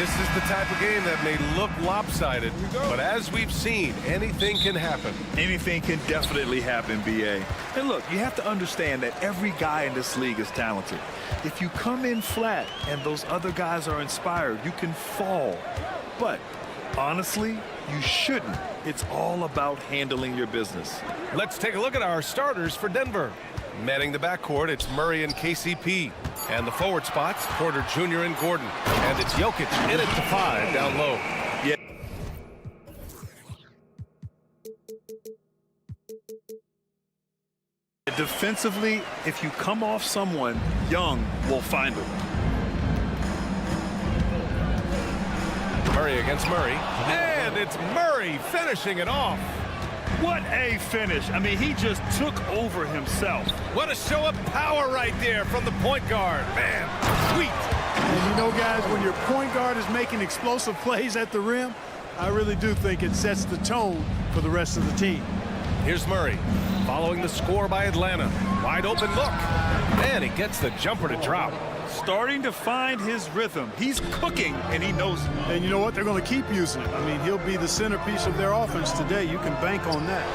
This is the type of game that may look lopsided, but as we've seen, anything can happen. Anything can definitely happen, B.A. And look, you have to understand that every guy in this league is talented. If you come in flat and those other guys are inspired, you can fall. But honestly, you shouldn't. It's all about handling your business. Let's take a look at our starters for Denver. Manning the backcourt, it's Murray and KCP. And the forward spots, Porter Jr. and Gordon. And it's Jokic in it to 5 down low. Yeah. Defensively, if you come off someone, Young will find them. Murray against Murray. And it's Murray finishing it off. What a finish. I mean, he just took over himself. What a show of power right there from the point guard. Man, sweet. And you know, guys, when your point guard is making explosive plays at the rim, I really do think it sets the tone for the rest of the team. Here's Murray following the score by Atlanta. Wide open look. And he gets the jumper to drop. Starting to find his rhythm. He's cooking, and he knows it. And you know what? They're going to keep using it. I mean, he'll be the centerpiece of their offense today. You can bank on that.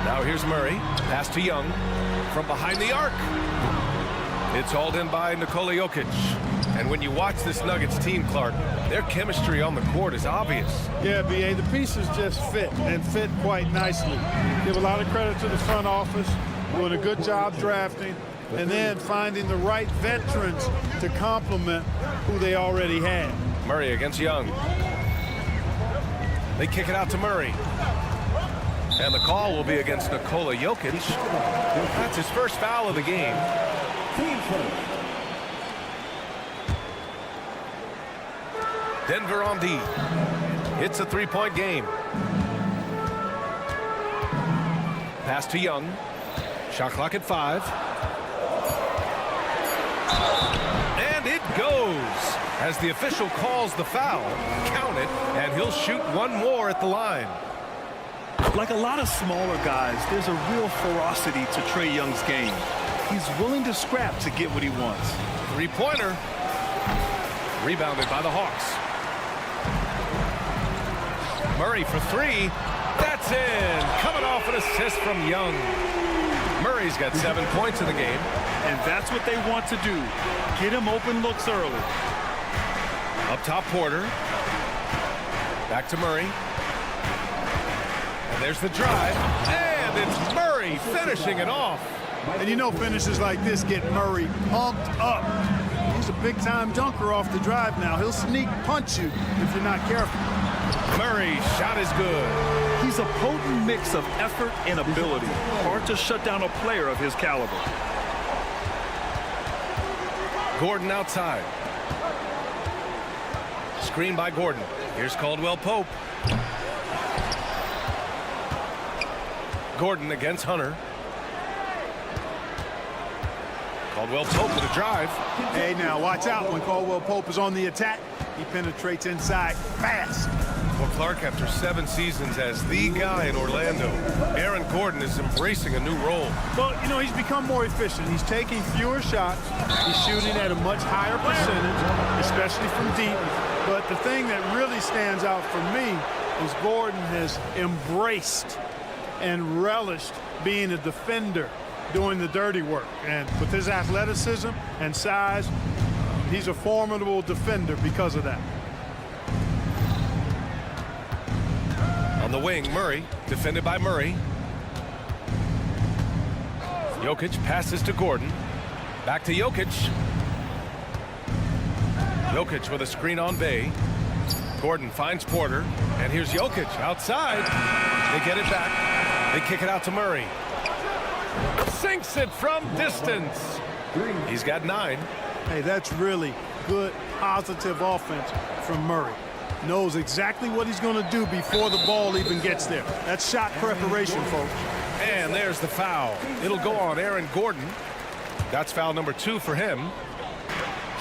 Now here's Murray. Pass to Young from behind the arc. It's hauled in by Nikola Jokic. And when you watch this Nuggets team, Clark, their chemistry on the court is obvious. Yeah, B.A., the pieces just fit, and fit quite nicely. Give a lot of credit to the front office, doing a good job drafting, and then finding the right veterans to complement who they already had. Murray against Young. They kick it out to Murray. And the call will be against Nikola Jokic. That's his first foul of the game. Denver on D. It's a three-point game. Pass to Young. Shot clock at 5. And it goes. As the official calls the foul, count it, and he'll shoot one more at the line. Like a lot of smaller guys, there's a real ferocity to Trae Young's game. He's willing to scrap to get what he wants. Three-pointer. Rebounded by the Hawks. Murray for 3. That's in. Coming off an assist from Young. Murray's got 7 points in the game. And that's what they want to do. Get him open looks early. Up top, Porter. Back to Murray. And there's the drive. And it's Murray finishing it off. And you know finishes like this get Murray pumped up. He's a big-time dunker off the drive now. He'll sneak punch you if you're not careful. Murray's shot is good. He's a potent mix of effort and ability. Hard to shut down a player of his caliber. Gordon outside. Screen by Gordon. Here's Caldwell Pope. Gordon against Hunter. Caldwell Pope with a drive. Hey, now watch out when Caldwell Pope is on the attack. He penetrates inside fast. Well, Clark, after 7 seasons as the guy in Orlando, Aaron Gordon is embracing a new role. Well, you know, he's become more efficient. He's taking fewer shots. He's shooting at a much higher percentage, especially from deep. But the thing that really stands out for me is Gordon has embraced and relished being a defender, doing the dirty work. And with his athleticism and size, he's a formidable defender because of that. On the wing, Murray, defended by Murray. Jokic passes to Gordon. Back to Jokic. Jokic with a screen on Bay. Gordon finds Porter. And here's Jokic outside. They get it back. They kick it out to Murray. Sinks it from distance. He's got 9. Hey, that's really good, positive offense from Murray. Knows exactly what he's going to do before the ball even gets there. That's shot preparation, folks. And there's the foul. It'll go on Aaron Gordon. That's foul number 2 for him.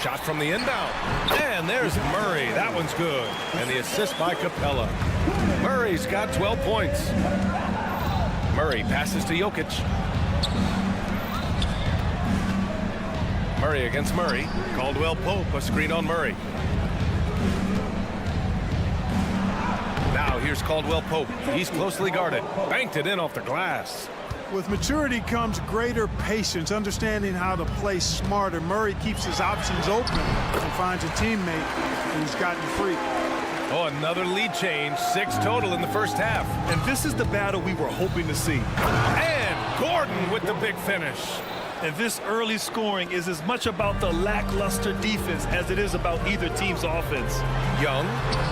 Shot from the inbound. And there's Murray. That one's good. And the assist by Capella. Murray's got 12 points. Murray passes to Jokic. Murray against Murray. Caldwell Pope, a screen on Murray. here's Caldwell Pope. He's closely guarded. Banked it in off the glass. With maturity comes greater patience, understanding how to play smarter. Murray keeps his options open and finds a teammate who's gotten free. Oh, another lead change. 6 total in the first half. And this is the battle we were hoping to see. And Gordon with the big finish. And this early scoring is as much about the lackluster defense as it is about either team's offense. Young,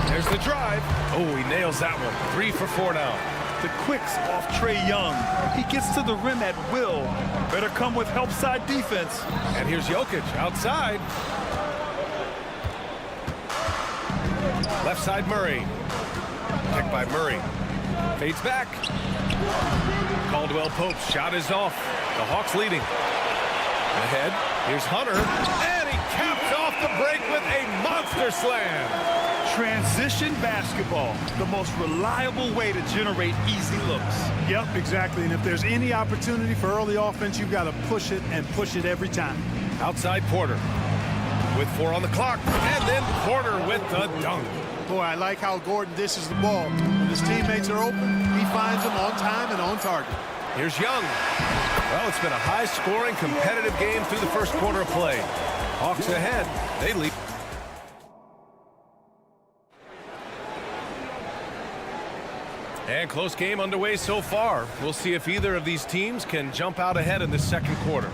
there's the drive. Oh, he nails that one. 3 for 4 now. The quicks off Trae Young. He gets to the rim at will. Better come with help side defense. And here's Jokic outside. Left side Murray. Picked by Murray. Fades back. Caldwell Pope's shot is off. The Hawks leading. Ahead. Here's Hunter. And he caps off the break with a monster slam. Transition basketball, the most reliable way to generate easy looks. Yep, exactly. And if there's any opportunity for early offense, you've got to push it and push it every time. Outside Porter. With 4 on the clock. And then Porter with the dunk. Boy, I like how Gordon dishes the ball. When his teammates are open, he finds them on time and on target. Here's Young. Well, it's been a high-scoring, competitive game through the first quarter of play. Hawks ahead. They lead. And close game underway so far. We'll see if either of these teams can jump out ahead in the second quarter.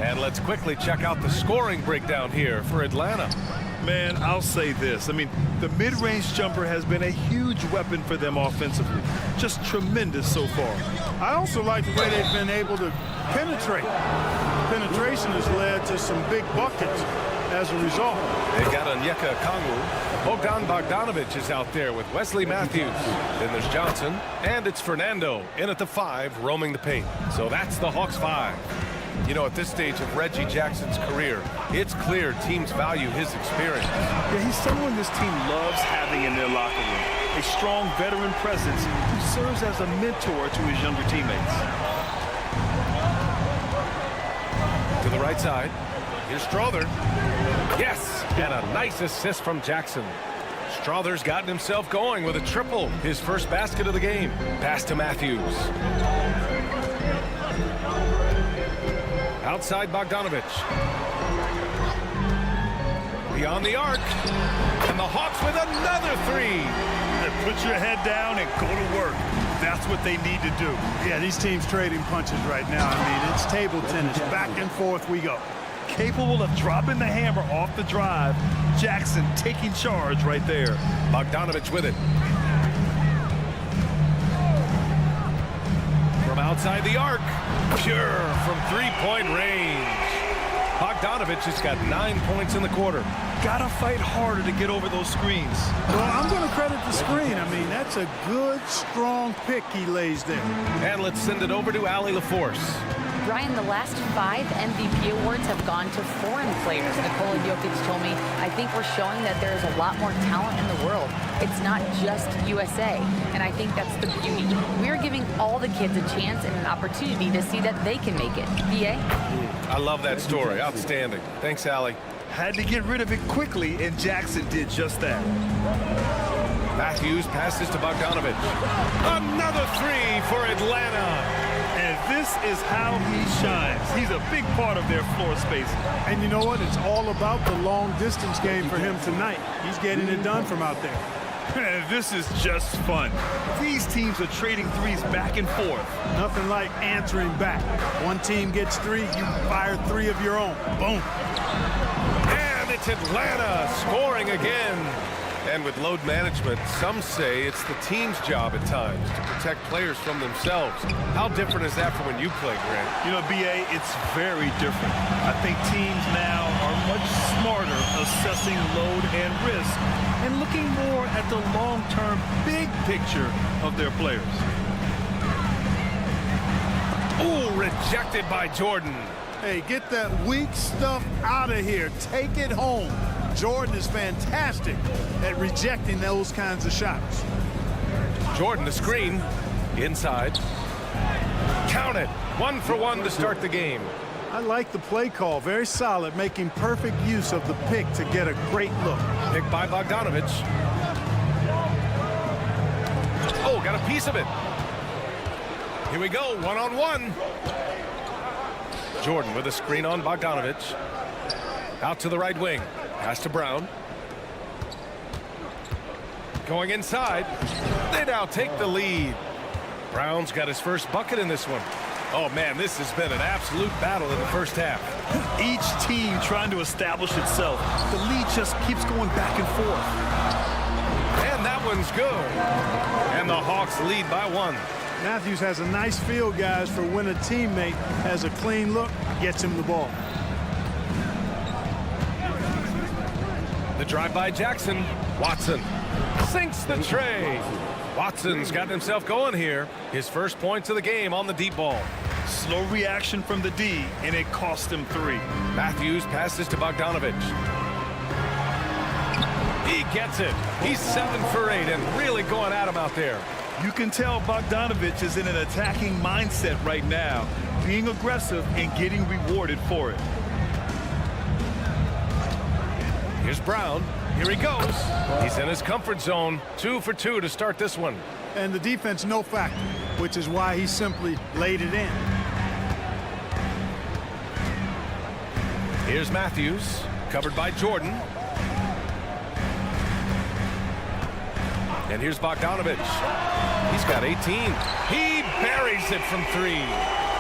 And let's quickly check out the scoring breakdown here for Atlanta. Man, I'll say this. I mean, the mid-range jumper has been a huge weapon for them offensively. Just tremendous so far. I also like the way they've been able to penetrate. Penetration has led to some big buckets as a result. They've got Onyeka Okongwu. Bogdan Bogdanovic is out there with Wesley Matthews. Then there's Johnson. And it's Fernando in at the 5, roaming the paint. So that's the Hawks 5. You know, at this stage of Reggie Jackson's career, it's clear teams value his experience. Yeah, he's someone this team loves having in their locker room. A strong veteran presence who serves as a mentor to his younger teammates. To the right side. Here's Strother. Yes, and a nice assist from Jackson. Strother's gotten himself going with a triple. His first basket of the game. Pass to Matthews. Outside Bogdanovic. Beyond the arc. And the Hawks with another 3. And put your head down and go to work. That's what they need to do. Yeah, these teams trading punches right now. I mean, it's table tennis. Back and forth we go. Capable of dropping the hammer off the drive. Jackson taking charge right there. Bogdanovic with it. From outside the arc. Pure from 3-point range. Bogdanovic has got 9 points in the quarter. Gotta fight harder to get over those screens. Well, I'm going to credit the screen. I mean, that's a good, strong pick he lays there. And let's send it over to Allie LaForce. Brian, the last 5 MVP awards have gone to foreign players. Nikola Jokic told me, I think we're showing that there's a lot more talent in the world. It's not just USA. And I think that's the beauty. We're giving all the kids a chance and an opportunity to see that they can make it. VA? I love that story. Outstanding. Thanks, Allie. Had to get rid of it quickly, and Jackson did just that. Matthews passes to Bogdanovic. Another 3 for Atlanta. And this is how he shines. He's a big part of their floor space. And you know what? It's all about the long distance game for him tonight. He's getting it done from out there. And this is just fun. These teams are trading threes back and forth. Nothing like answering back. One team gets 3, you fire 3 of your own. Boom. And it's Atlanta scoring again. And with load management, some say it's the team's job at times to protect players from themselves. How different is that from when you played, Grant? You know, BA, it's very different. I think teams now are much smarter assessing load and risk and looking more at the long-term big picture of their players. Ooh, rejected by Jordan. Hey, get that weak stuff out of here. Take it home. Jordan is fantastic at rejecting those kinds of shots. Jordan, the screen. Inside. Count it. 1 for 1 to start the game. I like the play call. Very solid, making perfect use of the pick to get a great look. Picked by Bogdanovic. got a piece of it. Here we go, one-on-one. Jordan with a screen on Bogdanovich. Out to the right wing. Pass to Brown. Going inside. They now take the lead. Brown's got his first bucket in this one. Oh, man, this has been an absolute battle in the first half. Each team trying to establish itself. The lead just keeps going back and forth. And that one's good. And the Hawks lead by 1. Matthews has a nice feel, guys, for when a teammate has a clean look, gets him the ball. The drive by Jackson. Watson sinks the tray. Watson's got himself going here. His first points of the game on the deep ball. Slow reaction from the D, and it cost him 3. Matthews passes to Bogdanovich. He gets it. He's 7 for 8 and really going at him out there. You can tell Bogdanovich is in an attacking mindset right now, being aggressive and getting rewarded for it. Here's Brown. Here he goes. He's in his comfort zone. 2 for 2 to start this one. And the defense no factor, which is why he simply laid it in. Here's Matthews, covered by Jordan. And here's Bogdanovich. He's got 18. He buries it from 3.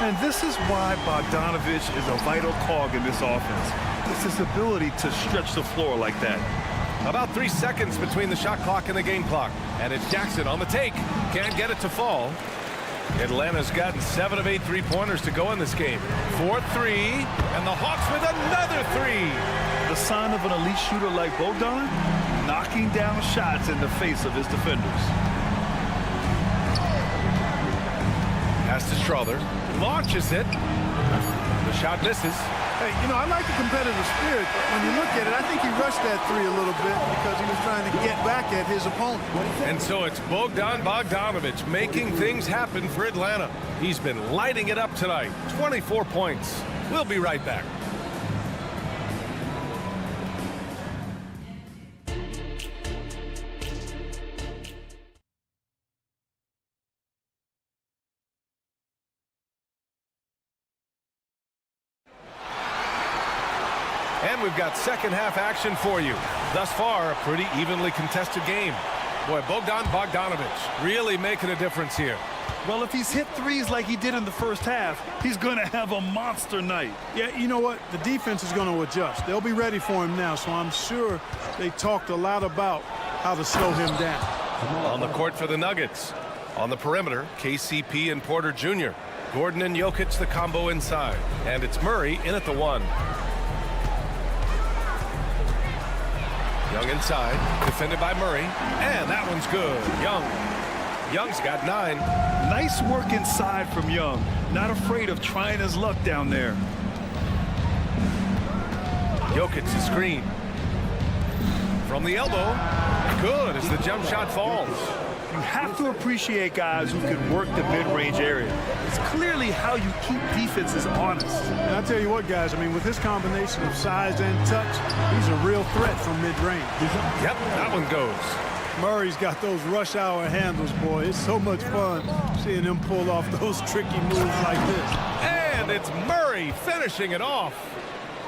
And this is why Bogdanovich is a vital cog in this offense. It's his ability to stretch the floor like that. About 3 seconds between the shot clock and the game clock. And it's Jackson on the take. Can't get it to fall. Atlanta's gotten 7 of 8 three-pointers to go in this game. 4-3, and the Hawks with another 3. The sign of an elite shooter like Bogdan, knocking down shots in the face of his defenders. Pass to Strother. Launches it. The shot misses. Hey, you know, I like the competitive spirit. When you look at it, I think he rushed that 3 a little bit because he was trying to get back at his opponent. And so it's Bogdan Bogdanovich making things happen for Atlanta. He's been lighting it up tonight. 24 points. We'll be right back. And we've got second half action for you. Thus far, a pretty evenly contested game. Boy, Bogdan Bogdanovich really making a difference here. Well, if he's hit 3s like he did in the first half, he's going to have a monster night. Yeah, you know what? The defense is going to adjust. They'll be ready for him now, so I'm sure they talked a lot about how to slow him down. On the court for the Nuggets. On the perimeter, KCP and Porter Jr. Gordon and Jokic the combo inside. And it's Murray in at the 1. Young inside, defended by Murray, and that one's good. Young's got 9. Nice work inside from Young. Not afraid of trying his luck down there. Jokic the screen. From the elbow, good as the jump shot falls. You have to appreciate guys who can work the mid-range area. It's clearly how you keep defenses honest. And I'll tell you what, guys, I mean, with his combination of size and touch, he's a real threat from mid-range. Yep, that one goes. Murray's got those rush hour handles, boy. It's so much fun seeing him pull off those tricky moves like this. And it's Murray finishing it off.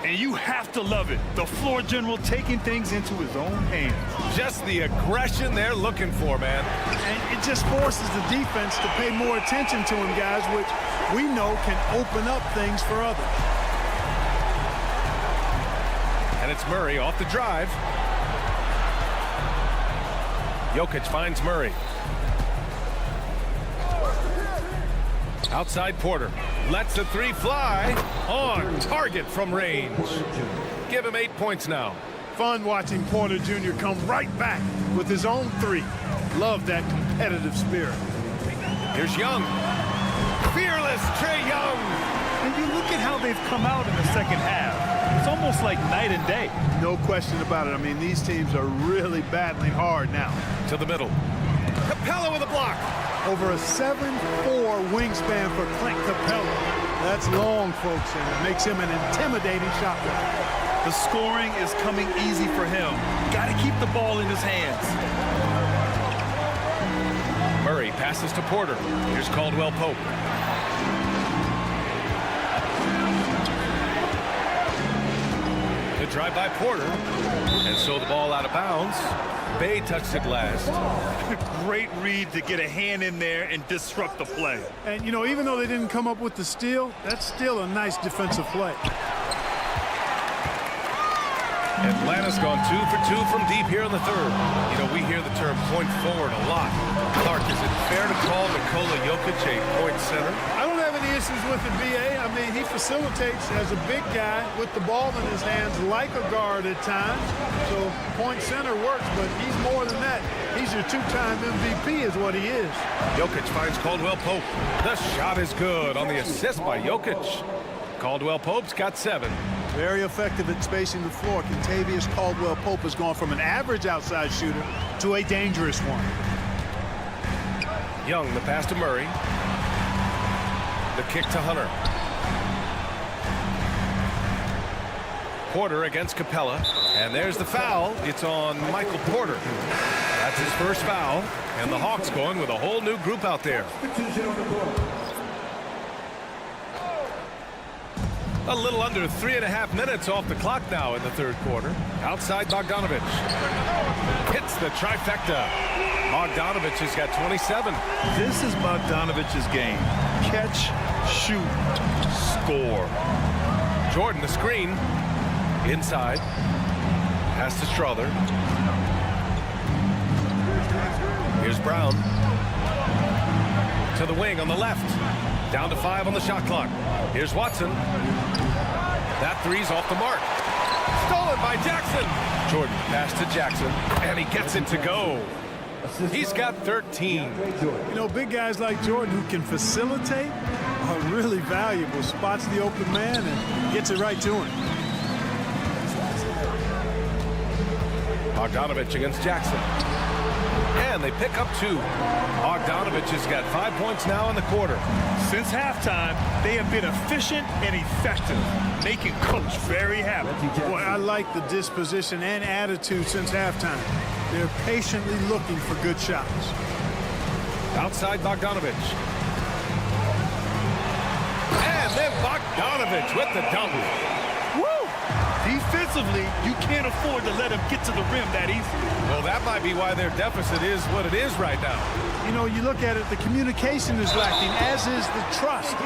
And you have to love it. The floor general taking things into his own hands. Just the aggression they're looking for, man. And it just forces the defense to pay more attention to him, guys, which we know can open up things for others. And it's Murray off the drive. Jokic finds Murray. Outside Porter. Lets the 3 fly. On target from range. Give him 8 points now. Fun watching Porter Jr. come right back with his own 3. Love that competitive spirit. Here's Young. Fearless Trae Young. And you look at how they've come out in the second half. It's almost like night and day. No question about it. I mean, these teams are really battling hard now. To the middle. Capella with a block. Over a 7'4" wingspan for Clint Capella. That's long, folks, and it makes him an intimidating shot blocker. The scoring is coming easy for him. Got to keep the ball in his hands. Murray Murray passes to Porter. Here's Caldwell Pope. Good drive by Porter. And so the ball out of bounds. Bay touched it last. Great read to get a hand in there and disrupt the play. And, you know, even though they didn't come up with the steal, that's still a nice defensive play. Atlanta's gone 2 for 2 from deep here in the third. You know, we hear the term point forward a lot. Clark, is it fair to call Nikola Jokic a point center? I don't have any issues with it, B.A. I mean, he facilitates as a big guy with the ball in his hands like a guard at times. So point center works, but he's more than that. He's your two-time MVP is what he is. Jokic finds Caldwell Pope. The shot is good on the assist by Jokic. Caldwell Pope's got 7. Very effective at spacing the floor. Kentavious Caldwell-Pope has gone from an average outside shooter to a dangerous one. Young, the pass to Murray. The kick to Hunter. Porter against Capella. And there's the foul. It's on Michael Porter. That's his first foul. And the Hawks going with a whole new group out there. A little under 3.5 minutes off the clock now in the third quarter. Outside Bogdanovic. Hits the trifecta. Bogdanovic has got 27. This is Bogdanovic's game. Catch, shoot, score. Jordan, the screen. Inside. Pass to Strother. Here's Brown. To the wing on the left. Down to 5 on the shot clock. Here's Watson. That three's off the mark. Stolen by Jackson. Jordan pass to Jackson, and he gets it to go. He's got 13. You know, big guys like Jordan who can facilitate are really valuable. Spots the open man and gets it right to him. Bogdanovic against Jackson. And they pick up 2. Bogdanovic has got 5 points now in the quarter. Since halftime, they have been efficient and effective, making Coach very happy. Boy, I like the disposition and attitude since halftime. They're patiently looking for good shots. Outside Bogdanovic. And then Bogdanovic with the double. Woo! Defensively, you can't afford to let him get to the rim that easily. Well, that might be why their deficit is what it is right now. You know, you look at it, the communication is lacking, as is the trust.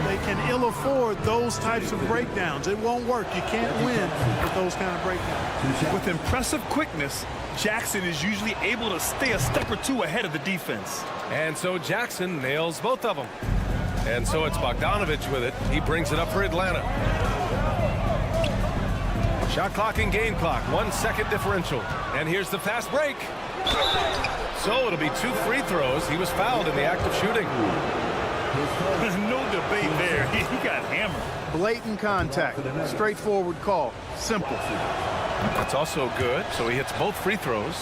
They can ill afford those types of breakdowns. It won't work. You can't win with those kind of breakdowns. With impressive quickness, Jackson is usually able to stay a step or 2 ahead of the defense. And so Jackson nails both of them. And so it's Bogdanovic with it. He brings it up for Atlanta. Shot clock and game clock, 1 second differential. And here's the fast break. So it'll be 2 free throws. He was fouled in the act of shooting. No debate there. He got hammered. Blatant contact. Straightforward call. Simple. That's also good. So he hits both free throws.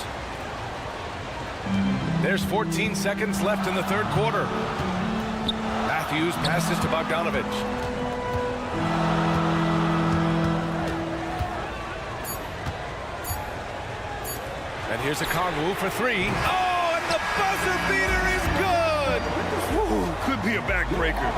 There's 14 seconds left in the third quarter. Matthews passes to Bogdanovic. And here's a Kongwu for 3. Oh, and the buzzer beater is good! Ooh, could be a backbreaker.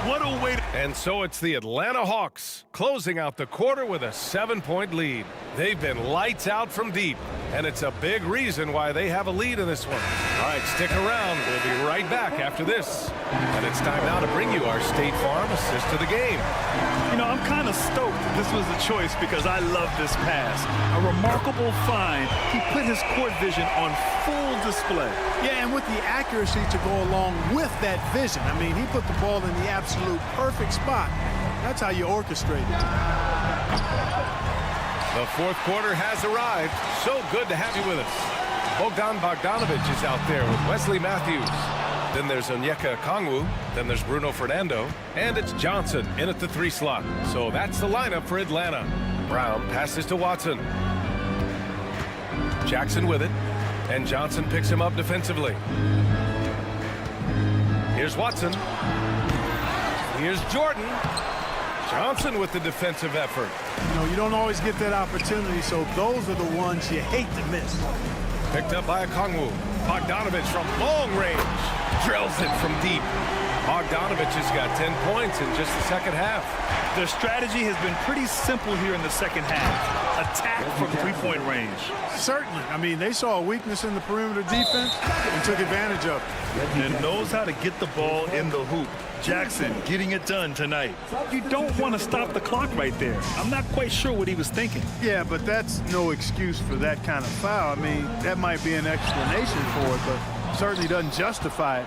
What a way to... And so it's the Atlanta Hawks closing out the quarter with a 7-point lead. They've been lights out from deep, and it's a big reason why they have a lead in this one. All right, stick around. We'll be right back after this. And it's time now to bring you our State Farm assist of the game. You know, I'm kind of stoked this was a choice because I love this pass. A remarkable find. He put his court vision on full display. Yeah, and with the accuracy to go along with that vision. I mean, he put the ball in the absolute perfect spot. That's how you orchestrate it. The fourth quarter has arrived. So good to have you with us. Bogdanovic is out there with Wesley Matthews. Then there's Onyeka Kongwu. Then there's Bruno Fernando. And it's Johnson in at the 3 slot. So that's the lineup for Atlanta. Brown passes to Watson. Jackson with it. And Johnson picks him up defensively. Here's Watson. Here's Jordan. Johnson with the defensive effort. You know, you don't always get that opportunity, so those are the ones you hate to miss. Picked up by a Kongwu. Bogdanovich from long range. Drills it from deep. Bogdanovich has got 10 points in just the second half. Their strategy has been pretty simple here in the second half. Attack from three-point range. Certainly. I mean, they saw a weakness in the perimeter defense and took advantage of it. And knows how to get the ball in the hoop. Jackson getting it done tonight. You don't want to stop the clock right there. I'm not quite sure what he was thinking. Yeah, but that's no excuse for that kind of foul. I mean, that might be an explanation for it, but certainly doesn't justify it.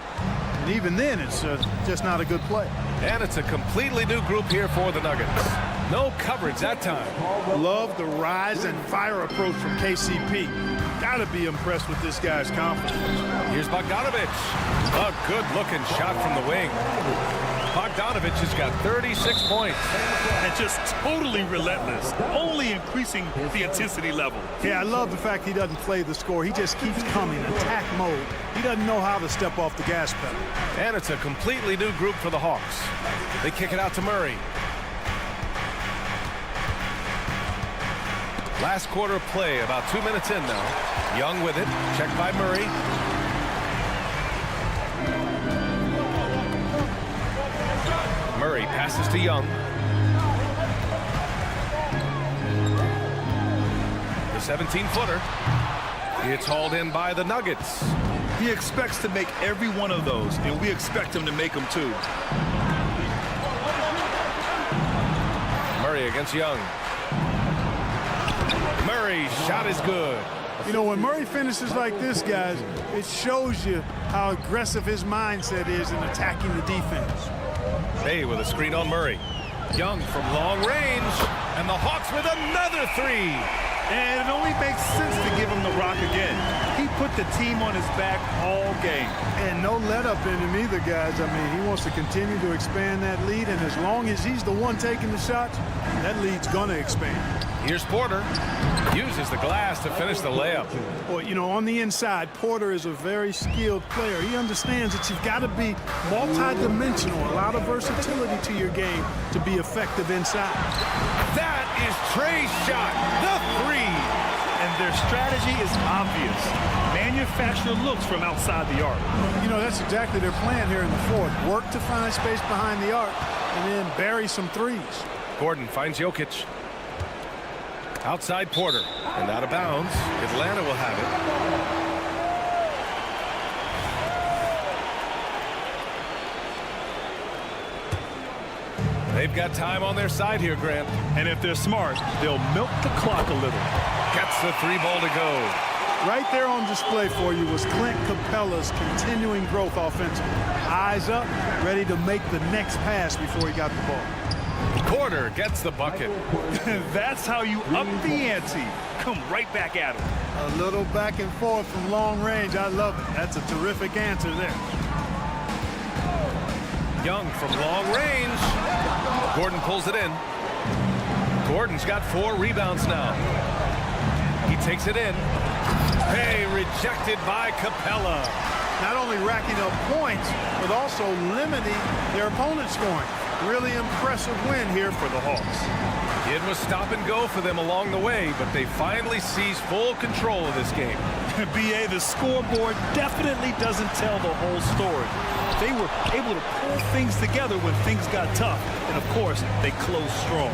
And even then, it's just not a good play. And it's a completely new group here for the Nuggets. No coverage that time. Love the rise and fire approach from KCP. Gotta be impressed with this guy's confidence. Here's Bogdanovich. A good-looking shot from the wing. Bogdanovich has got 36 points. And just totally relentless, only increasing the intensity level. Yeah, I love the fact he doesn't play the score. He just keeps coming, attack mode. He doesn't know how to step off the gas pedal. And it's a completely new group for the Hawks. They kick it out to Murray. Last quarter of play, about 2 minutes in now. Young with it, checked by Murray. Murray passes to Young. The 17-footer. It's hauled in by the Nuggets. He expects to make every one of those, and we expect him to make them too. Murray against Young. Murray's shot is good. You know, when Murray finishes like this, guys, it shows you how aggressive his mindset is in attacking the defense. Hey, with a screen on Murray. Young from long range, and the Hawks with another three. And it only makes sense to give him the rock again. He put the team on his back all game. And no let-up in him either, guys. I mean, he wants to continue to expand that lead, and as long as he's the one taking the shots, that lead's going to expand. Here's Porter. Uses the glass to finish the layup. Well, you know, on the inside, Porter is a very skilled player. He understands that you've got to be multi-dimensional, a lot of versatility to your game to be effective inside. That is Trey's shot, the three. And their strategy is obvious. Manufacture looks from outside the arc. You know, that's exactly their plan here in the fourth. Work to find space behind the arc and then bury some threes. Gordon finds Jokic. Outside Porter, and out of bounds. Atlanta will have it. They've got time on their side here, Grant. And if they're smart, they'll milk the clock a little. Gets the three ball to go. Right there on display for you was Clint Capella's continuing growth offensively. Eyes up, ready to make the next pass before he got the ball. Porter gets the bucket. That's how you up the ante. Come right back at him. A little back and forth from long range. I love it. That's a terrific answer there. Young from long range. Gordon pulls it in. Gordon's got 4 rebounds now. He takes it in. Hey, rejected by Capella. Not only racking up points, but also limiting their opponent's scoring. Really impressive win here for the Hawks. It was stop and go for them along the way, but they finally seized full control of this game. BA, the scoreboard definitely doesn't tell the whole story. They were able to pull things together when things got tough, and of course, they closed strong.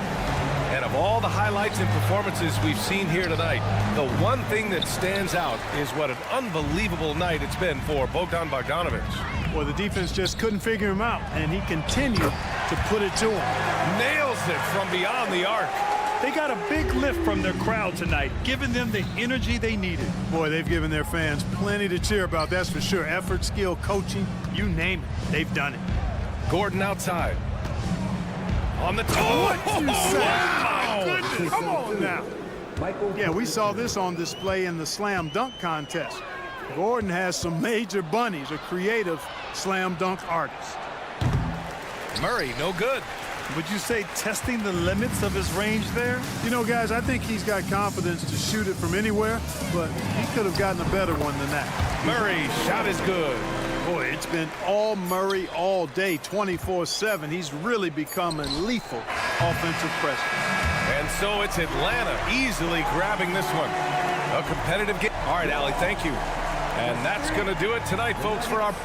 And of all the highlights and performances we've seen here tonight, the one thing that stands out is what an unbelievable night it's been for Bogdanovich. Well, the defense just couldn't figure him out, and he continued to put it to him. Nails it from beyond the arc. They got a big lift from their crowd tonight, giving them the energy they needed. Boy, they've given their fans plenty to cheer about, that's for sure. Effort, skill, coaching, you name it, they've done it. Gordon outside. On the toe. What you say? Oh, my goodness. Come on now. Yeah, we saw this on display in the slam dunk contest. Gordon has some major bunnies, a creative slam dunk artist. Murray, no good. Would you say testing the limits of his range there? You know, guys, I think he's got confidence to shoot it from anywhere, but he could have gotten a better one than that. Murray's shot is good. Boy, it's been all Murray all day, 24/7. He's really become a lethal offensive presence. And so it's Atlanta easily grabbing this one. A competitive game. All right, Allie, thank you. And that's going to do it tonight, folks, for our...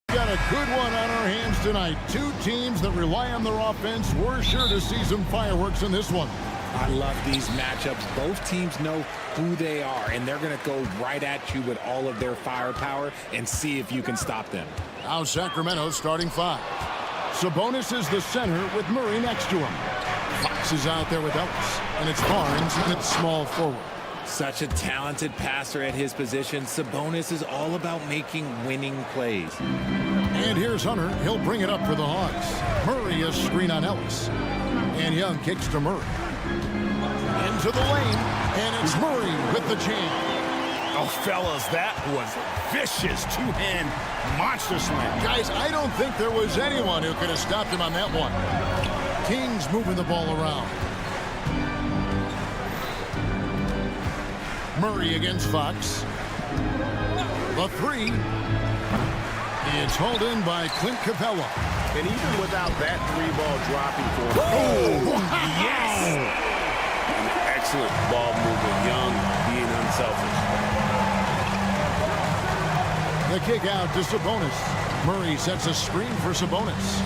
Got a good one on our hands tonight. Two teams that rely on their offense. We're sure to see some fireworks in this one. I love these matchups. Both teams know who they are, and they're going to go right at you with all of their firepower and see if you can stop them. Now Sacramento's starting five. Sabonis is the center with Murray next to him. Fox is out there with Ellis, and it's Barnes at small forward. Such a talented passer at his position. Sabonis is all about making winning plays. And here's Hunter. He'll bring it up for the Hawks. Murray is screen on Ellis. And Young kicks to Murray. Into the lane, and it's Murray with the jam. Oh, fellas, that was vicious two-hand monster slam. Guys, I don't think there was anyone who could have stopped him on that one. Kings moving the ball around. Murray against Fox. The three. It's hauled in by Clint Capella. And even without that three-ball dropping for him. Oh, wow. Yes! An excellent ball movement. Young being unselfish. The kick out to Sabonis. Murray sets a screen for Sabonis.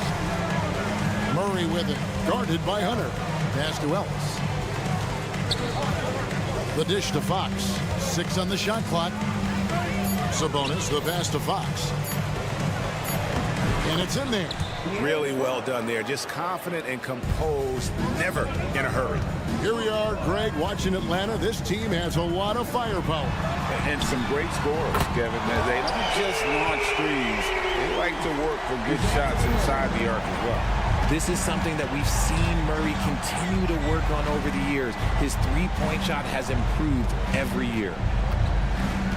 Murray with it. Guarded by Hunter. Pass to Ellis. The dish to Fox. 6 on the shot clock. Sabonis, the pass to Fox. And it's in there. Really well done there. Just confident and composed, never in a hurry. Here we are, Greg, watching Atlanta. This team has a lot of firepower. And some great scorers, Kevin. They don't just launch threes. They like to work for good shots inside the arc as well. This is something that we've seen Murray continue to work on over the years. His three-point shot has improved every year.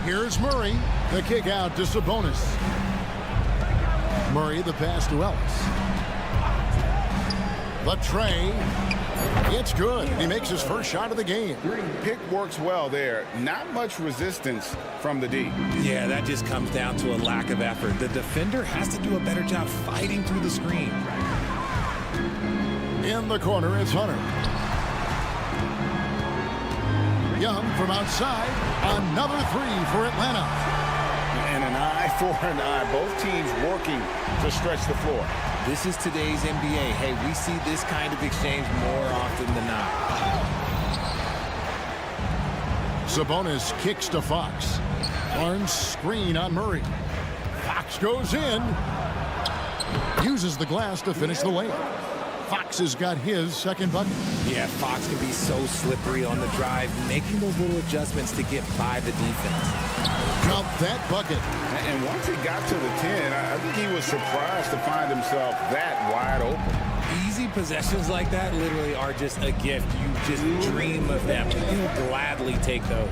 Here's Murray. The kick out to Sabonis. Murray, the pass to Ellis. The tray. It's good. He makes his first shot of the game. Pick works well there. Not much resistance from the D. Yeah, that just comes down to a lack of effort. The defender has to do a better job fighting through the screen. In the corner, it's Hunter. Young from outside. Another three for Atlanta. And an eye for an eye. Both teams working to stretch the floor. This is today's NBA. Hey, we see this kind of exchange more often than not. Sabonis kicks to Fox. Barnes screen on Murray. Fox goes in. Uses the glass to finish the layup. Fox has got his second bucket. Yeah, Fox can be so slippery on the drive, making those little adjustments to get by the defense. Count that bucket. And once he got to the 10, I think he was surprised to find himself that wide open. Easy possessions like that literally are just a gift. You just dream of them. You gladly take those.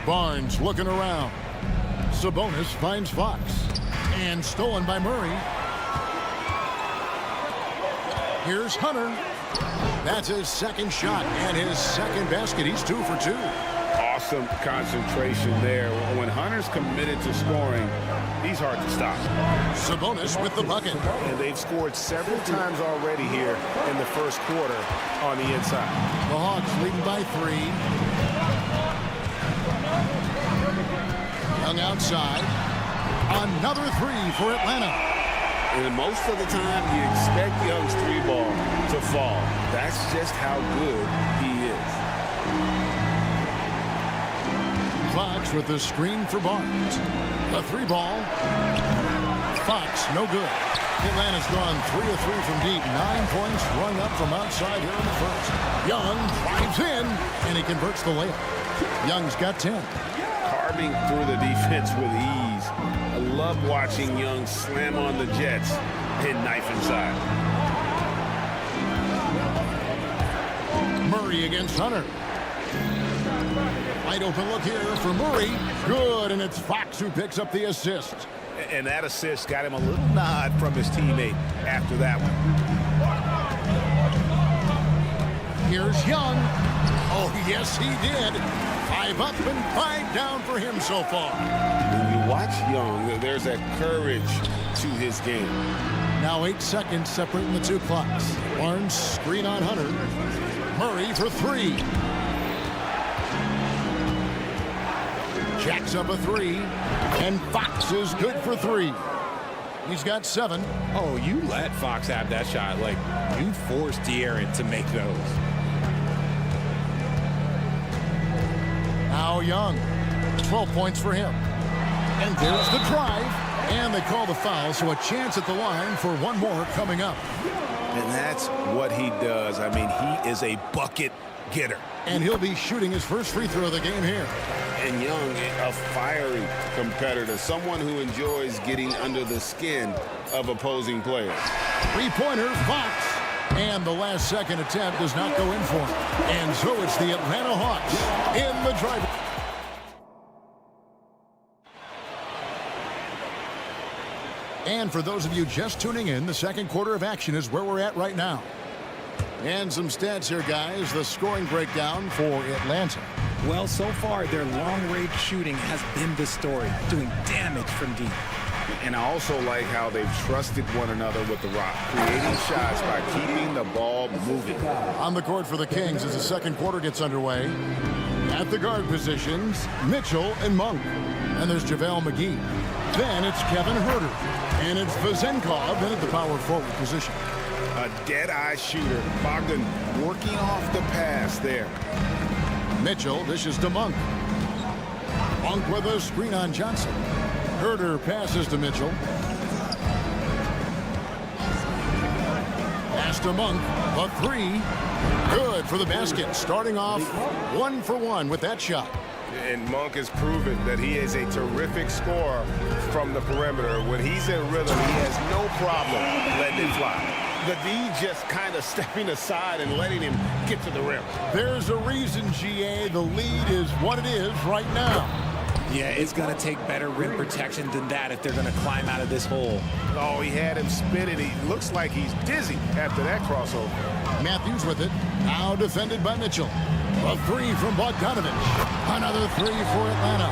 Barnes looking around. Sabonis finds Fox. And stolen by Murray. Here's Hunter. That's his second shot and his second basket. He's 2 for 2. Awesome concentration there. When Hunter's committed to scoring, he's hard to stop. Sabonis with the bucket. And they've scored several times already here in the first quarter on the inside. The Hawks leading by 3. Young outside. Another three for Atlanta. And most of the time, you expect Young's three ball to fall. That's just how good he is. Fox with the screen for Barnes. The three ball. Fox, no good. Atlanta's gone 3 of 3 from deep. 9 points rung up from outside here in the first. Young drives in, and he converts the layup. Young's got 10. Carving through the defense with ease. I love watching Young slam on the Jets and knife inside. Murray against Hunter. Wide open look here for Murray. Good, and it's Fox who picks up the assist. And that assist got him a little nod from his teammate after that one. Here's Young. Oh, yes, he did. 5 up and 5 down for him so far. When you watch Young, there's that courage to his game. Now 8 seconds separating the two clocks. Barnes screen on Hunter. Murray for 3. Jacks up a 3. And Fox is good for 3. He's got 7. Oh, you let Fox have that shot. Like, you forced De'Aaron to make those. Now Young. 12 points for him. And there's the drive. And they call the foul, so a chance at the line for one more coming up. And that's what he does. I mean, he is a bucket getter. And he'll be shooting his first free throw of the game here. And Young, a fiery competitor, someone who enjoys getting under the skin of opposing players. Three-pointer, Fox. And the last second attempt does not go in for him. And so it's the Atlanta Hawks in the drive. And for those of you just tuning in, the second quarter of action is where we're at right now. And some stats here, guys. The scoring breakdown for Atlanta. Well, so far, their long-range shooting has been the story, doing damage from deep. And I also like how they've trusted one another with the rock, creating shots by keeping the ball moving. On the court for the Kings as the second quarter gets underway. At the guard positions, Mitchell and Monk. And there's JaVale McGee. Then it's Kevin Huerter. And it's Vezenkov in at the power forward position. A dead-eye shooter. Bogdan working off the pass there. Mitchell dishes to Monk. Monk with a screen on Johnson. Herder passes to Mitchell. Pass to Monk. A three. Good for the basket. Starting off 1 for 1 with that shot. And Monk has proven that he is a terrific scorer from the perimeter. When he's in rhythm, he has no problem letting it fly. The D just kind of stepping aside and letting him get to the rim. There's a reason, GA, the lead is what it is right now. Yeah, it's going to take better rim protection than that if they're going to climb out of this hole. Oh, he had him spinning. He looks like he's dizzy after that crossover. Matthews with it. Now defended by Mitchell. A three from Bogdanovich. Another three for Atlanta.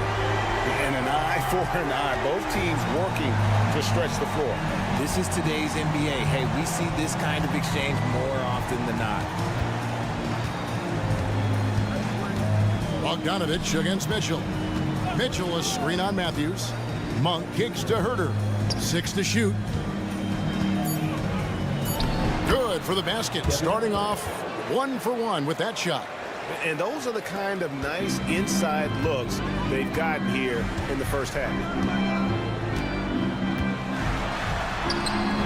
And an eye for an eye. Both teams working to stretch the floor. This is today's NBA. Hey, we see this kind of exchange more often than not. Bogdanovich against Mitchell. Mitchell a screen on Matthews. Monk kicks to Herder. 6 to shoot. Good for the basket. Starting off 1 for 1 with that shot. And those are the kind of nice inside looks they've gotten here in the first half.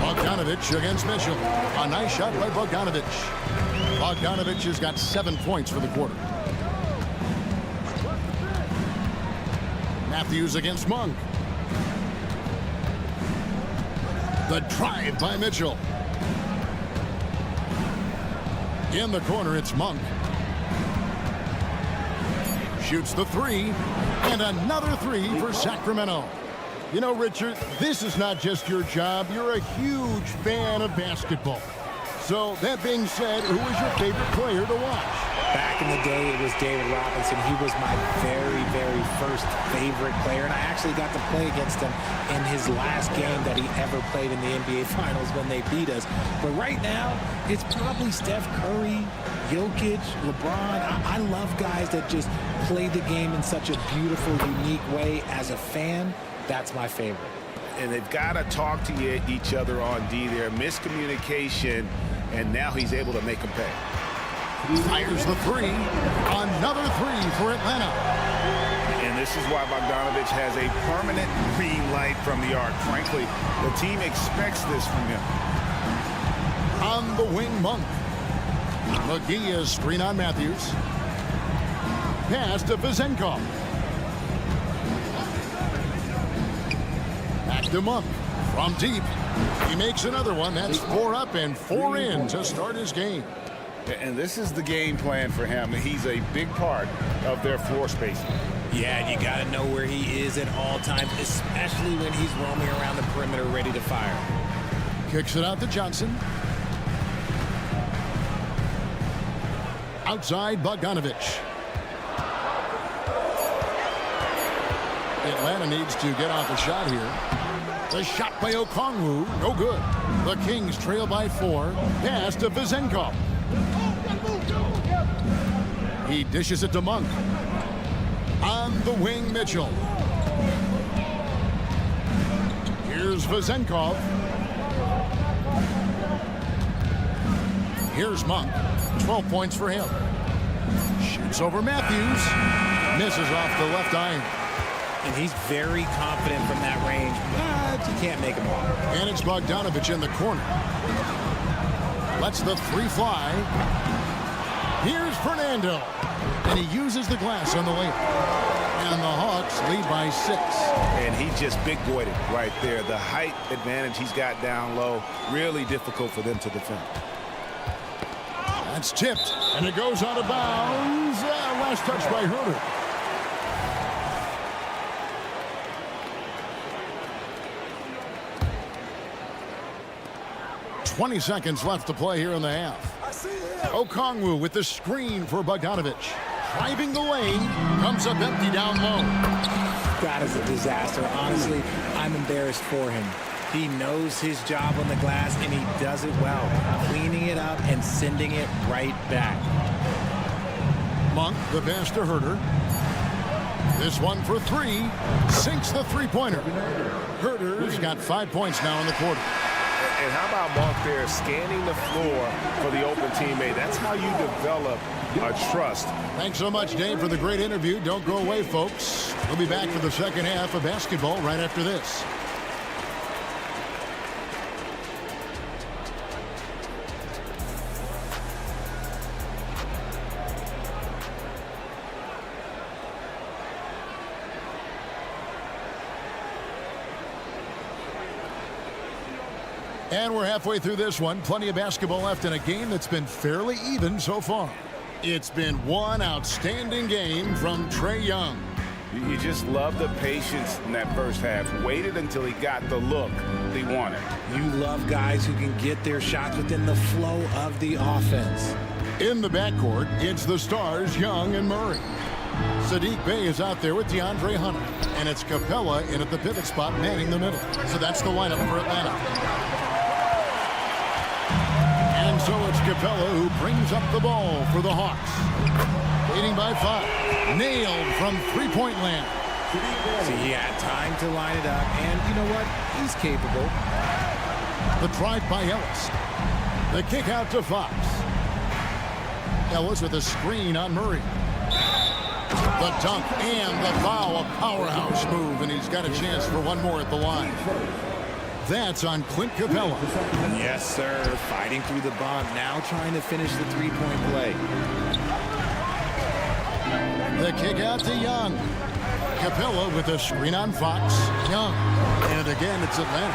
Bogdanovich against Mitchell. A nice shot by Bogdanovich. Bogdanovich has got 7 points for the quarter. Matthews against Monk. The drive by Mitchell. In the corner, it's Monk. Shoots the three, and another three for Sacramento. You know, Richard, this is not just your job. You're a huge fan of basketball. So, that being said, who is your favorite player to watch? Back in the day, it was David Robinson. He was my very, very first favorite player, and I actually got to play against him in his last game that he ever played in the NBA Finals when they beat us. But right now, it's probably Steph Curry, Jokic, LeBron. I love guys that just play the game in such a beautiful, unique way. As a fan, that's my favorite. And they've got to talk to each other on D there. Miscommunication, and now he's able to make them pay. Fires the three. Another three for Atlanta. And this is why Bogdanovich has a permanent green light from the arc. Frankly, the team expects this from him. On the wing, Monk. McGee is screen on Matthews. Pass to Vezenkov. Back to Monk. From deep. He makes another one. That's 4 up and 4 in to start his game. And this is the game plan for him. He's a big part of their floor spacing. Yeah, you got to know where he is at all times, especially when he's roaming around the perimeter ready to fire. Kicks it out to Johnson. Outside, Bogdanovich. Atlanta needs to get off a shot here. The shot by Okongwu, no good. The Kings trail by 4. Pass to Vezenkov. He dishes it to Monk. On the wing, Mitchell. Here's Vezenkov. Here's Monk. 12 points for him. Shoots over Matthews. Misses off the left iron. And he's very confident from that range, but you can't make him all. And it's Bogdanovich in the corner. Lets the three fly. Here's Fernando. And he uses the glass on the layup. And the Hawks lead by 6. And he just big-boyed it right there. The height advantage he's got down low, really difficult for them to defend. That's tipped. And it goes out of bounds. Last touch by Herder. .20 seconds left to play here in the half. Okongwu with the screen for Bogdanovich. Driving the lane. Comes up empty down low. That is a disaster. Honestly, I'm embarrassed for him. He knows his job on the glass, and he does it well. Cleaning it up and sending it right back. Monk, the pass to Herder. This one for 3. Sinks the three-pointer. Herder's got 5 points now in the quarter. And how about Monk there scanning the floor for the open teammate? That's how you develop a trust. Thanks so much, Dave, for the great interview. Don't go away, folks. We'll be back for the second half of basketball right after this. And we're halfway through this one. Plenty of basketball left in a game that's been fairly even so far. It's been one outstanding game from Trae Young. You just love the patience in that first half. Waited until he got the look he wanted. You love guys who can get their shots within the flow of the offense. In the backcourt, it's the stars, Young and Murray. Saddiq Bey is out there with DeAndre Hunter. And it's Capella in at the pivot spot manning the middle. So that's the lineup for Atlanta. And so it's Capella who brings up the ball for the Hawks. Leading by 5. Nailed from three-point land. See, he had time to line it up, and you know what? He's capable. The drive by Ellis. The kick out to Fox. Ellis with a screen on Murray. The dunk and the foul. A powerhouse move, and he's got a chance for one more at the line. That's on Clint Capella. Yes, sir. Fighting through the bump. Now trying to finish the three-point play. The kick out to Young. Capella with a screen on Fox. Young. And again, it's Atlanta.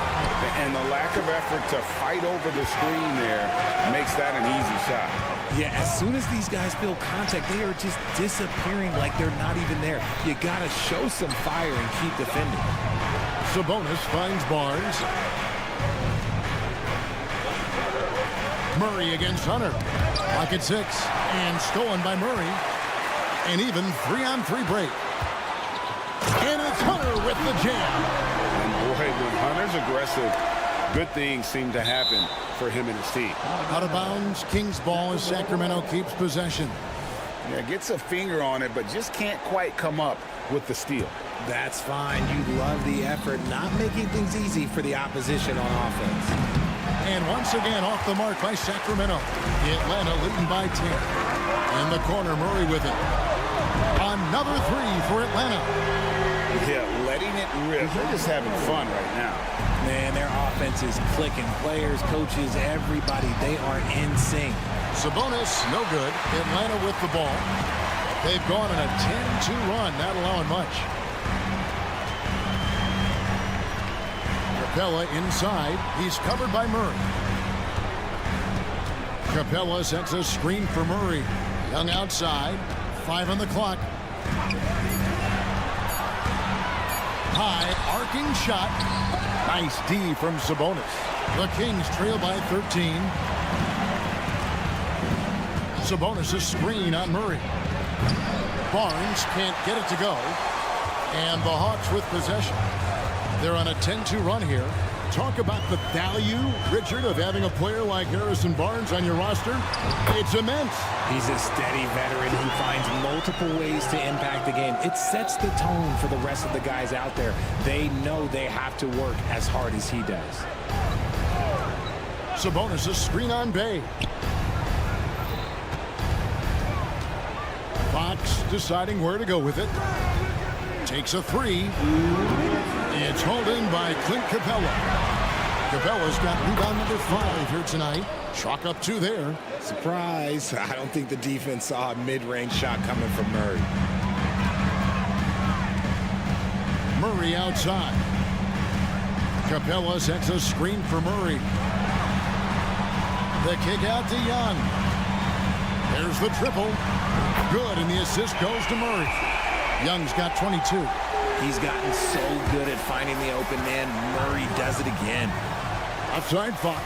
And the lack of effort to fight over the screen there makes that an easy shot. Yeah, as soon as these guys feel contact, they are just disappearing like they're not even there. You got to show some fire and keep defending. Sabonis finds Barnes. Murray against Hunter. Lock at 6. And stolen by Murray. And even 3-on-3 break. And it's Hunter with the jam. And boy, when Hunter's aggressive, good things seem to happen for him and his team. Out of bounds, Kings ball as Sacramento keeps possession. Yeah, gets a finger on it, but just can't quite come up with the steal. That's fine. You love the effort, not making things easy for the opposition on offense. And once again off the mark by Sacramento. Atlanta leading by 10. In the corner, Murray with it. Another 3 for Atlanta. Yeah, letting it rip. They're just having fun right now. Man, their offense is clicking. Players, coaches, everybody, they are in sync. Sabonis, no good. Atlanta with the ball. They've gone on a 10-2 run, not allowing much. Capella inside. He's covered by Murray. Capella sets a screen for Murray. Young outside. 5 on the clock. High arcing shot. Nice D from Sabonis. The Kings trail by 13. Sabonis a screen on Murray. Barnes can't get it to go. And the Hawks with possession. They're on a 10-2 run here. Talk about the value, Richard, of having a player like Harrison Barnes on your roster. It's immense. He's a steady veteran who finds multiple ways to impact the game. It sets the tone for the rest of the guys out there. They know they have to work as hard as he does. Sabonis a screen on Bey. Fox deciding where to go with it. Takes a 3. It's hauled in by Clint Capella. Capella's got rebound number 5 here tonight. Chalk up 2 there. Surprise. I don't think the defense saw a mid-range shot coming from Murray. Murray outside. Capella sets a screen for Murray. The kick out to Young. There's the triple. Good, and the assist goes to Murray. Young's got 22. He's gotten so good at finding the open man. Murray does it again. Outside Fox.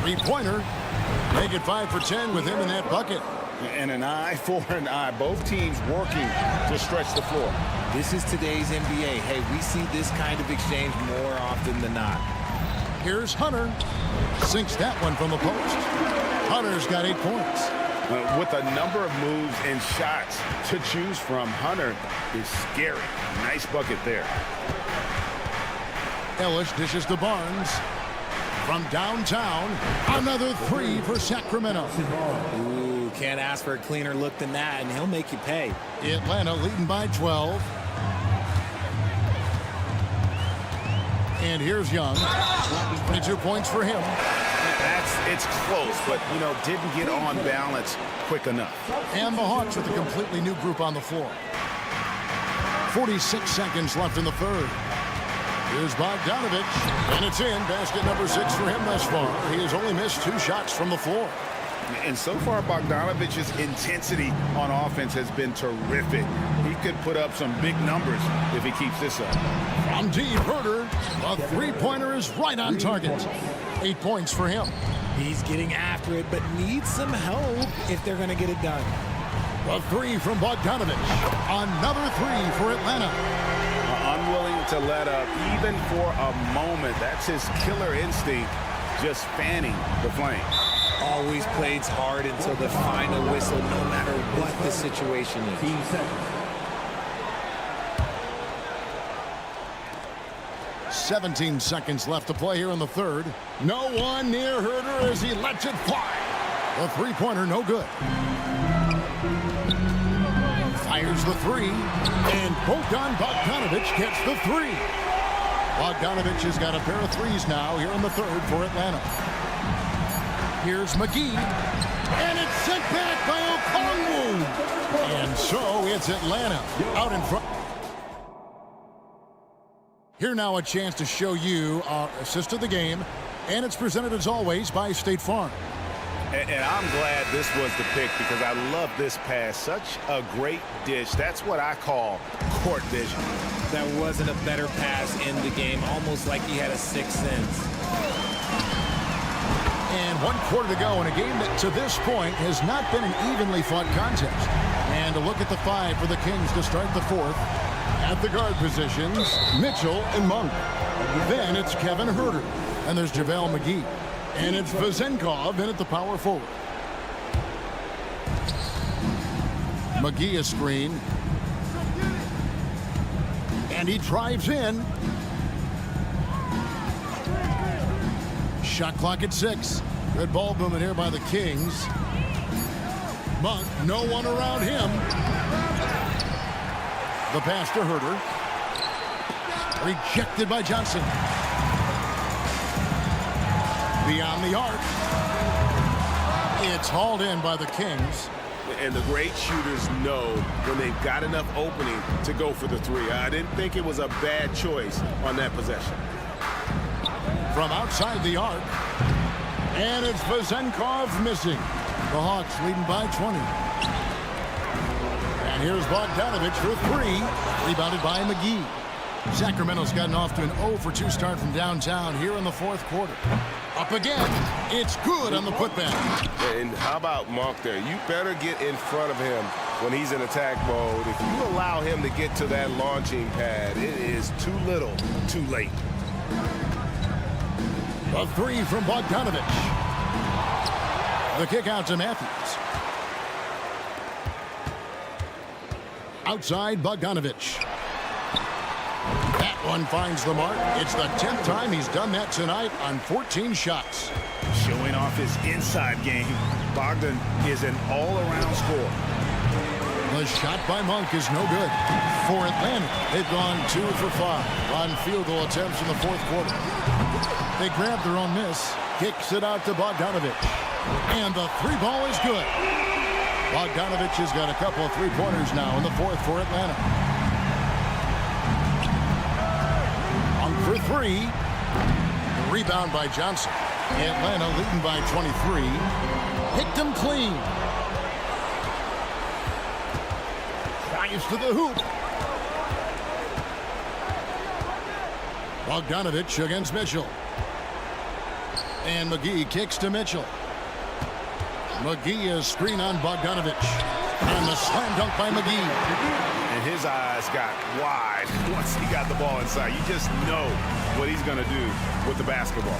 3-pointer. Make it 5 for 10 with him in that bucket. And an eye for an eye. Both teams working to stretch the floor. This is today's NBA. Hey, we see this kind of exchange more often than not. Here's Hunter. Sinks that one from the post. Hunter's got 8 points. With a number of moves and shots to choose from, Hunter is scary. Nice bucket there. Ellis dishes to Barnes. From downtown, another 3 for Sacramento. Ooh, can't ask for a cleaner look than that, and he'll make you pay. Atlanta leading by 12. And here's Young. 22 points for him. It's close, but, you know, didn't get on balance quick enough. And the Hawks with a completely new group on the floor. 46 seconds left in the third. Here's Bogdanovich, and it's in. Basket number 6 for him thus far. He has only missed 2 shots from the floor. And so far, Bogdanovich's intensity on offense has been terrific. He could put up some big numbers if he keeps this up. From deep, Herter, a three-pointer is right on target. 8 points for him. He's getting after it, but needs some help if they're going to get it done. A 3 from Bogdanovich. Another 3 for Atlanta. Unwilling to let up, even for a moment. That's his killer instinct, just fanning the flame. Always plays hard until the final whistle, no matter what the situation is. 17 seconds left to play here in the third. No one near Herter as he lets it fly. The three-pointer, no good. Fires the 3, and Bogdanovich gets the 3. Bogdanovich has got a pair of 3s now here in the third for Atlanta. Here's McGee, and it's sent back by Okongwu. And so it's Atlanta out in front. Here now a chance to show you our assist of the game, and it's presented as always by State Farm. And I'm glad this was the pick because I love this pass. Such a great dish. That's what I call court vision. That wasn't a better pass in the game, almost like he had a sixth sense. And 1 quarter to go in a game that to this point has not been an evenly fought contest. And a look at the 5 for the Kings to start the fourth. At the guard positions, Mitchell and Monk. Then it's Kevin Herter. And there's JaVale McGee. And it's Vezenkov in at the power forward. McGee is screen. And he drives in. Shot clock at 6. Good ball movement here by the Kings. Monk, no one around him. The pass to Herter. Rejected by Johnson. Beyond the arc. It's hauled in by the Kings. And the great shooters know when they've got enough opening to go for the 3. I didn't think it was a bad choice on that possession. From outside the arc. And it's Vezenkov missing. The Hawks leading by 20. And here's Bogdanovich for 3. Rebounded by McGee. Sacramento's gotten off to an 0 for 2 start from downtown here in the fourth quarter. Up again. It's good on the putback. And how about Monk there? You better get in front of him when he's in attack mode. If you allow him to get to that launching pad, it is too little, too late. A 3 from Bogdanovich. The kick out to Matthews. Outside Bogdanovich. That one finds the mark. It's the 10th time he's done that tonight on 14 shots. Showing off his inside game. Bogdan is an all-around scorer. The shot by Monk is no good. For Atlanta, they've gone 2 for 5 on field goal attempts in the fourth quarter. They grab their own miss. Kicks it out to Bogdanovich. And the 3-ball is good. Bogdanovich has got a couple of 3-pointers now in the fourth for Atlanta. On for 3. Rebound by Johnson. Atlanta leading by 23. Picked him clean. Drives to the hoop. Bogdanovich against Mitchell. And McGee kicks to Mitchell. McGee is screen on Bogdanovich. And the slam dunk by McGee. And his eyes got wide once he got the ball inside. You just know what he's going to do with the basketball.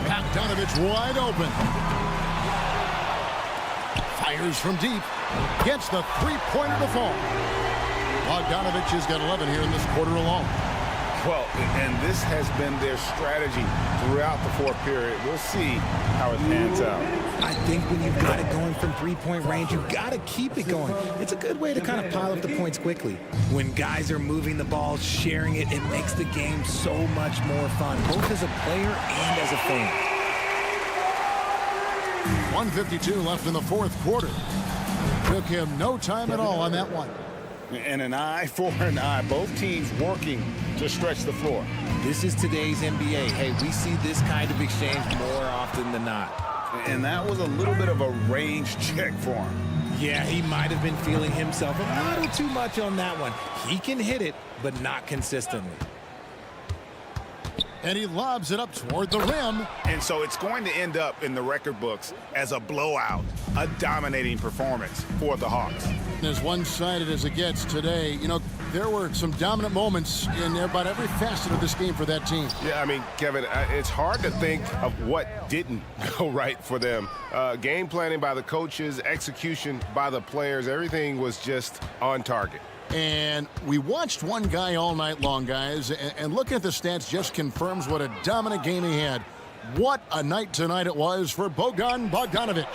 Bogdanovich wide open. Fires from deep. Gets the 3-pointer to fall. Bogdanovich has got 11 here in this quarter alone. Well, and this has been their strategy throughout the fourth period. We'll see how it pans out. I think when you've got it going from three-point range, you've got to keep it going. It's a good way to kind of pile up the points quickly. When guys are moving the ball, sharing it, it makes the game so much more fun, both as a player and as a fan. 1:52 left in the fourth quarter. Took him no time at all on that one. And an eye for an eye. Both teams working to stretch the floor. This is today's NBA. Hey, we see this kind of exchange more often than not. And that was a little bit of a range check for him. Yeah, he might have been feeling himself a little too much on that one. He can hit it, but not consistently. And he lobs it up toward the rim. And so it's going to end up in the record books as a blowout, a dominating performance for the Hawks. As one-sided as it gets today, you know, there were some dominant moments in about every facet of this game for that team. Yeah, I mean, Kevin, it's hard to think of what didn't go right for them. Game planning by the coaches, execution by the players, everything was just on target. And we watched one guy all night long, guys, and looking at the stats just confirms what a dominant game he had. What a night tonight it was for Bojan Bogdanovic.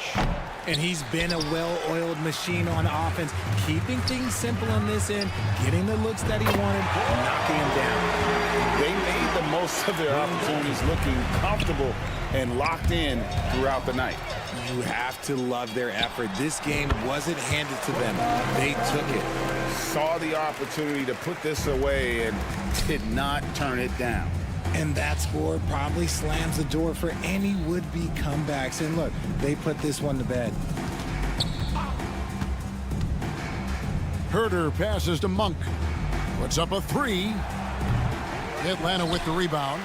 And he's been a well-oiled machine on offense, keeping things simple on this end, getting the looks that he wanted, knocking him down. They made the most of their opportunities, looking comfortable and locked in throughout the night. You have to love their effort. This game wasn't handed to them. They took it. Saw the opportunity to put this away and did not turn it down. And that score probably slams the door for any would-be comebacks. And look, they put this one to bed. Herter passes to Monk. Puts up a three. Atlanta with the rebound.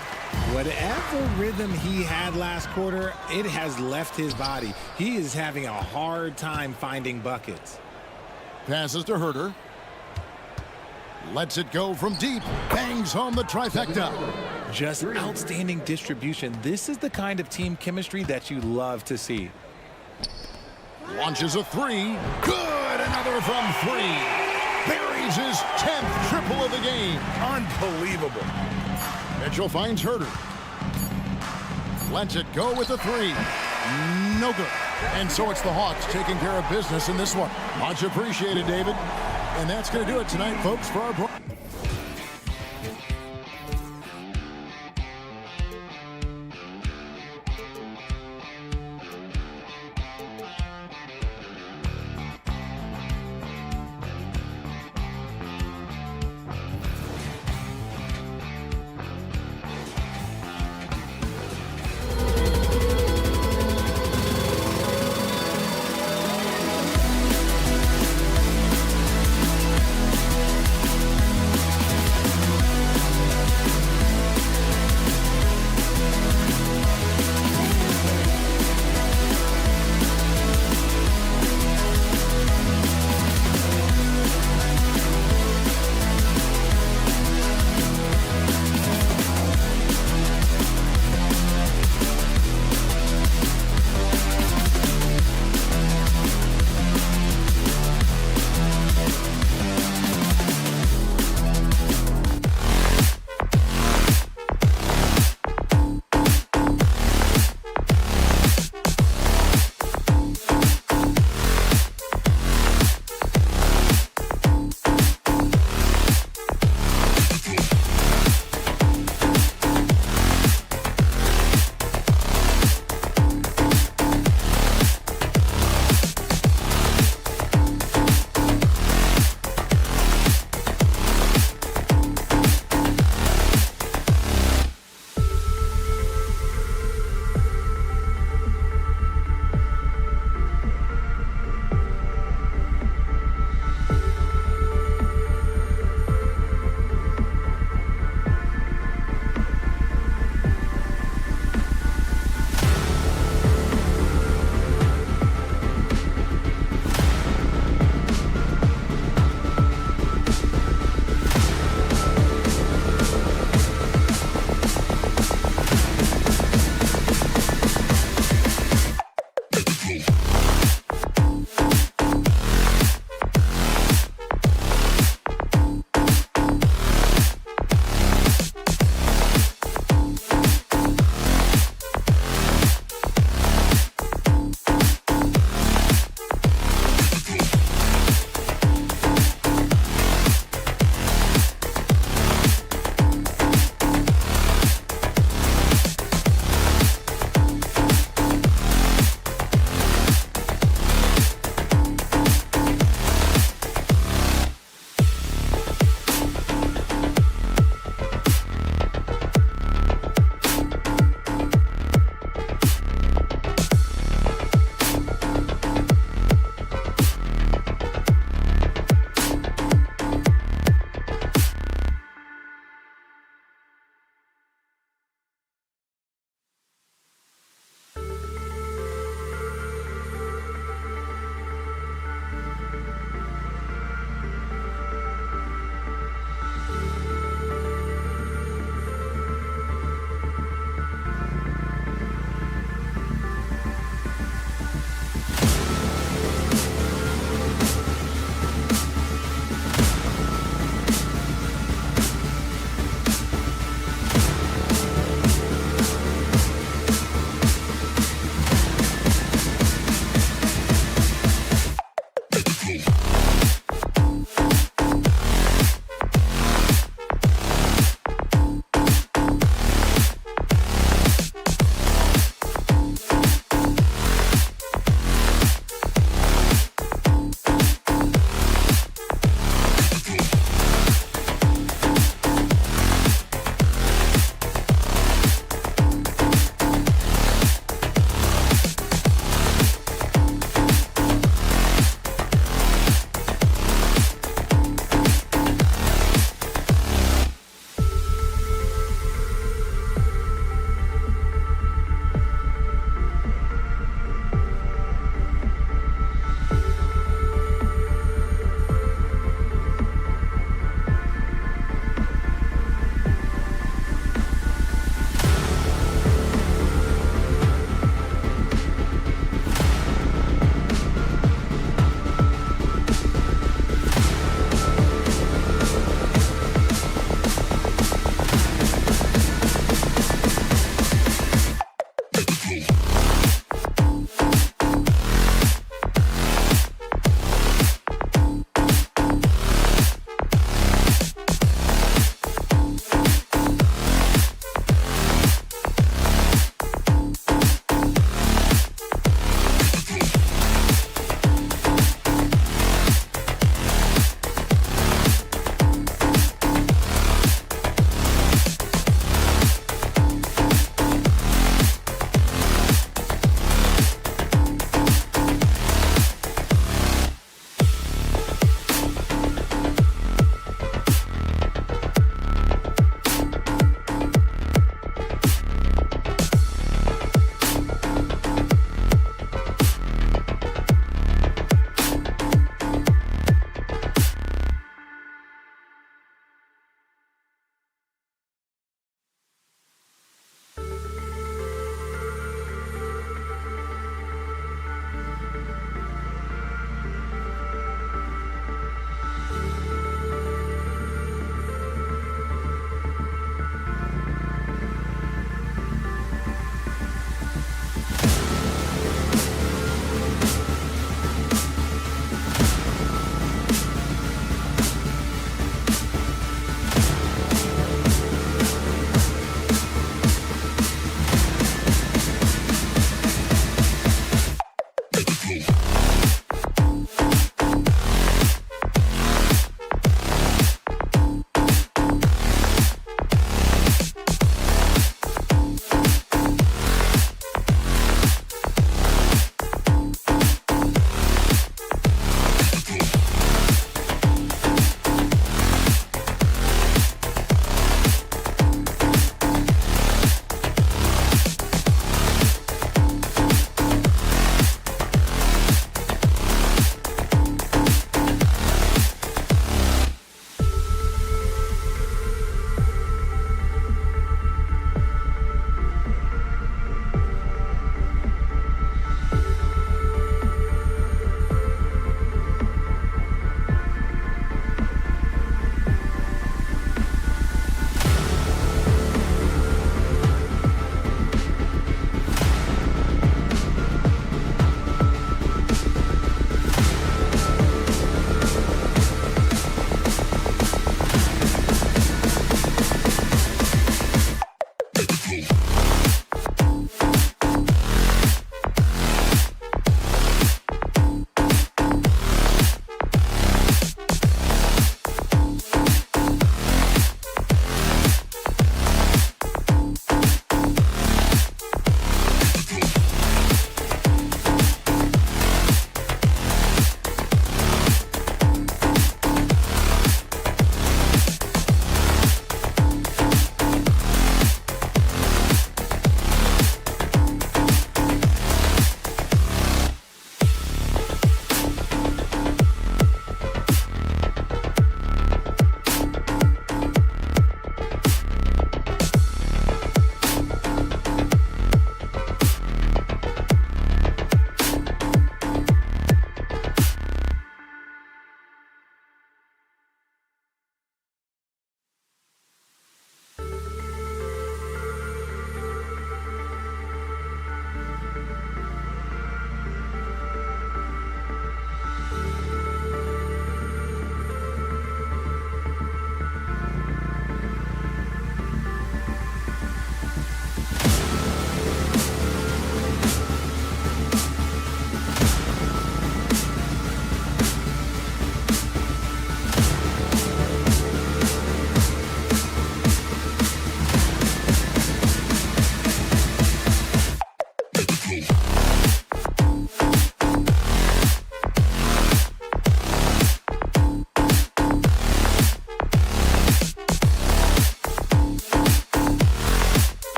Whatever rhythm he had last quarter, it has left his body. He is having a hard time finding buckets. Passes to Herter. Lets it go from deep. Bangs home the trifecta. Just outstanding distribution. This is the kind of team chemistry that you love to see. Launches a three. Good. Another from three. Buries his 10th triple of the game. Unbelievable. Mitchell finds Herter. Lets it go with a three. No good. And so it's the Hawks taking care of business in this one. Much appreciated, David. And that's going to do it tonight, folks, for our...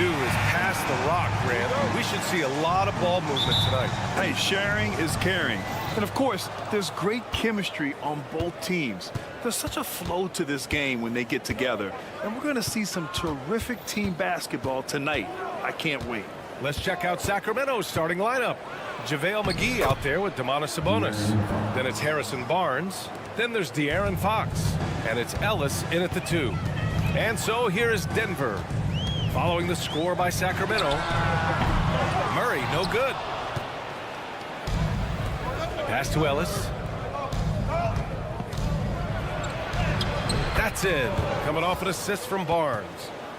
do is pass the rock, Grant. We should see a lot of ball movement tonight. Hey, sharing is caring. And of course, there's great chemistry on both teams. There's such a flow to this game when they get together. And we're going to see some terrific team basketball tonight. I can't wait. Let's check out Sacramento's starting lineup. JaVale McGee out there with Domantas Sabonis. Then it's Harrison Barnes. Then there's De'Aaron Fox. And it's Ellis in at the 2. And so here is Denver. Following the score by Sacramento. Murray, no good. Pass to Ellis. That's in. Coming off an assist from Barnes.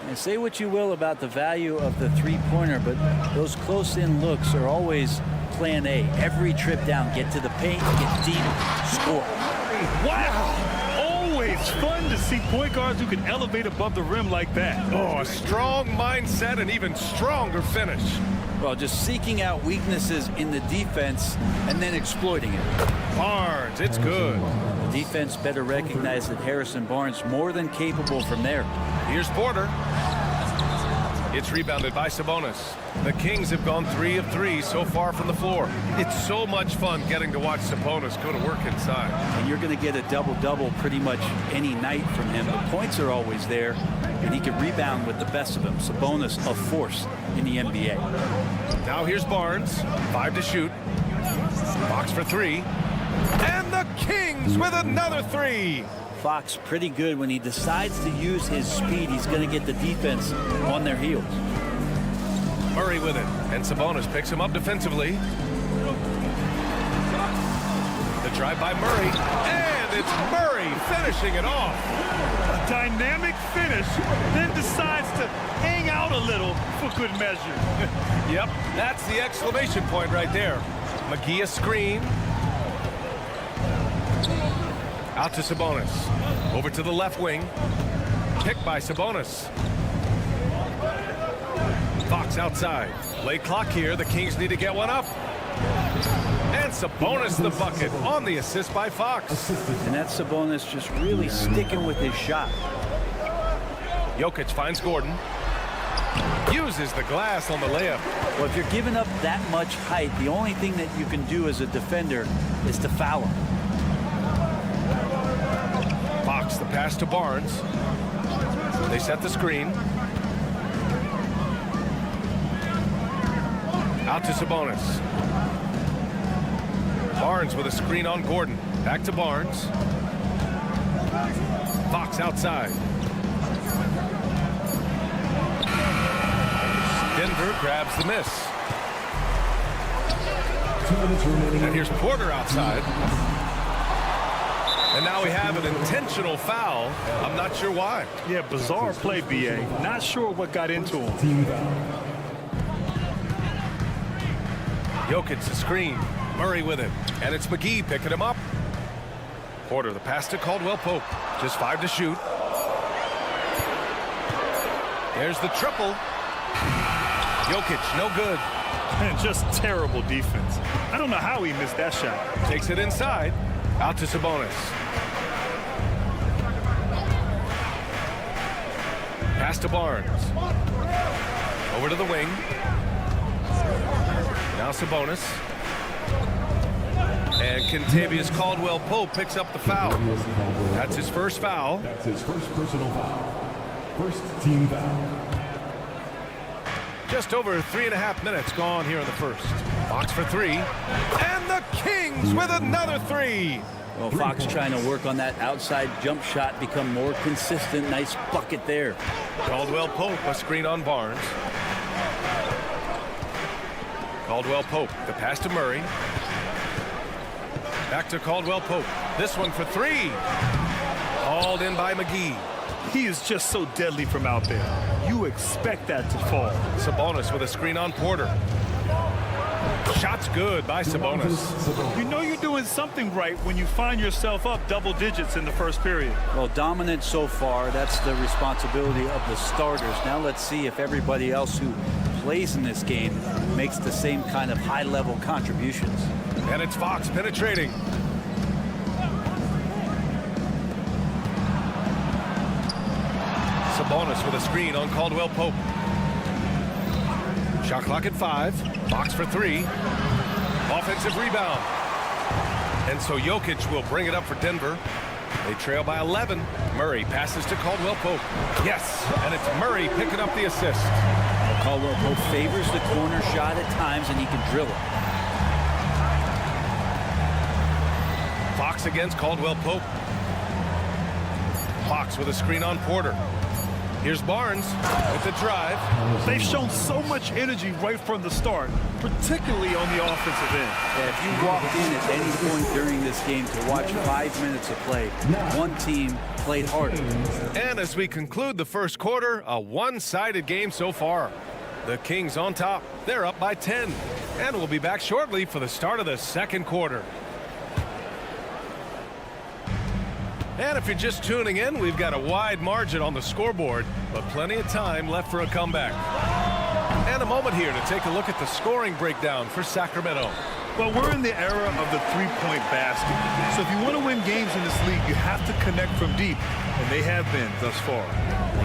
And say what you will about the value of the three-pointer, but those close-in looks are always plan A. Every trip down, get to the paint, get deep, score. Wow! Always fun to see point guards who can elevate above the rim like that. Oh, a strong mindset and even stronger finish. Well, just seeking out weaknesses in the defense and then exploiting it. Barnes, it's good. The defense better recognize that Harrison Barnes more than capable from there. Here's Porter. It's rebounded by Sabonis. The Kings have gone 3 of 3 so far from the floor. It's so much fun getting to watch Sabonis go to work inside. And you're going to get a double-double pretty much any night from him. The points are always there, and he can rebound with the best of them. Sabonis, a force in the NBA. Now here's Barnes. 5 to shoot. Fox for 3. And the Kings with another 3. Fox pretty good when he decides to use his speed. He's going to get the defense on their heels. Murray with it, and Sabonis picks him up defensively. The drive by Murray, and it's Murray finishing it off. A dynamic finish, then decides to hang out a little for good measure. Yep, that's the exclamation point right there. McGee a screen. Out to Sabonis. Over to the left wing. Picked by Sabonis. Fox outside. Late clock here. The Kings need to get one up. And Sabonis the bucket on the assist by Fox. And that's Sabonis just really sticking with his shot. Jokic finds Gordon. Uses the glass on the layup. Well, if you're giving up that much height, the only thing that you can do as a defender is to foul him. Fox the pass to Barnes. They set the screen. Out to Sabonis. Barnes with a screen on Gordon. Back to Barnes. Fox outside. Denver grabs the miss. And here's Porter outside. And now we have an intentional foul. I'm not sure why. Yeah, bizarre play, BA. Not sure what got into him. Jokic the screen. Murray with it. And it's McGee picking him up. Porter the pass to Caldwell Pope. Just 5 to shoot. There's the triple. Jokic, no good. And just terrible defense. I don't know how he missed that shot. Takes it inside. Out to Sabonis. Pass to Barnes. Over to the wing. Now Sabonis. And Kentavious Caldwell Pope picks up the foul. That's his first foul. That's his first personal foul. First team foul. Just over 3.5 minutes gone here in the first. Fox for 3. And the Kings with another 3. Well, Fox trying to work on that outside jump shot, become more consistent. Nice bucket there. Caldwell Pope, a screen on Barnes. Caldwell Pope, the pass to Murray. Back to Caldwell Pope. This one for 3. Hauled in by McGee. He is just so deadly from out there. You expect that to fall. Sabonis with a screen on Porter. Shot's good by Sabonis. You know you're doing something right when you find yourself up double digits in the first period. Well, dominant so far. That's the responsibility of the starters. Now let's see if everybody else who plays in this game makes the same kind of high-level contributions. And it's Fox penetrating. Sabonis with a screen on Caldwell Pope. Shot clock at 5. Box for 3. Offensive rebound. And so Jokic will bring it up for Denver. They trail by 11. Murray passes to Caldwell Pope. Yes, and it's Murray picking up the assist. Well, Caldwell Pope favors the corner shot at times, and he can drill it. Fox against Caldwell Pope. Fox with a screen on Porter. Here's Barnes with the drive. They've shown so much energy right from the start, particularly on the offensive end. Yeah, if you walked in at any point during this game to watch 5 minutes of play, one team played harder. And as we conclude the first quarter, a one-sided game so far. The Kings on top. They're up by 10. And we'll be back shortly for the start of the second quarter. And if you're just tuning in, we've got a wide margin on the scoreboard, but plenty of time left for a comeback. And a moment here to take a look at the scoring breakdown for Sacramento. Well, we're in the era of the three-point basket. So if you want to win games in this league, you have to connect from deep, and they have been thus far.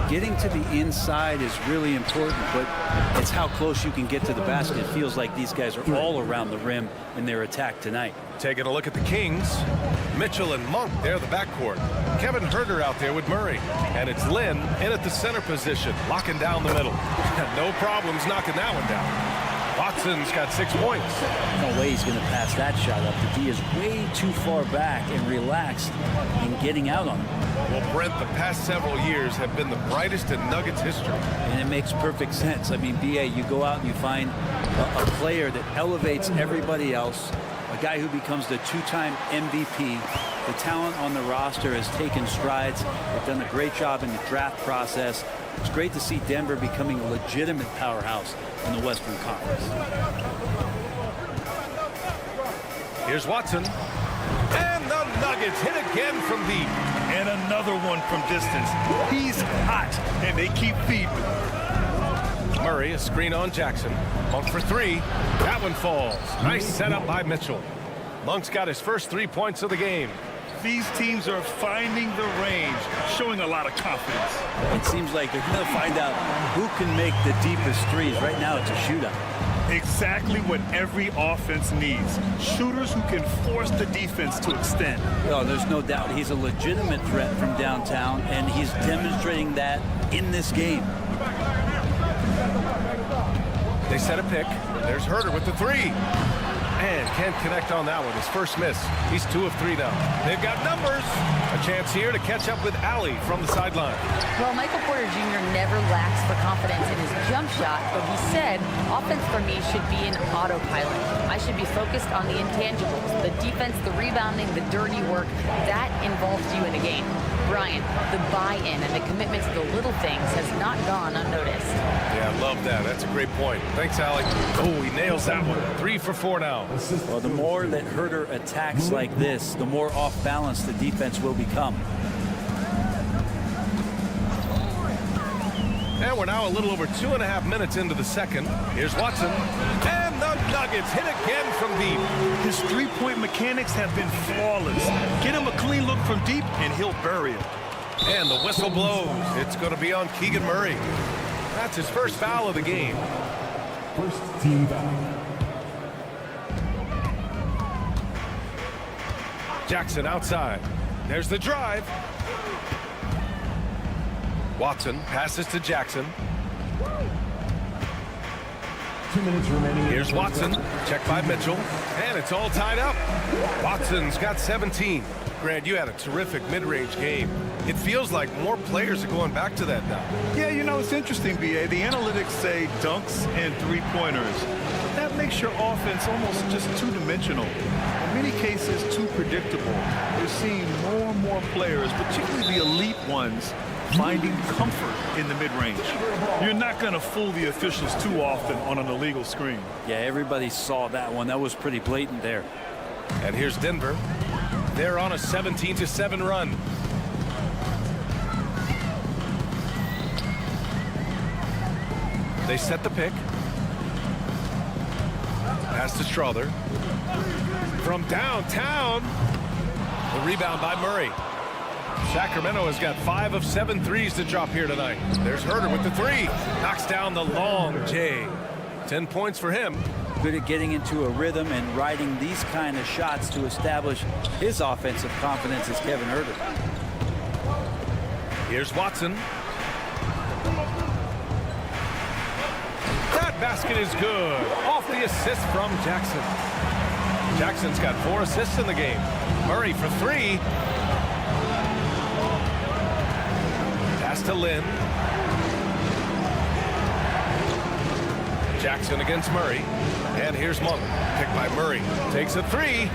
Getting to the inside is really important, but it's how close you can get to the basket. It feels like these guys are all around the rim in their attack tonight. Taking a look at the Kings. Mitchell and Monk, they're the backcourt. Kevin Huerter out there with Murray. And it's Lynn in at the center position, locking down the middle. No problems knocking that one down. Watson's got 6 points. No way he's going to pass that shot up. The D is way too far back and relaxed in getting out on him. Well, Brent, the past several years have been the brightest in Nuggets history. And it makes perfect sense. I mean, BA, you go out and you find a player that elevates everybody else, a guy who becomes the 2-time MVP. The talent on the roster has taken strides. They've done a great job in the draft process. It's great to see Denver becoming a legitimate powerhouse in the Western Conference. Here's Watson. And the Nuggets hit again from deep. And another one from distance. He's hot, and they keep feeding. Murray, a screen on Jackson. Monk for 3. That one falls. Nice setup by Mitchell. Monk's got his first 3 points of the game. These teams are finding the range, showing a lot of confidence. It seems like they're going to find out who can make the deepest threes. Right now, it's a shootout. Exactly what every offense needs. Shooters who can force the defense to extend. Oh, there's no doubt. He's a legitimate threat from downtown, and he's demonstrating that in this game. They set a pick. There's Huerter with the 3. And can't connect on that one. His first miss. He's 2 of 3 now. They've got numbers. A chance here to catch up with Allie from the sideline. Well, Michael Porter Jr. never lacks for confidence in his jump shot, but he said, offense for me should be an autopilot. I should be focused on the intangibles, the defense, the rebounding, the dirty work. That involves you in a game. Brian, the buy-in and the commitment to the little things has not gone unnoticed. Yeah, I love that. That's a great point. Thanks, Allie. Oh, he nails that one. 3 for 4 now. Well, the more that Huerter attacks like this, the more off balance the defense will become. And we're now a little over 2.5 minutes into the second. Here's Watson. And the Nuggets hit again from deep. His three-point mechanics have been flawless. Get him a clean look from deep, and he'll bury it. And the whistle blows. It's going to be on Keegan Murray. That's his first foul of the game. First team foul. Jackson outside. There's the drive. Watson passes to Jackson. 2 minutes remaining. Here's Watson. Checked by Mitchell. And it's all tied up. Watson's got 17. Grant, you had a terrific mid-range game. It feels like more players are going back to that now. Yeah, you know, it's interesting, B.A. The analytics say dunks and three-pointers. That makes your offense almost just two-dimensional. In many cases, too predictable. We're seeing more and more players, particularly the elite ones, finding comfort in the mid-range. You're not going to fool the officials too often on an illegal screen. Yeah, everybody saw that one. That was pretty blatant there. And here's Denver. They're on a 17-7 run. They set the pick. Pass to Strother. From downtown. The rebound by Murray. Sacramento has got 5 of 7 threes to drop here tonight. There's Huerter with the 3. Knocks down the long J. 10 points for him. Good at getting into a rhythm and riding these kind of shots to establish his offensive confidence as Kevin Herter. Here's Watson. That basket is good. Off the assist from Jackson. Jackson's got 4 assists in the game. Murray for 3. Pass to Lynn. Jackson against Murray. And here's Monk. Picked by Murray. Takes a 3.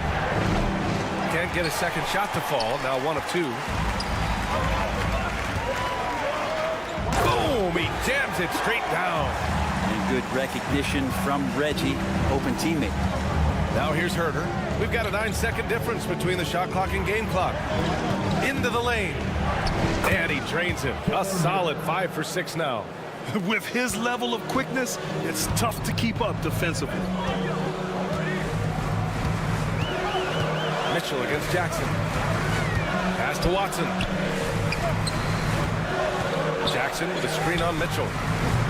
Can't get a second shot to fall. Now 1 of 2. Boom! He jams it straight down. And good recognition from Reggie, open teammate. Now here's Herter. We've got a 9-second difference between the shot clock and game clock. Into the lane. And he drains him. A solid 5 for 6 now. With his level of quickness, it's tough to keep up defensively. Mitchell against Jackson. Pass to Watson. Jackson with a screen on Mitchell.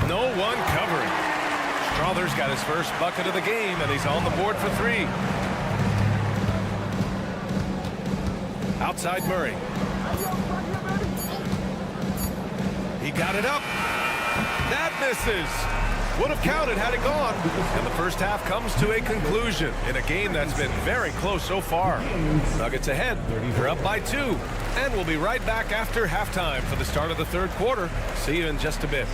No one covering. Strother's got his first bucket of the game, and he's on the board for 3. Outside Murray. He got it up. That misses. Would have counted had it gone. And the first half comes to a conclusion in a game that's been very close so far. Nuggets ahead. They're up by 2. And we'll be right back after halftime for the start of the third quarter. See you in just a bit.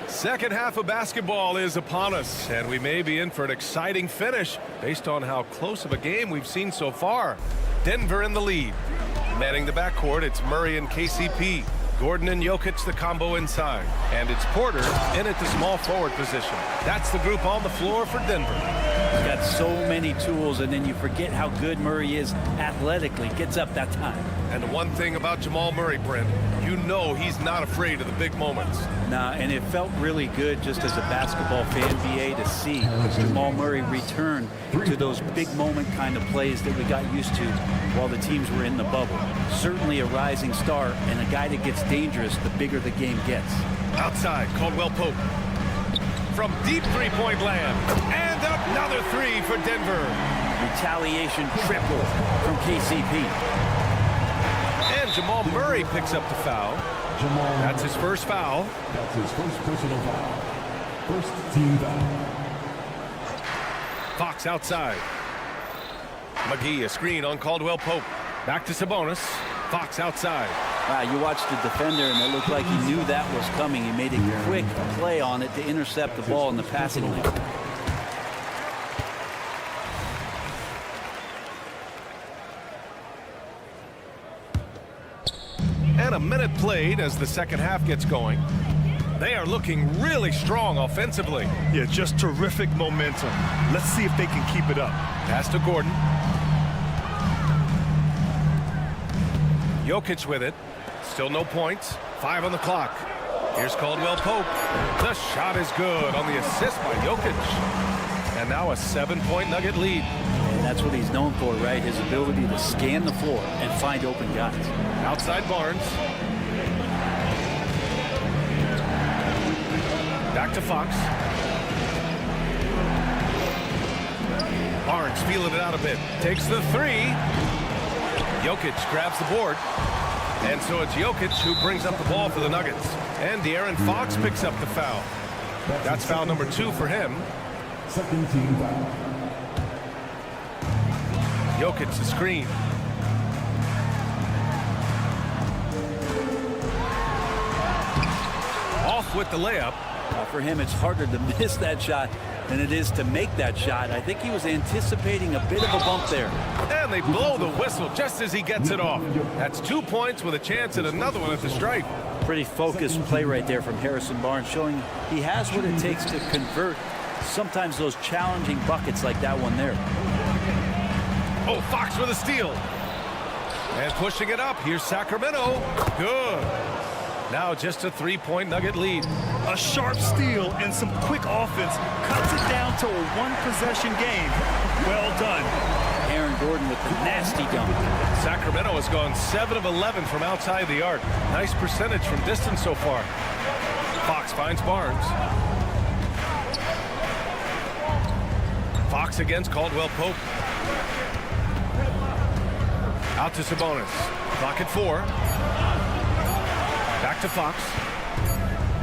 Second half of basketball is upon us, and we may be in for an exciting finish based on how close of a game we've seen so far. Denver in the lead. Manning the backcourt, it's Murray and KCP. Gordon and Jokic the combo inside. And it's Porter in at the small forward position. That's the group on the floor for Denver. He's got so many tools, and then you forget how good Murray is athletically. Gets up that time. And the one thing about Jamal Murray, Brent, you know he's not afraid of the big moments. Nah, and it felt really good just as a basketball fan, BA, to see Jamal Murray return to those big moment kind of plays that we got used to while the teams were in the bubble. Certainly a rising star and a guy that gets dangerous the bigger the game gets. Outside, Caldwell Pope. From deep three-point land. And another 3 for Denver. Retaliation triple from KCP. And Jamal Murray picks up the foul. That's his first foul. That's his first personal foul. First team foul. Fox outside. McGee, a screen on Caldwell Pope. Back to Sabonis. Fox outside. Wow, you watched the defender, and it looked like he knew that was coming. He made a quick play on it to intercept the ball in the passing lane. And a minute played as the second half gets going. They are looking really strong offensively. Yeah, just terrific momentum. Let's see if they can keep it up. Pass to Gordon. Jokic with it. Still no points. 5 on the clock. Here's Caldwell Pope. The shot is good on the assist by Jokic. And now a 7-point Nugget lead. And that's what he's known for, right? His ability to scan the floor and find open guys. Outside Barnes. Back to Fox. Barnes feeling it out a bit. Takes the 3. Jokic grabs the board. And so it's Jokic who brings up the ball for the Nuggets. And De'Aaron Fox picks up the foul. That's foul number 2 for him. Second team foul. Jokic the screen. Off with the layup. For him, it's harder to miss that shot than it is to make that shot. I think he was anticipating a bit of a bump there. And they blow the whistle just as he gets it off. That's 2 points with a chance at another one at the stripe. Pretty focused play right there from Harrison Barnes, showing he has what it takes to convert sometimes those challenging buckets like that one there. Oh, Fox with a steal. And pushing it up. Here's Sacramento. Good. Now just a 3-point Nugget lead. A sharp steal and some quick offense cuts it down to a one-possession game. Well done. Aaron Gordon with the nasty dunk. Sacramento has gone 7 of 11 from outside the arc. Nice percentage from distance so far. Fox finds Barnes. Fox against Caldwell Pope. Out to Sabonis. Clock at 4. Back to Fox.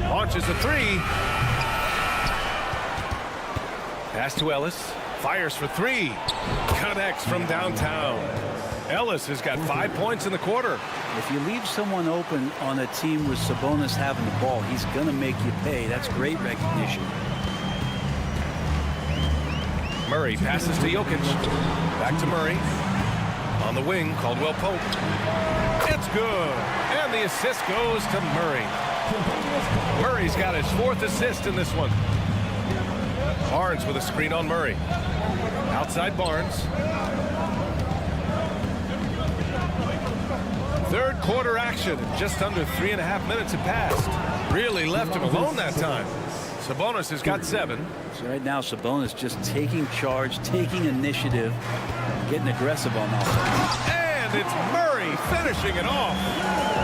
Launches a 3. Pass to Ellis. Fires for 3. Connects from downtown. Ellis has got 5 points in the quarter. If you leave someone open on a team with Sabonis having the ball, he's going to make you pay. That's great recognition. Murray passes to Jokic. Back to Murray. On the wing, Caldwell Pope. It's good. And the assist goes to Murray. Murray's got his 4th assist in this one. Barnes with a screen on Murray. Outside Barnes. Third quarter action. Just under 3.5 minutes have passed. Really left him alone that time. Sabonis has got 7. So right now, Sabonis just taking charge, taking initiative, getting aggressive on offense. And it's Murray finishing it off.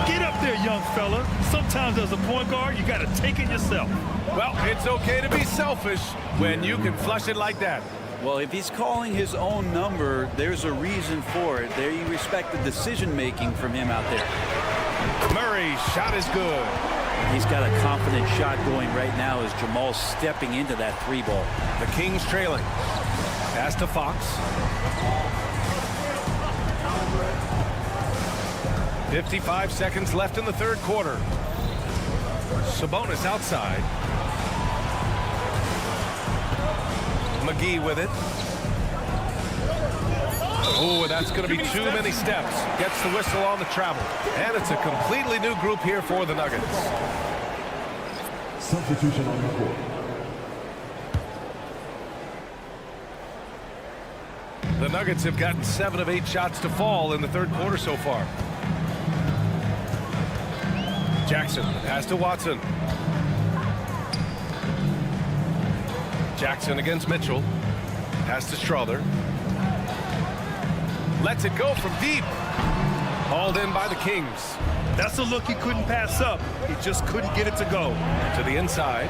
Get up there, young fella. Sometimes as a point guard, you got to take it yourself. Well, it's okay to be selfish when you can flush it like that. Well, if he's calling his own number, there's a reason for it. There you respect the decision-making from him out there. Murray's shot is good. He's got a confident shot going right now as Jamal's stepping into that 3 ball. The Kings trailing. Pass to Fox. 55 seconds left in the third quarter. Sabonis outside. McGee with it. Oh, that's going to be too many steps. Gets the whistle on the travel. And it's a completely new group here for the Nuggets. Substitution on the court. The Nuggets have gotten 7 of 8 shots to fall in the third quarter so far. Jackson pass to Watson. Jackson against Mitchell. Pass to Strother. Lets it go from deep. Hauled in by the Kings. That's a look he couldn't pass up. He just couldn't get it to go. To the inside.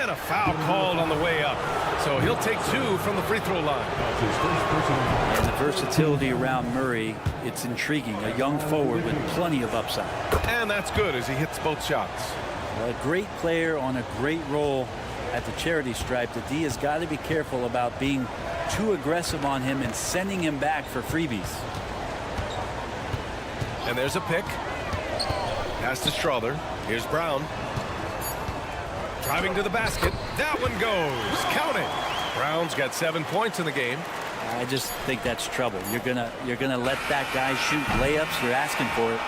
And a foul called on the way up. So he'll take 2 from the free throw line. And the versatility around Murray, it's intriguing. A young forward with plenty of upside. And that's good as he hits both shots. Well, a great player on a great role at the charity stripe. The D has got to be careful about being too aggressive on him and sending him back for freebies. And there's a pick. Pass to Strother. Here's Brown. Driving to the basket. That one goes. Count it. Brown's got 7 points in the game. I just think that's trouble. You're gonna let that guy shoot layups. You're asking for it.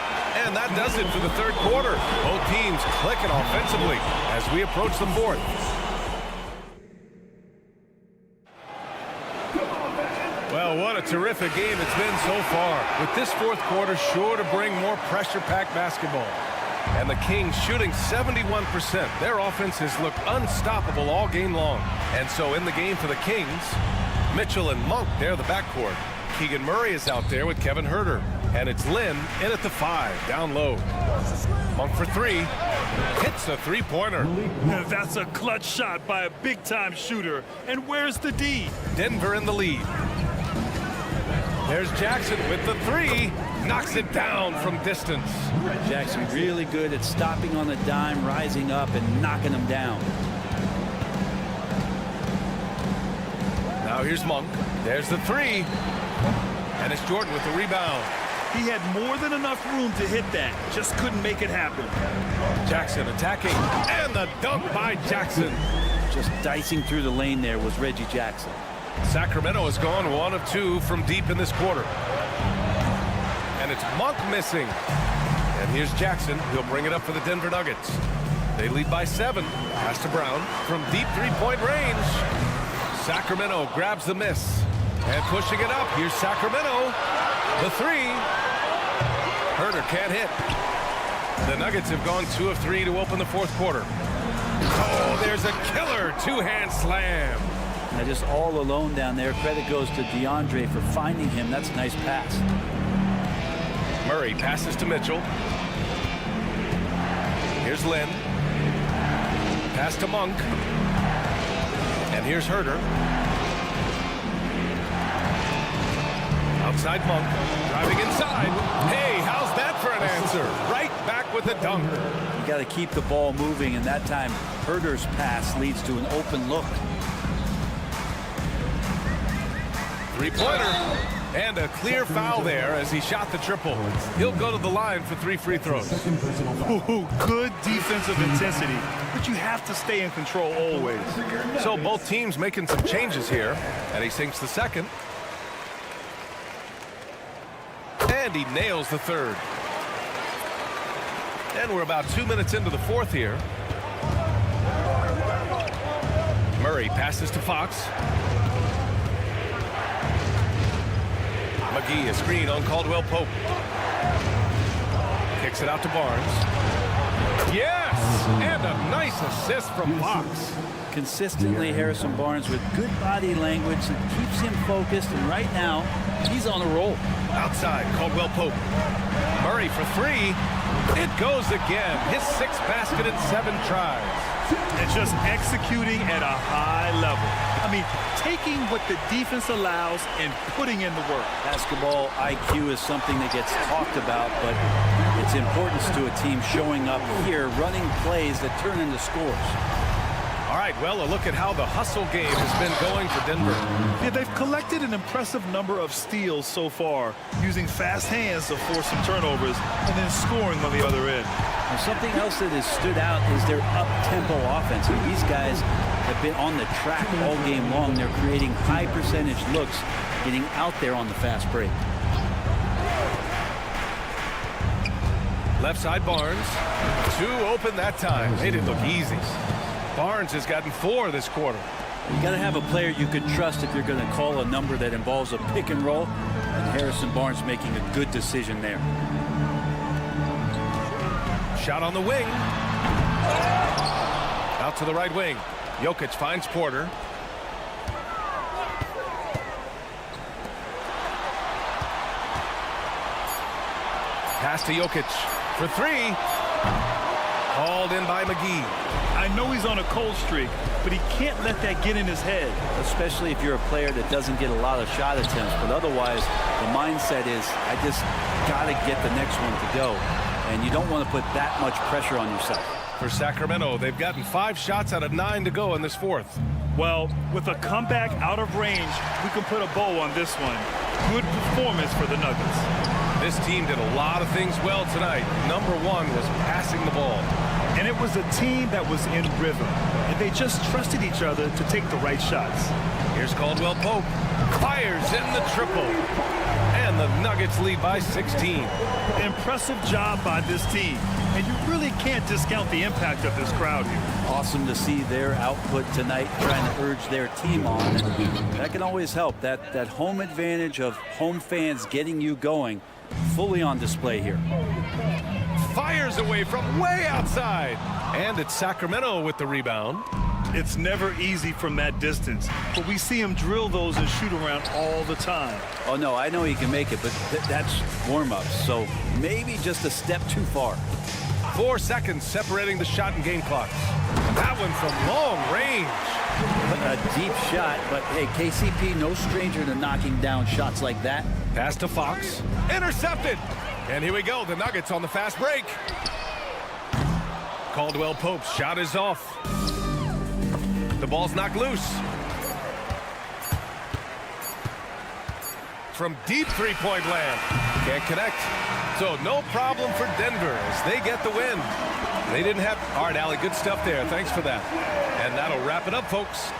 And that does it for the third quarter. Both teams clicking offensively as we approach the fourth. Well, what a terrific game it's been so far. With this fourth quarter sure to bring more pressure-packed basketball. And the Kings shooting 71%. Their offense has looked unstoppable all game long. And so in the game for the Kings, Mitchell and Monk, they're the backcourt. Keegan Murray is out there with Kevin Huerter. And it's Lynn in at the 5, down low. Monk for 3. Hits a 3-pointer. That's a clutch shot by a big-time shooter. And where's the D? Denver in the lead. There's Jackson with the 3. Knocks it down from distance. Jackson really good at stopping on the dime, rising up, and knocking them down. Now here's Monk. There's the 3. And it's Jordan with the rebound. He had more than enough room to hit that. Just couldn't make it happen. Jackson attacking. And the dunk by Jackson. Just dicing through the lane there was Reggie Jackson. Sacramento has gone 1 of 2 from deep in this quarter. And it's Monk missing. And here's Jackson. He'll bring it up for the Denver Nuggets. They lead by 7. Pass to Brown from deep 3-point range. Sacramento grabs the miss. And pushing it up. Here's Sacramento. The 3. Huerter can't hit. The Nuggets have gone 2 of 3 to open the fourth quarter. Oh, there's a killer two-hand slam. Now just all alone down there. Credit goes to DeAndre for finding him. That's a nice pass. Murray passes to Mitchell. Here's Lynn. Pass to Monk. And here's Herter. Outside Monk. Driving inside. Hey, how's that for an answer? Right back with a dunk. You got to keep the ball moving, and that time Herter's pass leads to an open look. Three-pointer. And a clear foul there as he shot the triple. He'll go to the line for 3 free throws. Ooh, good defensive intensity, but you have to stay in control always. So both teams making some changes here, and he sinks the second. And he nails the third. And we're about 2 minutes into the fourth here. Murray passes to Fox. McGee, a screen on Caldwell Pope. Kicks it out to Barnes. Yes! And a nice assist from Fox. Consistently, Harrison Barnes with good body language that keeps him focused, and right now, he's on a roll. Outside, Caldwell Pope. Murray for 3. It goes again. His 6th basket in 7 tries. And just executing at a high level. I mean, taking what the defense allows and putting in the work. Basketball IQ is something that gets talked about, but its importance to a team showing up here, running plays that turn into scores. All right, well, a look at how the hustle game has been going for Denver. Yeah, they've collected an impressive number of steals so far, using fast hands to force some turnovers and then scoring on the other end. Now, something else that has stood out is their up-tempo offense. And these guys have been on the track all game long. They're creating high-percentage looks, getting out there on the fast break. Left side, Barnes. 2 open that time. Made it look easy. Barnes has gotten 4 this quarter. You got to have a player you can trust if you're going to call a number that involves a pick and roll. And Harrison Barnes making a good decision there. Shot on the wing. Out to the right wing. Jokic finds Porter. Pass to Jokic for 3. Called in by McGee. I know he's on a cold streak, but he can't let that get in his head. Especially if you're a player that doesn't get a lot of shot attempts. But otherwise, the mindset is, I just got to get the next one to go. And you don't want to put that much pressure on yourself. For Sacramento, they've gotten 5 shots out of 9 to go in this fourth. Well, with a comeback out of range, we can put a bow on this one. Good performance for the Nuggets. This team did a lot of things well tonight. Number 1 was passing the ball. And it was a team that was in rhythm, and they just trusted each other to take the right shots. Here's Caldwell Pope. Fires in the triple. And the Nuggets lead by 16. Impressive job by this team, and you really can't discount the impact of this crowd here. Awesome to see their output tonight, trying to urge their team on. And that can always help. That home advantage of home fans getting you going, fully on display here. Fires away from way outside. And it's Sacramento with the rebound. It's never easy from that distance, but we see him drill those and shoot around all the time. Oh, no, I know he can make it, but that's warm-ups, so maybe just a step too far. 4 seconds separating the shot and game clocks. That one from long range. A deep shot, but hey, KCP, no stranger to knocking down shots like that. Pass to Fox. Intercepted. And here we go, the Nuggets on the fast break. Caldwell Pope's shot is off. The ball's knocked loose. From deep three-point land. Can't connect. So no problem for Denver as they get the win. They didn't have... All right, Allie, good stuff there. Thanks for that. And that'll wrap it up, folks.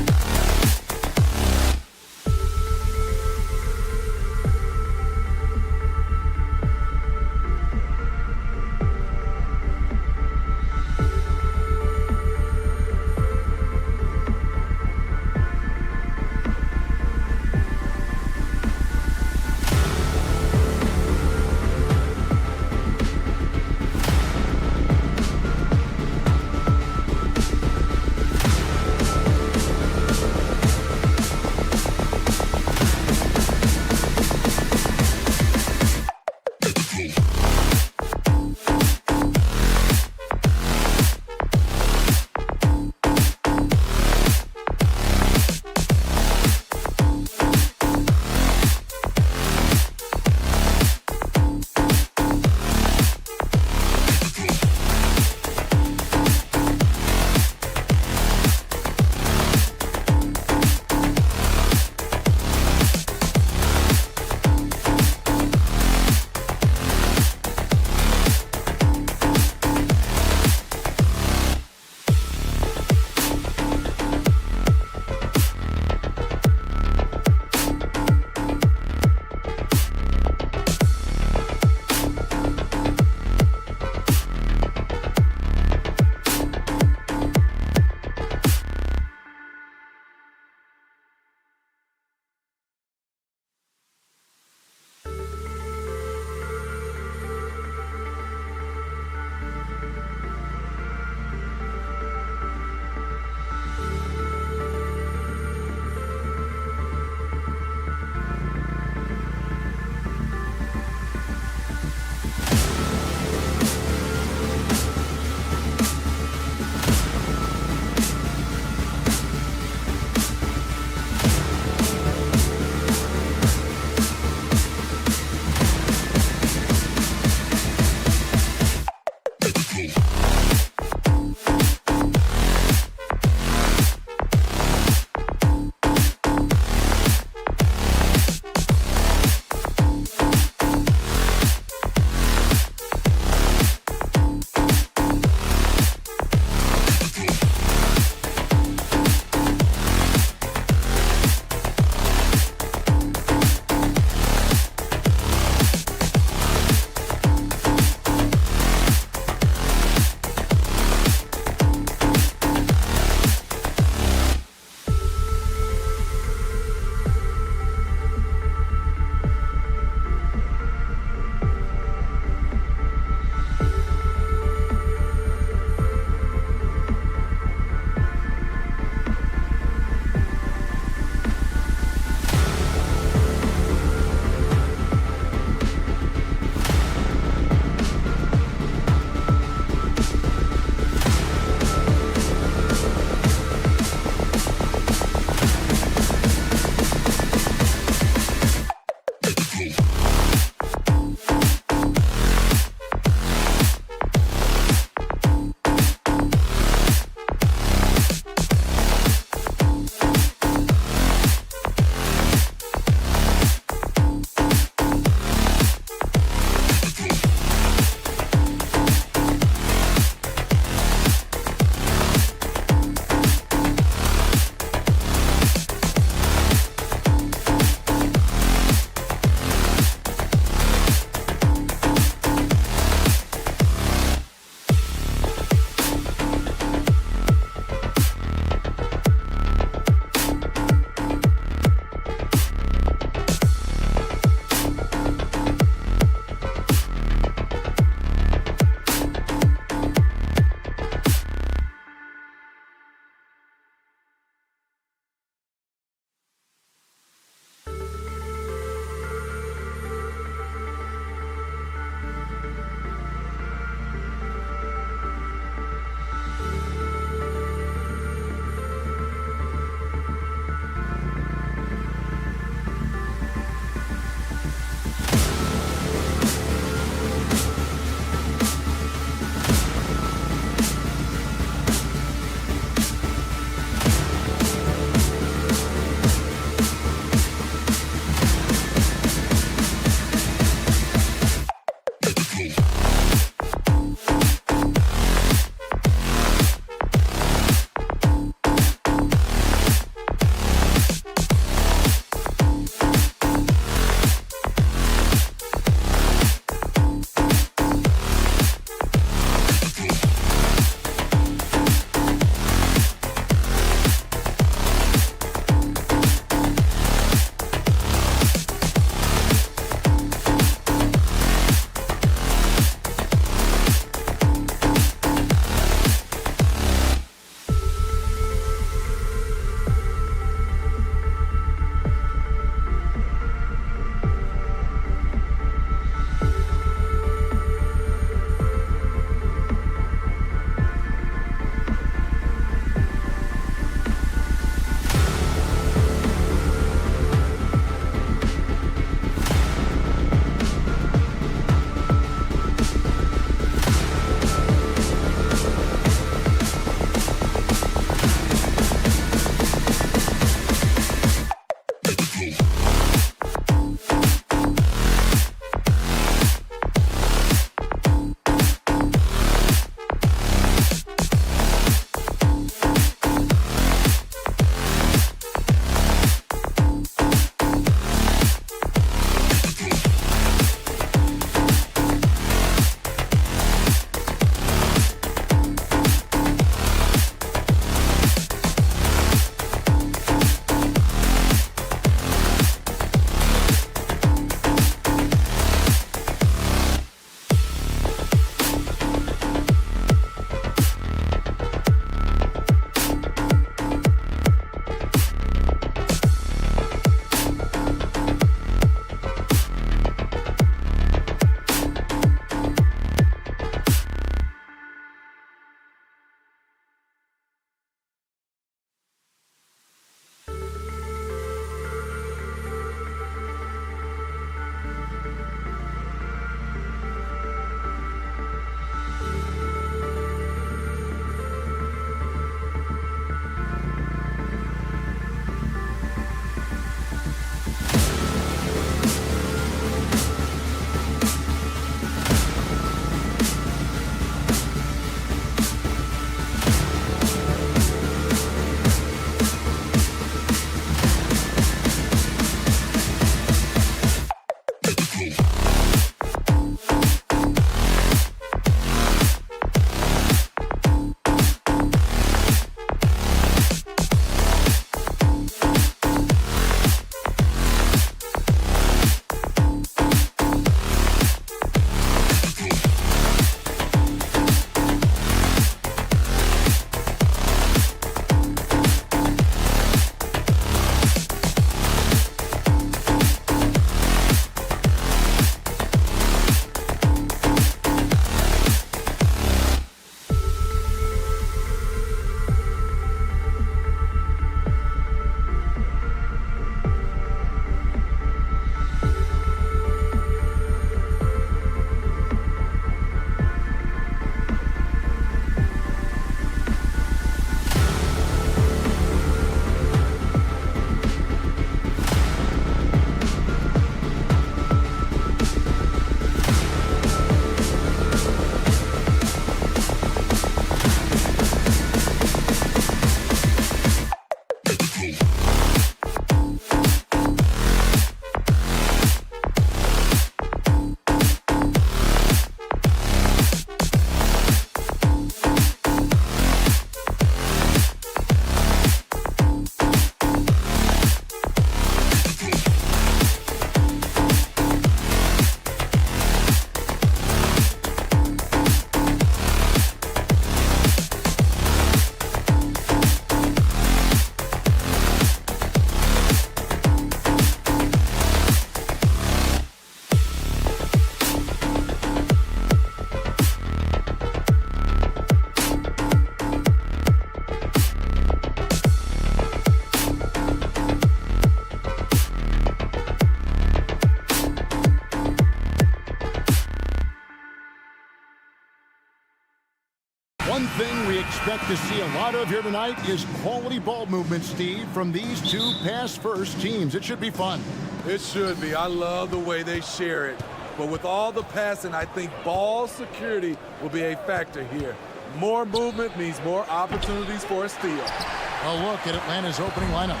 One thing we expect to see a lot of here tonight is quality ball movement, Steve, from these two pass-first teams. It should be fun. It should be. I love the way they share it. But with all the passing, I think ball security will be a factor here. More movement means more opportunities for a steal. A look at Atlanta's opening lineup.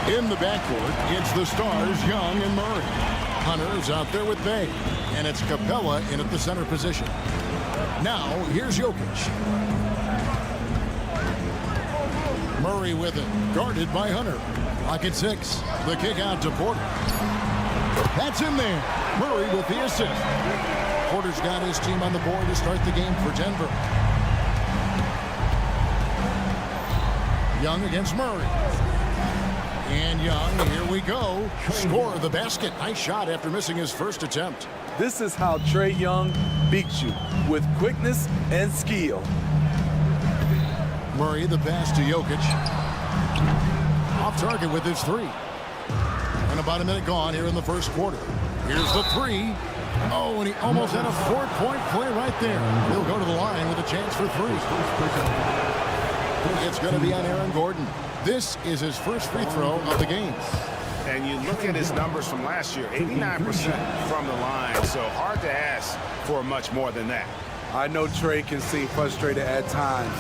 In the backcourt, it's the stars, Young and Murray. Hunter's out there with Bay, and it's Capella in at the center position. Now, here's Jokic. Murray with it, guarded by Hunter. Lock at 6. The kick out to Porter. That's in there. Murray with the assist. Porter's got his team on the board to start the game for Denver. Young against Murray. And Young, here we go. Score the basket. Nice shot after missing his first attempt. This is how Trae Young beats you, with quickness and skill. Murray, the pass to Jokic. Off target with his 3. And about a minute gone here in the first quarter. Here's the 3. Oh, and he almost had a 4-point play right there. He'll go to the line with a chance for 3. It's going to be on Aaron Gordon. This is his first free throw of the game. And you look at his numbers from last year, 89% from the line, so hard to ask for much more than that. I know Trae can seem frustrated at times,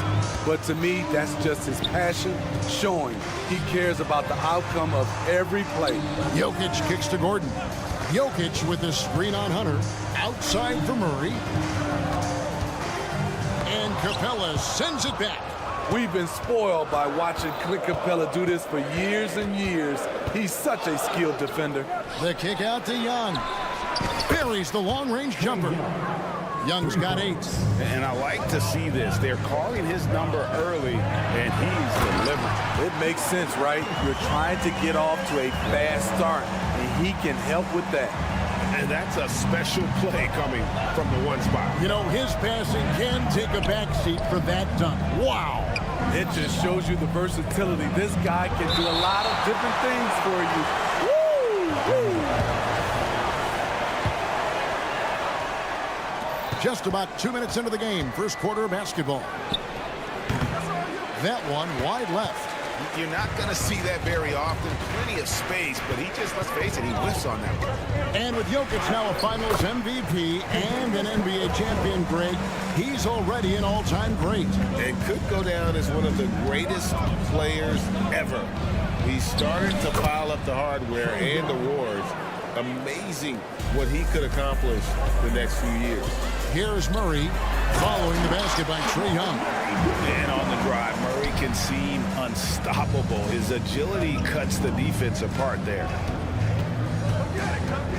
but to me, that's just his passion showing. He cares about the outcome of every play. Jokic kicks to Gordon. Jokic with the screen on Hunter. Outside for Murray. And Capella sends it back. We've been spoiled by watching Clint Capella do this for years and years. He's such a skilled defender. The kick out to Young. Buries the long-range jumper. Young's got 8. And I like to see this. They're calling his number early, and he's delivering. It makes sense, right? You're trying to get off to a fast start, and he can help with that. And that's a special play coming from the one spot. You know, his passing can take a backseat for that dunk. Wow. It just shows you the versatility. This guy can do a lot of different things for you. Woo! Woo! Just about 2 minutes into the game, first quarter of basketball. That one wide left. You're not going to see that very often. Plenty of space, but he just, let's face it, he whiffs on that one. And with Jokic now a Finals MVP and an NBA champion, Greg, he's already an all-time great. And could go down as one of the greatest players ever. He started to pile up the hardware and awards. Amazing what he could accomplish the next few years. Here's Murray following the basket by Trae Young. And on the drive, Murray can seem unstoppable. His agility cuts the defense apart there.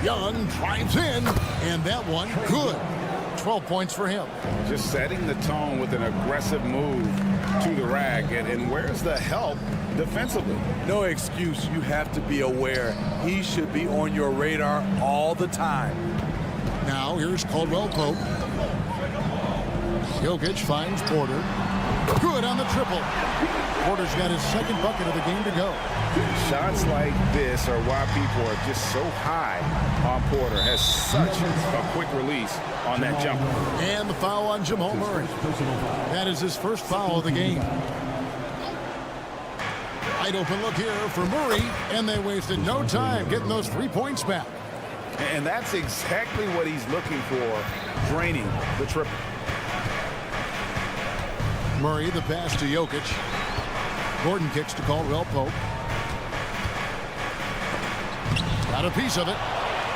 Young drives in, and that one good. 12 points for him. Just setting the tone with an aggressive move to the rack. And where's the help defensively? No excuse. You have to be aware. He should be on your radar all the time. Now here's Caldwell Pope. Jokic finds Porter. Good on the triple. Porter's got his second bucket of the game to go. Shots like this are why people are just so high on Porter. Has such a quick release on that jumper. And the foul on Jamal Murray. That is his first foul of the game. Wide open look here for Murray, and they wasted no time getting those 3 points back. And that's exactly what he's looking for, draining the triple. Murray, the pass to Jokic. Gordon kicks to Caldwell Pope. Got a piece of it.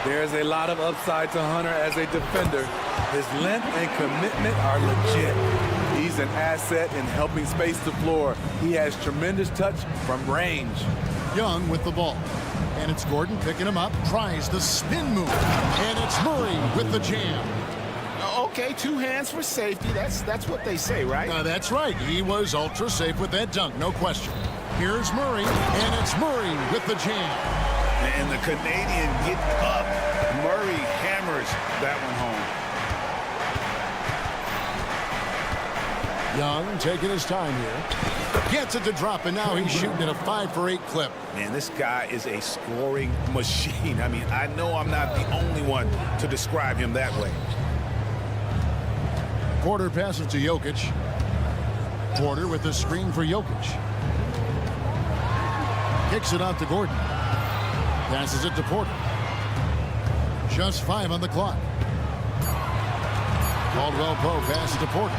There's a lot of upside to Hunter as a defender. His length and commitment are legit. He's an asset in helping space the floor. He has tremendous touch from range. Young with the ball. And it's Gordon picking him up. Tries the spin move. And it's Murray with the jam. Okay, 2 hands for safety. That's what they say, right? That's right. He was ultra safe with that dunk, no question. Here's Murray, and it's Murray with the jam. And the Canadian gets up. Murray hammers that one home. Young taking his time here. Gets it to drop, and now he's shooting at a 5 for 8 clip. Man, this guy is a scoring machine. I mean, I know I'm not the only one to describe him that way. Porter passes to Jokic. Porter with the screen for Jokic. Kicks it out to Gordon. Passes it to Porter. Just 5 on the clock. Caldwell-Pope passes to Porter.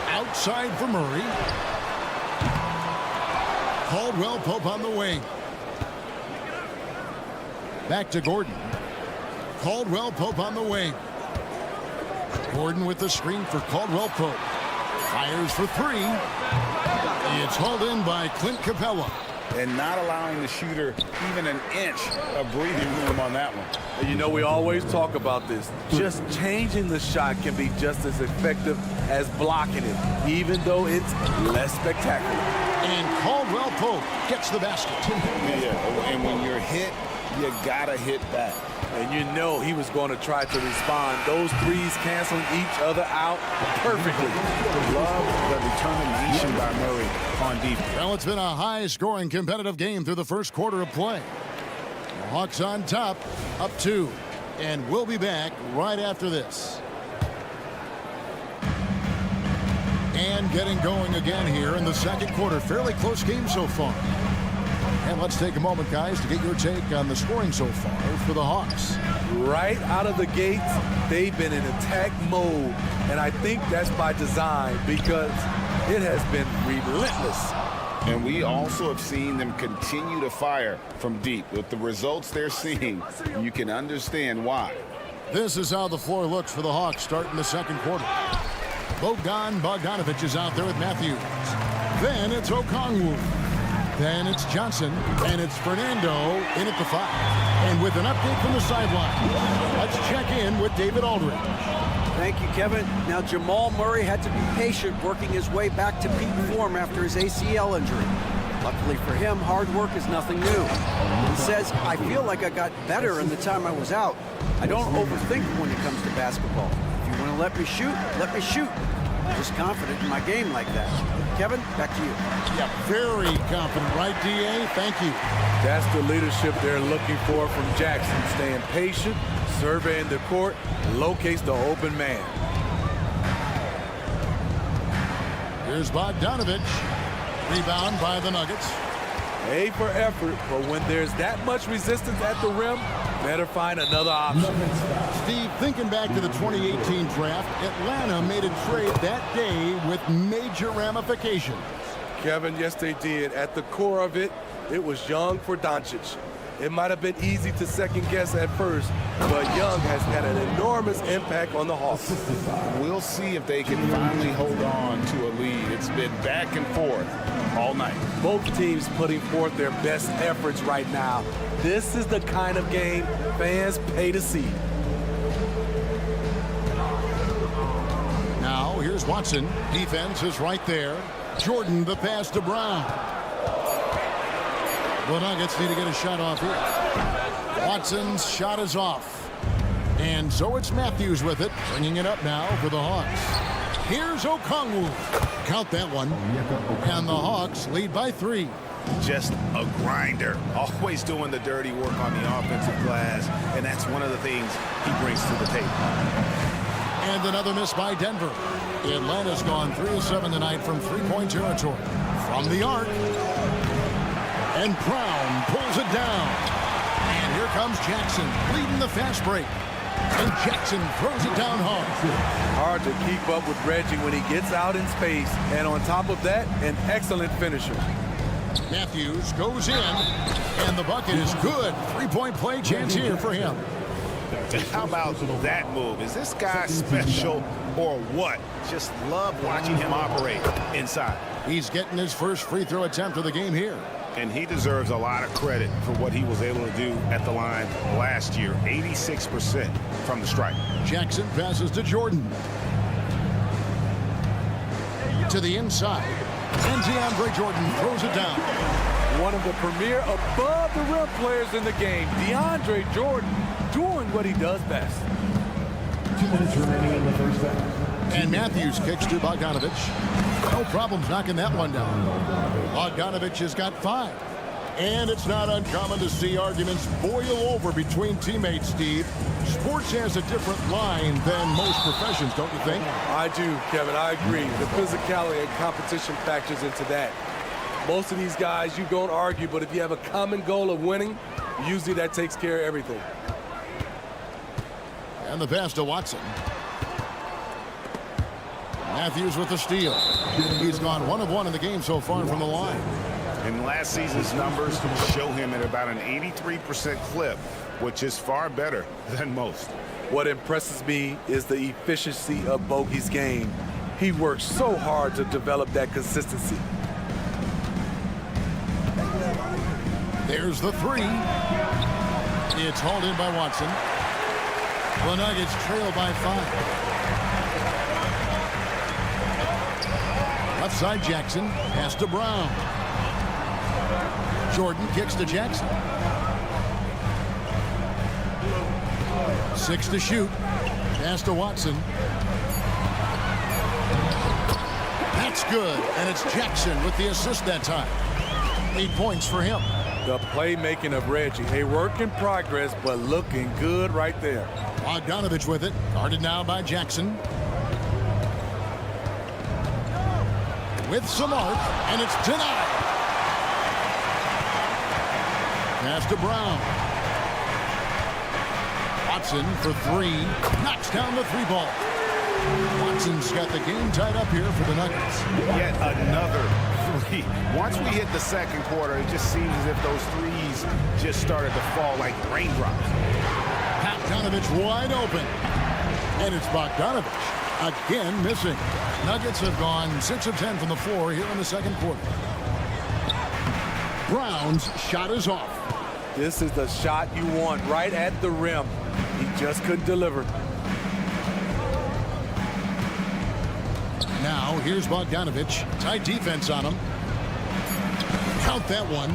Outside for Murray. Caldwell-Pope on the wing. Back to Gordon. Caldwell-Pope on the wing. Gordon with the screen for Caldwell-Pope. Fires for 3. It's hauled in by Clint Capella. And not allowing the shooter even an inch of breathing room on that one. You know, we always talk about this. Just changing the shot can be just as effective as blocking it, even though it's less spectacular. And Caldwell-Pope gets the basket. Yeah, and when you're hit, you gotta hit back. And you know he was going to try to respond. Those threes canceling each other out perfectly. Love the determination by Murray on defense. Well, it's been a high-scoring competitive game through the first quarter of play. The Hawks on top, up 2. And we'll be back right after this. And getting going again here in the second quarter. Fairly close game so far. And let's take a moment, guys, to get your take on the scoring so far for the Hawks. Right out of the gates, they've been in attack mode. And I think that's by design because it has been relentless. And we also have seen them continue to fire from deep. With the results they're seeing, you can understand why. This is how the floor looks for the Hawks starting the second quarter. Bogdanovich is out there with Matthews. Then it's Okongwu. Then it's Johnson, and it's Fernando in at the 5. And with an update from the sideline, let's check in with David Aldridge. Thank you, Kevin. Now, Jamal Murray had to be patient working his way back to peak form after his ACL injury. Luckily for him, hard work is nothing new. He says, I feel like I got better in the time I was out. I don't overthink when it comes to basketball. If you want to let me shoot, let me shoot. I'm just confident in my game like that. Kevin, back to you. Yeah, very confident, right, D.A.? Thank you. That's the leadership they're looking for from Jackson. Staying patient, surveying the court, locates the open man. Here's Bogdanovich. Rebound by the Nuggets. A for effort, but when there's that much resistance at the rim, better find another option. Steve, thinking back to the 2018 draft, Atlanta made a trade that day with major ramifications. Kevin, yes they did. At the core of it, it was Young for Doncic. It might have been easy to second guess at first, but Young has had an enormous impact on the Hawks. We'll see if they can finally hold on to a lead. It's been back and forth all night. Both teams putting forth their best efforts right now. This is the kind of game fans pay to see. Now, here's Watson. Defense is right there. Jordan, the pass to Brown. The Nuggets need to get a shot off here. Watson's shot is off. And so it's Matthews with it, bringing it up now for the Hawks. Here's Okongwu. Count that one. And the Hawks lead by 3. Just a grinder, always doing the dirty work on the offensive glass, and that's one of the things he brings to the table. And another miss by Denver. Atlanta's gone 3 of 7 tonight from three-point territory. From the arc. And Brown pulls it down. And here comes Jackson leading the fast break. And Jackson throws it down hard. Hard to keep up with Reggie when he gets out in space. And on top of that, an excellent finisher. Matthews goes in. And the bucket is good. Three-point play chance here for him. How about that move? Is this guy special or what? Just love watching him operate inside. He's getting his first free throw attempt of the game here. And he deserves a lot of credit for what he was able to do at the line last year. 86% from the stripe. Jackson passes to Jordan. To the inside. And DeAndre Jordan throws it down. One of the premier above-the-rim players in the game, DeAndre Jordan, doing what he does best. 2 minutes remaining in the first half. And Matthews kicks to Bogdanovich. No problems knocking that one down. Bogdanovich has got 5. And it's not uncommon to see arguments boil over between teammates, Steve. Sports has a different line than most professions, don't you think? I do, Kevin. I agree. The physicality and competition factors into that. Most of these guys, you don't argue, but if you have a common goal of winning, usually that takes care of everything. And the pass to Watson. Matthews with the steal. He's gone 1 of 1 in the game so far from the line. And last season's numbers show him at about an 83% clip, which is far better than most. What impresses me is the efficiency of Bogey's game. He works so hard to develop that consistency. There's the 3. It's hauled in by Watson. The Nuggets trail by 5. Left side Jackson. Pass to Brown. Jordan kicks to Jackson. 6 to shoot. Pass to Watson. That's good. And it's Jackson with the assist that time. 8 points for him. The playmaking of Reggie. A work in progress, but looking good right there. Bogdanovich with it. Guarded now by Jackson. With some arc, and it's denied. Pass to Brown. Watson for 3. Knocks down the 3-ball. Watson's got the game tied up here for the Nuggets. Yet another 3. Once we hit the second quarter, it just seems as if those threes just started to fall like raindrops. Bogdanovich wide open. And it's Bogdanovich again missing. Nuggets have gone 6 of 10 from the floor here in the second quarter. Brown's shot is off. This is the shot you want right at the rim. He just couldn't deliver. Now here's Bogdanovich. Tight defense on him. Count that one.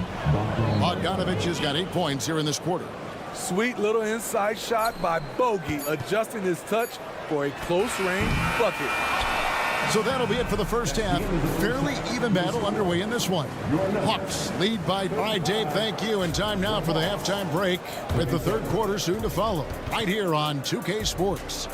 Bogdanovich has got 8 points here in this quarter. Sweet little inside shot by Bogey, adjusting his touch for a close-range bucket. So that'll be it for the first half. Fairly even battle underway in this one. Hawks lead by... All right, Dave, thank you. And time now for the halftime break with the third quarter soon to follow. Right here on 2K Sports.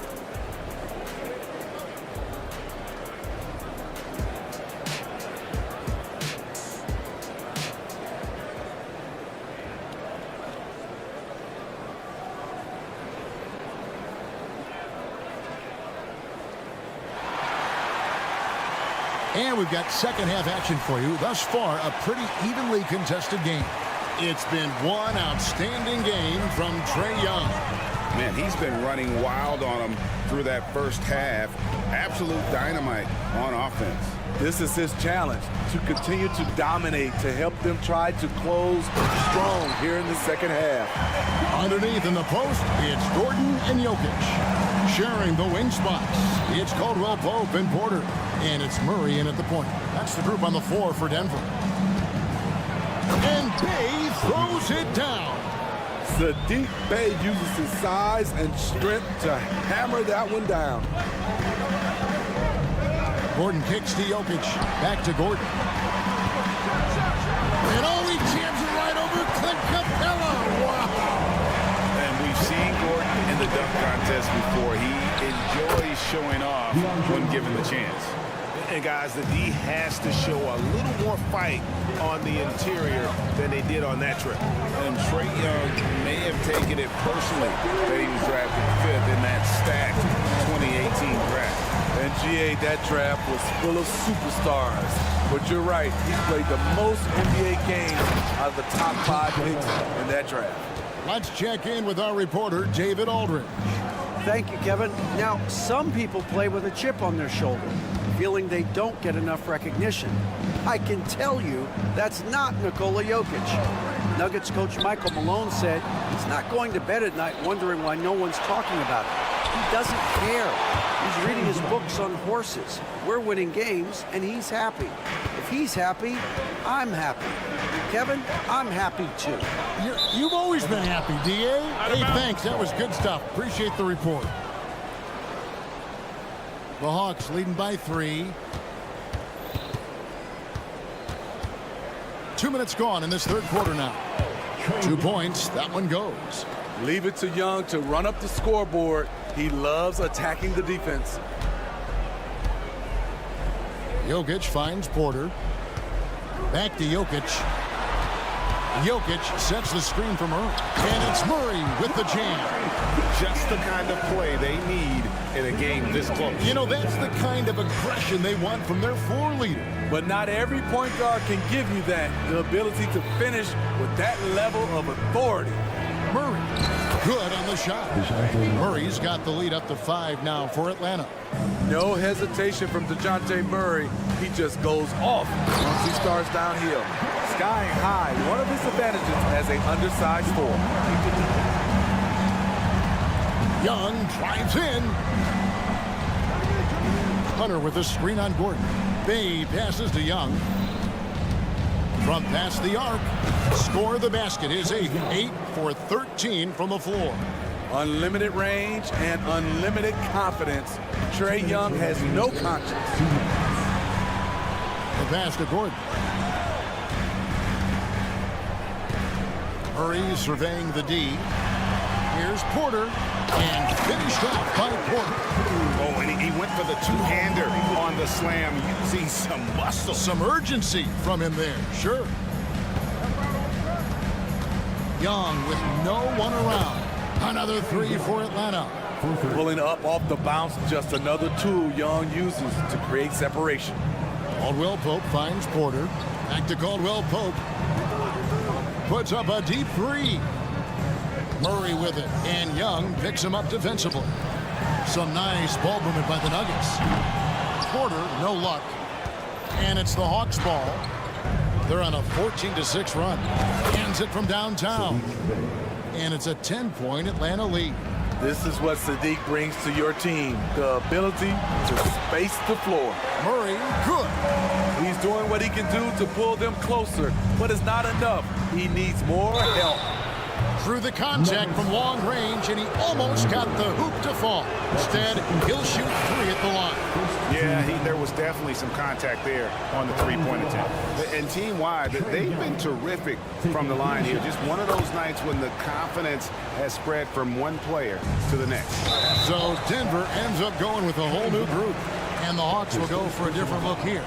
And we've got second half action for you. Thus far, a pretty evenly contested game. It's been one outstanding game from Trae Young. Man, he's been running wild on him through that first half. Absolute dynamite on offense. This is his challenge, to continue to dominate, to help them try to close strong here in the second half. Underneath in the post, it's Gordon and Jokic. Sharing the wing spots, it's Caldwell Pope and Porter. And it's Murray in at the point. That's the group on the floor for Denver. And Bey throws it down. Sadiq Bey uses his size and strength to hammer that one down. Gordon kicks to Jokic. Back to Gordon. And oh, he jams it right over Clint Capella. Wow. And we've seen Gordon in the dunk contest before. He enjoys showing off when given the chance. And guys, the D has to show a little more fight on the interior than they did on that trip. And Trae Young may have taken it personally that he was drafted 5th in that stacked 2018 draft. And GA, that draft was full of superstars. But you're right, he played the most NBA games out of the top 5 picks in that draft. Let's check in with our reporter, David Aldridge. Thank you, Kevin. Now, some people play with a chip on their shoulder, feeling they don't get enough recognition. I can tell you that's not Nikola Jokic. Nuggets coach Michael Malone said he's not going to bed at night wondering why no one's talking about it. He doesn't care. He's reading his books on horses. We're winning games, and he's happy. If he's happy, I'm happy. Kevin, I'm happy too. You've always been happy, D.A. Hey, thanks. That was good stuff. Appreciate the report. The Hawks leading by 3. 2 minutes gone in this third quarter now. 2 points. That one goes. Leave it to Young to run up the scoreboard. He loves attacking the defense. Jokic finds Porter. Back to Jokic. Jokic sets the screen for Murray. And it's Murray with the jam. Just the kind of play they need in a game this close. You know, that's the kind of aggression they want from their floor leader. But not every point guard can give you that. The ability to finish with that level of authority. Murray, good on the shot. Murray's got the lead up to 5 now for Atlanta. No hesitation from DeJounte Murray. He just goes off once he starts downhill. Skying high, one of his advantages as an undersized forward. Young drives in. Hunter with a screen on Gordon. Bay passes to Young. From past the arc. Score the basket. His 8 for 13 from the floor. Unlimited range and unlimited confidence. Trae Young has no conscience. The pass to Gordon. Murray surveying the D. Here's Porter. And finished off by Porter. Oh, and he went for the two-hander on the slam, using some muscle. Some urgency from him there, sure. Young with no one around. Another 3 for Atlanta. Pulling up off the bounce, just another tool Young uses to create separation. Caldwell Pope finds Porter. Back to Caldwell Pope. Puts up a deep 3. Murray with it, and Young picks him up defensively. Some nice ball movement by the Nuggets. Porter, no luck. And it's the Hawks ball. They're on a 14-6 run. Hands it from downtown. And it's a 10-point Atlanta lead. This is what Sadiq brings to your team. The ability to space the floor. Murray, good. He's doing what he can do to pull them closer, but it's not enough. He needs more help. Through the contact from long range, and he almost got the hoop to fall. Instead, he'll shoot 3 at the line. Yeah, there was definitely some contact there on the three-point attempt. And team-wide, they've been terrific from the line here. Just one of those nights when the confidence has spread from one player to the next. So Denver ends up going with a whole new group, and the Hawks will go for a different look here.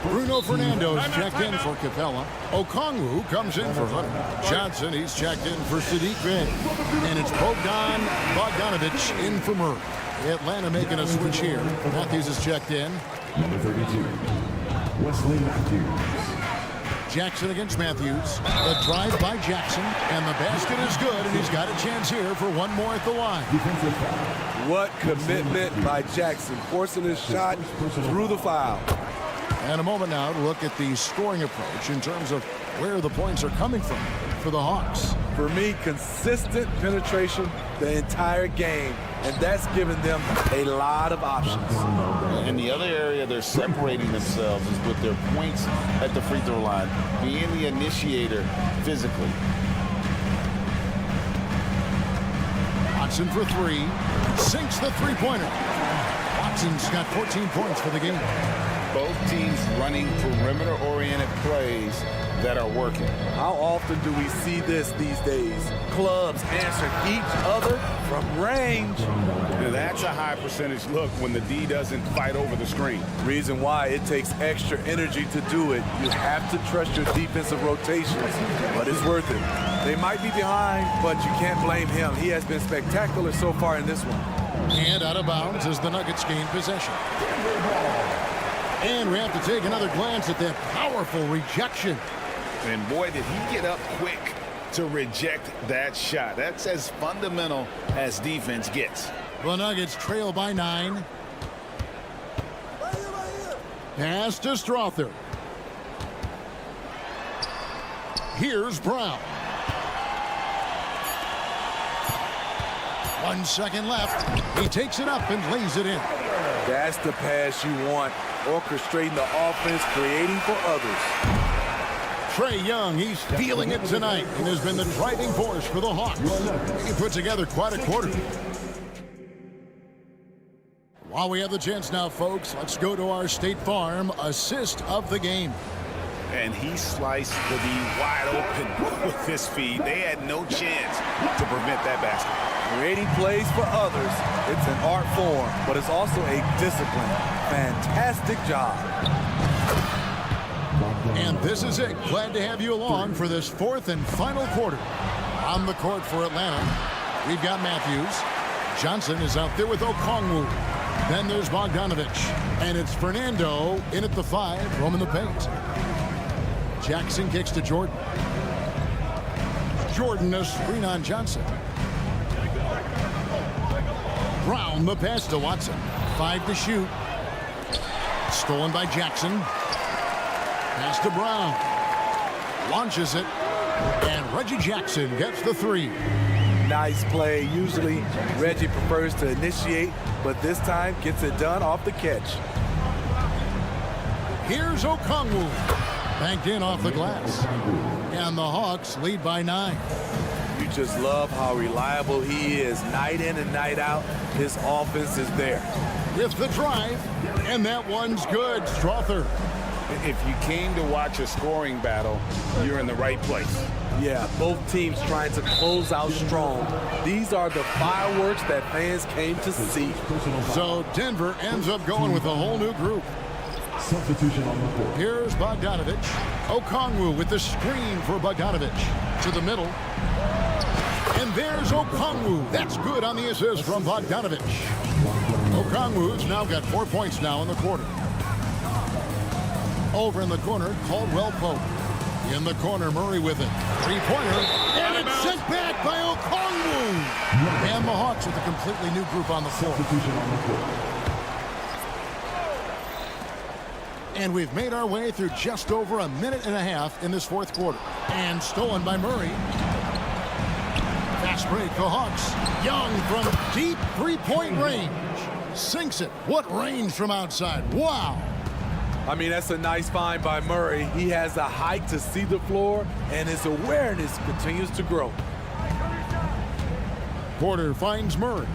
Bruno Fernando's checked in for Capella. Okongwu comes in for Hunter. Johnson, he's checked in for Sadiq Bey. And it's Bogdan Bogdanovic in for Murray. Atlanta making a switch here. Matthews is checked in. Number 32, Wesley Matthews. Jackson against Matthews. The drive by Jackson, and the basket is good, and he's got a chance here for one more at the line. What commitment by Jackson, forcing his shot through the foul. And a moment now to look at the scoring approach in terms of where the points are coming from for the Hawks. For me, consistent penetration the entire game, and that's given them a lot of options. And the other area they're separating themselves is with their points at the free throw line, being the initiator physically. Watson for 3. Sinks the three-pointer. Watson's got 14 points for the game. Both teams running perimeter-oriented plays that are working. How often do we see this these days? Clubs answer each other from range. Now that's a high percentage look when the D doesn't fight over the screen. Reason why it takes extra energy to do it. You have to trust your defensive rotations, but it's worth it. They might be behind, but you can't blame him. He has been spectacular so far in this one. And out of bounds as the Nuggets gain possession. And we have to take another glance at that powerful rejection. And boy, did he get up quick to reject that shot. That's as fundamental as defense gets. The Nuggets trail by 9. Pass to Strother. Here's Brown. 1 second left. He takes it up and lays it in. That's the pass you want. Orchestrating the offense, creating for others. Trae Young, he's feeling it tonight and has been the driving force for the Hawks. He put together quite a quarter. While we have the chance now, folks, let's go to our State Farm assist of the game. and he sliced the D wide open with his feed. They had no chance to prevent that basket. Creating plays for others, it's an art form, but it's also a discipline. Fantastic job. And this is it. Glad to have you along for this fourth and final quarter. On the court for Atlanta, we've got Matthews. Johnson is out there with Okongwu. Then there's Bogdanovich. And it's Fernando in at the 5, roaming the paint. Jackson kicks to Jordan. Jordan a screen on Johnson. Brown the pass to Watson. 5 to shoot. Stolen by Jackson. Pass to Brown. Launches it. And Reggie Jackson gets the 3. Nice play. Usually Reggie prefers to initiate, but this time gets it done off the catch. Here's Okongwu. Banked in off the glass. And the Hawks lead by 9. You just love how reliable he is. Night in and night out, his offense is there. With the drive, and that one's good. Strother. If you came to watch a scoring battle, you're in the right place. Yeah, both teams trying to close out strong. These are the fireworks that fans came to see. So Denver ends up going with a whole new group. Substitution on the court. Here's Bogdanovich. Okongwu with the screen for Bogdanovich. To the middle. And there's Okongwu. That's good on the assist from Bogdanovich. Okongwu's now got 4 points now in the quarter. Over in the corner, Caldwell Pope. In the corner, Murray with it. 3-pointer. And it's sent back by Okongwu. And the Hawks with a completely new group on the floor. Substitution on the court. And we've made our way through just over a minute and a half in this fourth quarter. And stolen by Murray. Fast break, the Hawks. Young from deep three-point range. Sinks it. What range from outside. Wow. I mean, that's a nice find by Murray. He has the height to see the floor, and his awareness continues to grow. Porter finds Murray.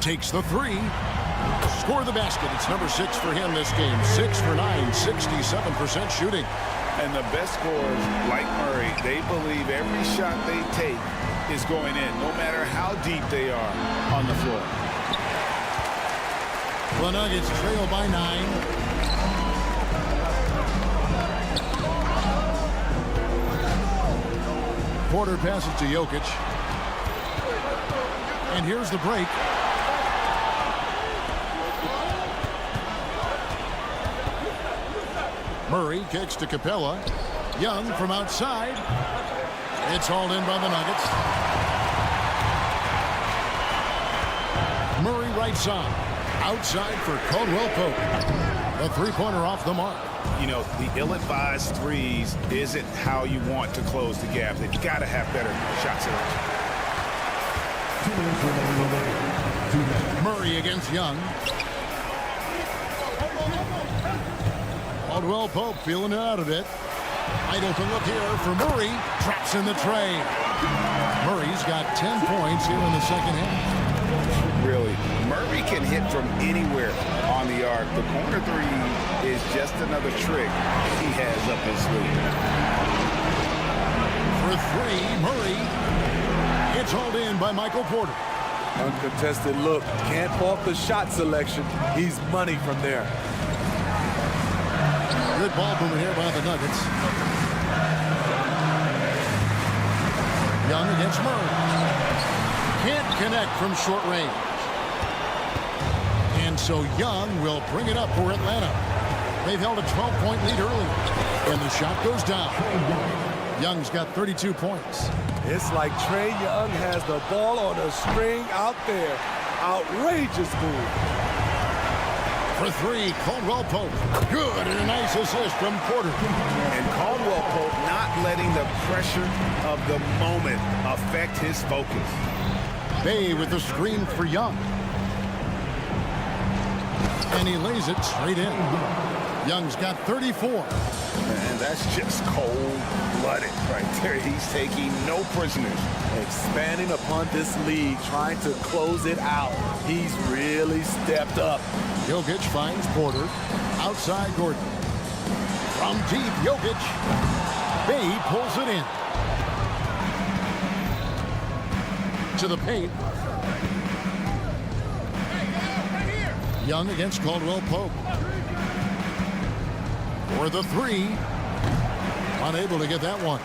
Takes the 3. Score the basket. It's number 6 for him this game. 6 for 9, 67% shooting. And the best scorers, like Murray, they believe every shot they take is going in, no matter how deep they are on the floor. The Nuggets trail by 9. Porter passes to Jokic. And here's the break. Murray kicks to Capella. Young from outside. It's hauled in by the Nuggets. Murray right side. Outside for Caldwell Pope. A 3-pointer off the mark. You know, the ill-advised threes isn't how you want to close the gap. They've got to have better shot selection. Murray against Young. Caldwell Pope feeling it out a bit. Idle to look here for Murray. Traps in the tray. Murray's got 10 points here in the second half. Really, Murray can hit from anywhere on the arc. The corner 3 is just another trick he has up his sleeve. For 3, Murray. It's hauled in by Michael Porter. Uncontested look. Can't fault the shot selection. He's money from there. Good ball movement here by the Nuggets. Young against Murray. Can't connect from short range. And so Young will bring it up for Atlanta. They've held a 12-point lead early. And the shot goes down. Young's got 32 points. It's like Trae Young has the ball on a string out there. Outrageous move. For 3, Caldwell Pope. Good, and a nice assist from Porter. And Caldwell Pope not letting the pressure of the moment affect his focus. Bay with the screen for Young. And he lays it straight in. Young's got 34. And that's just cold-blooded right there. He's taking no prisoners. Expanding upon this lead, trying to close it out. He's really stepped up. Jokic finds Porter. Outside Gordon. From deep, Jokic. Bay pulls it in. To the paint. Young against Caldwell Pope. For the three. Unable to get that one.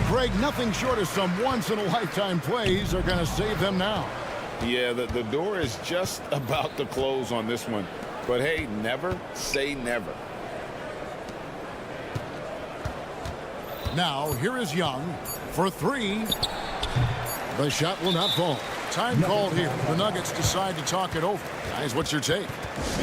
Greg, nothing short of some once-in-a-lifetime plays are going to save them now. Yeah, the door is just about to close on this one. But hey, never say never. Now, here is Young for three. The shot will not fall. Time called here. The Nuggets decide to talk it over. Guys, what's your take?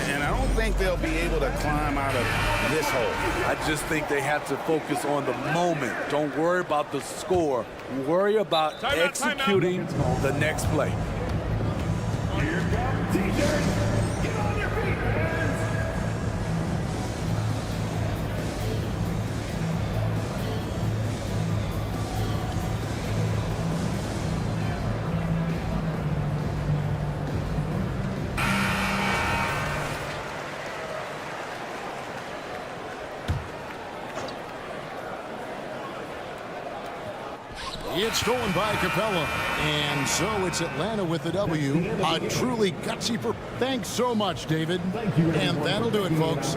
And I don't think they'll be able to climb out of this hole. I just think they have to focus on the moment. Don't worry about the score. Worry about executing the next play. Here comes T-shirt. Get on your feet, fans. It's stolen by Capella. And so it's Atlanta with the W. A truly gutsy Thanks so much, David. And that'll do it, folks.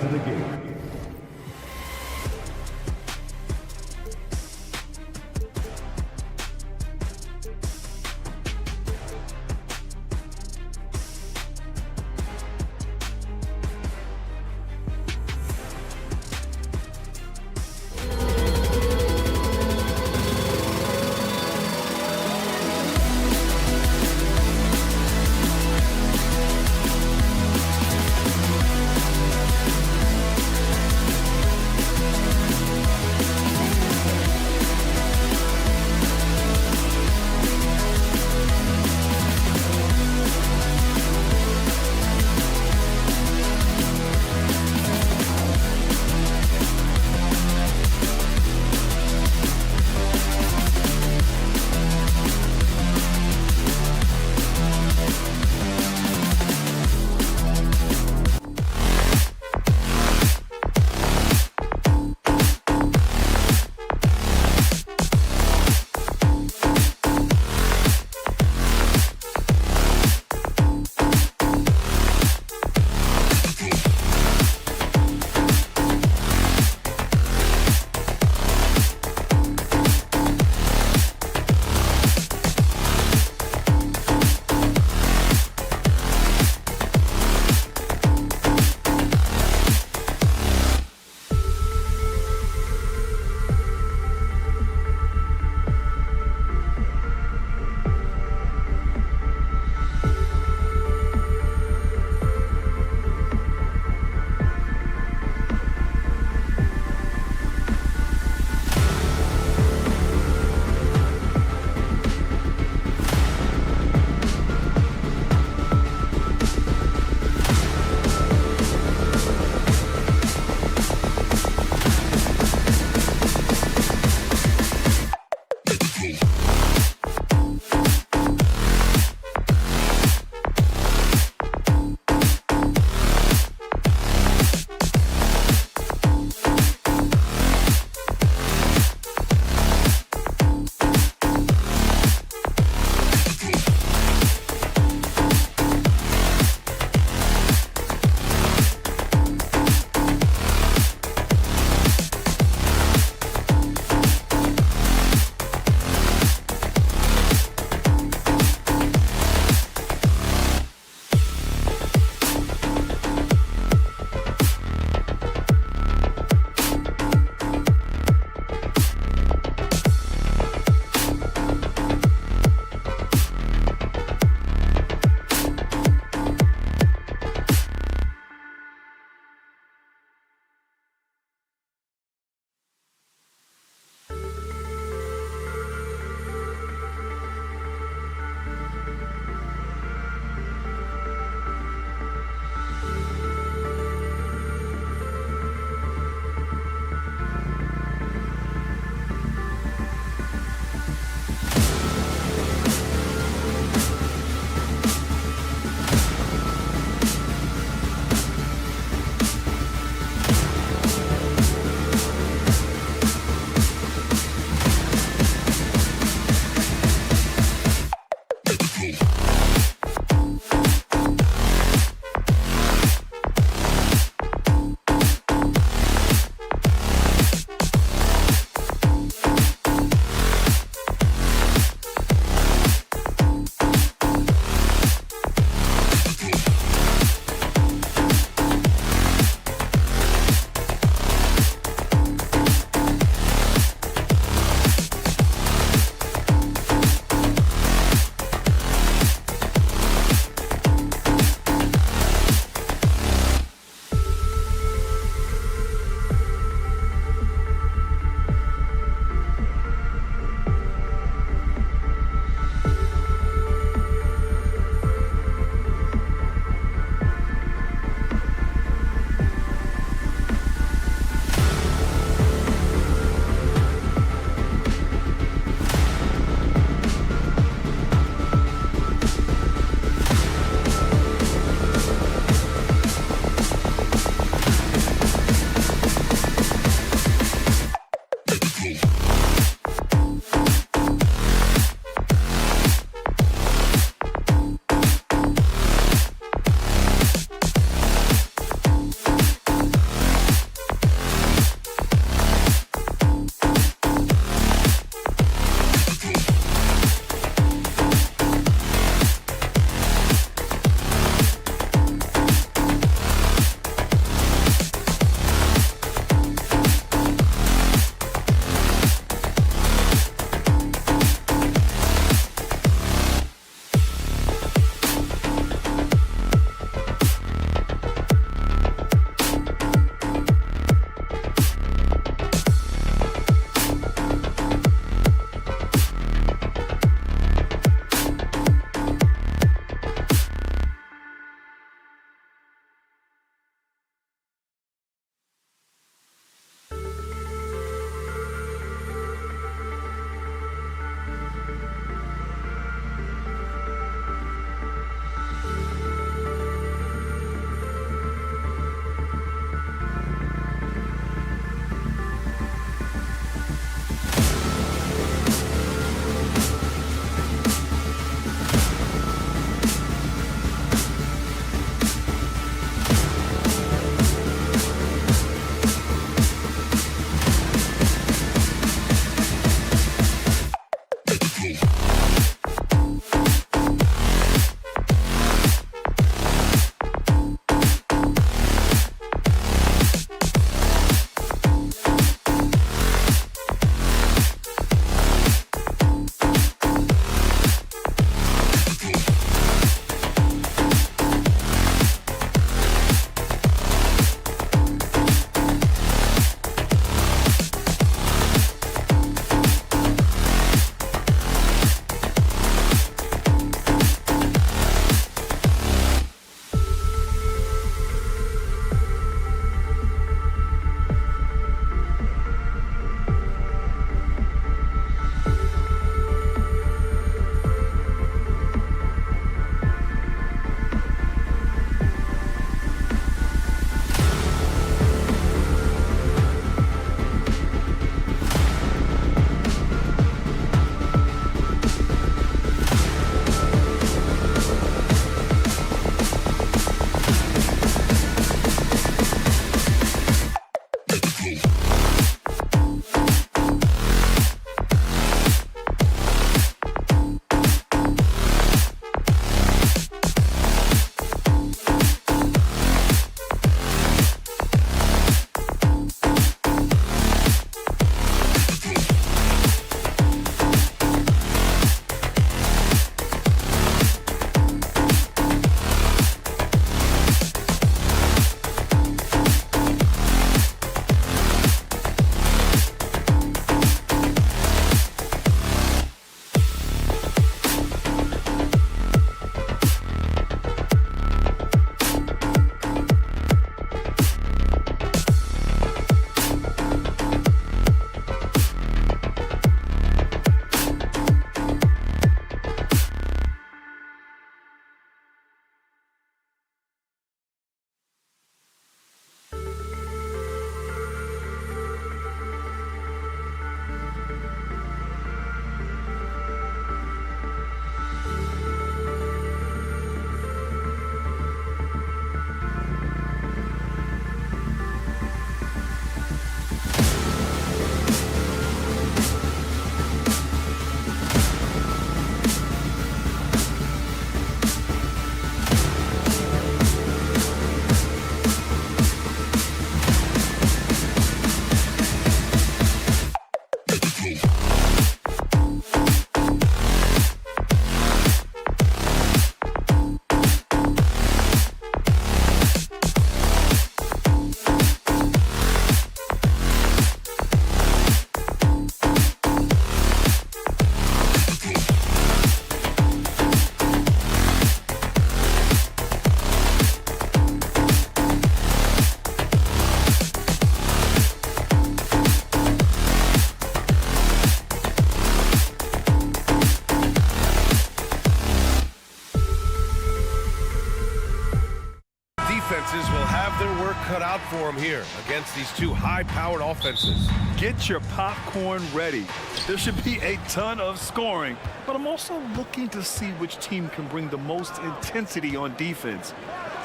defenses will have their work cut out for them here against these two high-powered offenses. Get your popcorn ready. There should be a ton of scoring, but I'm also looking to see which team can bring the most intensity on defense.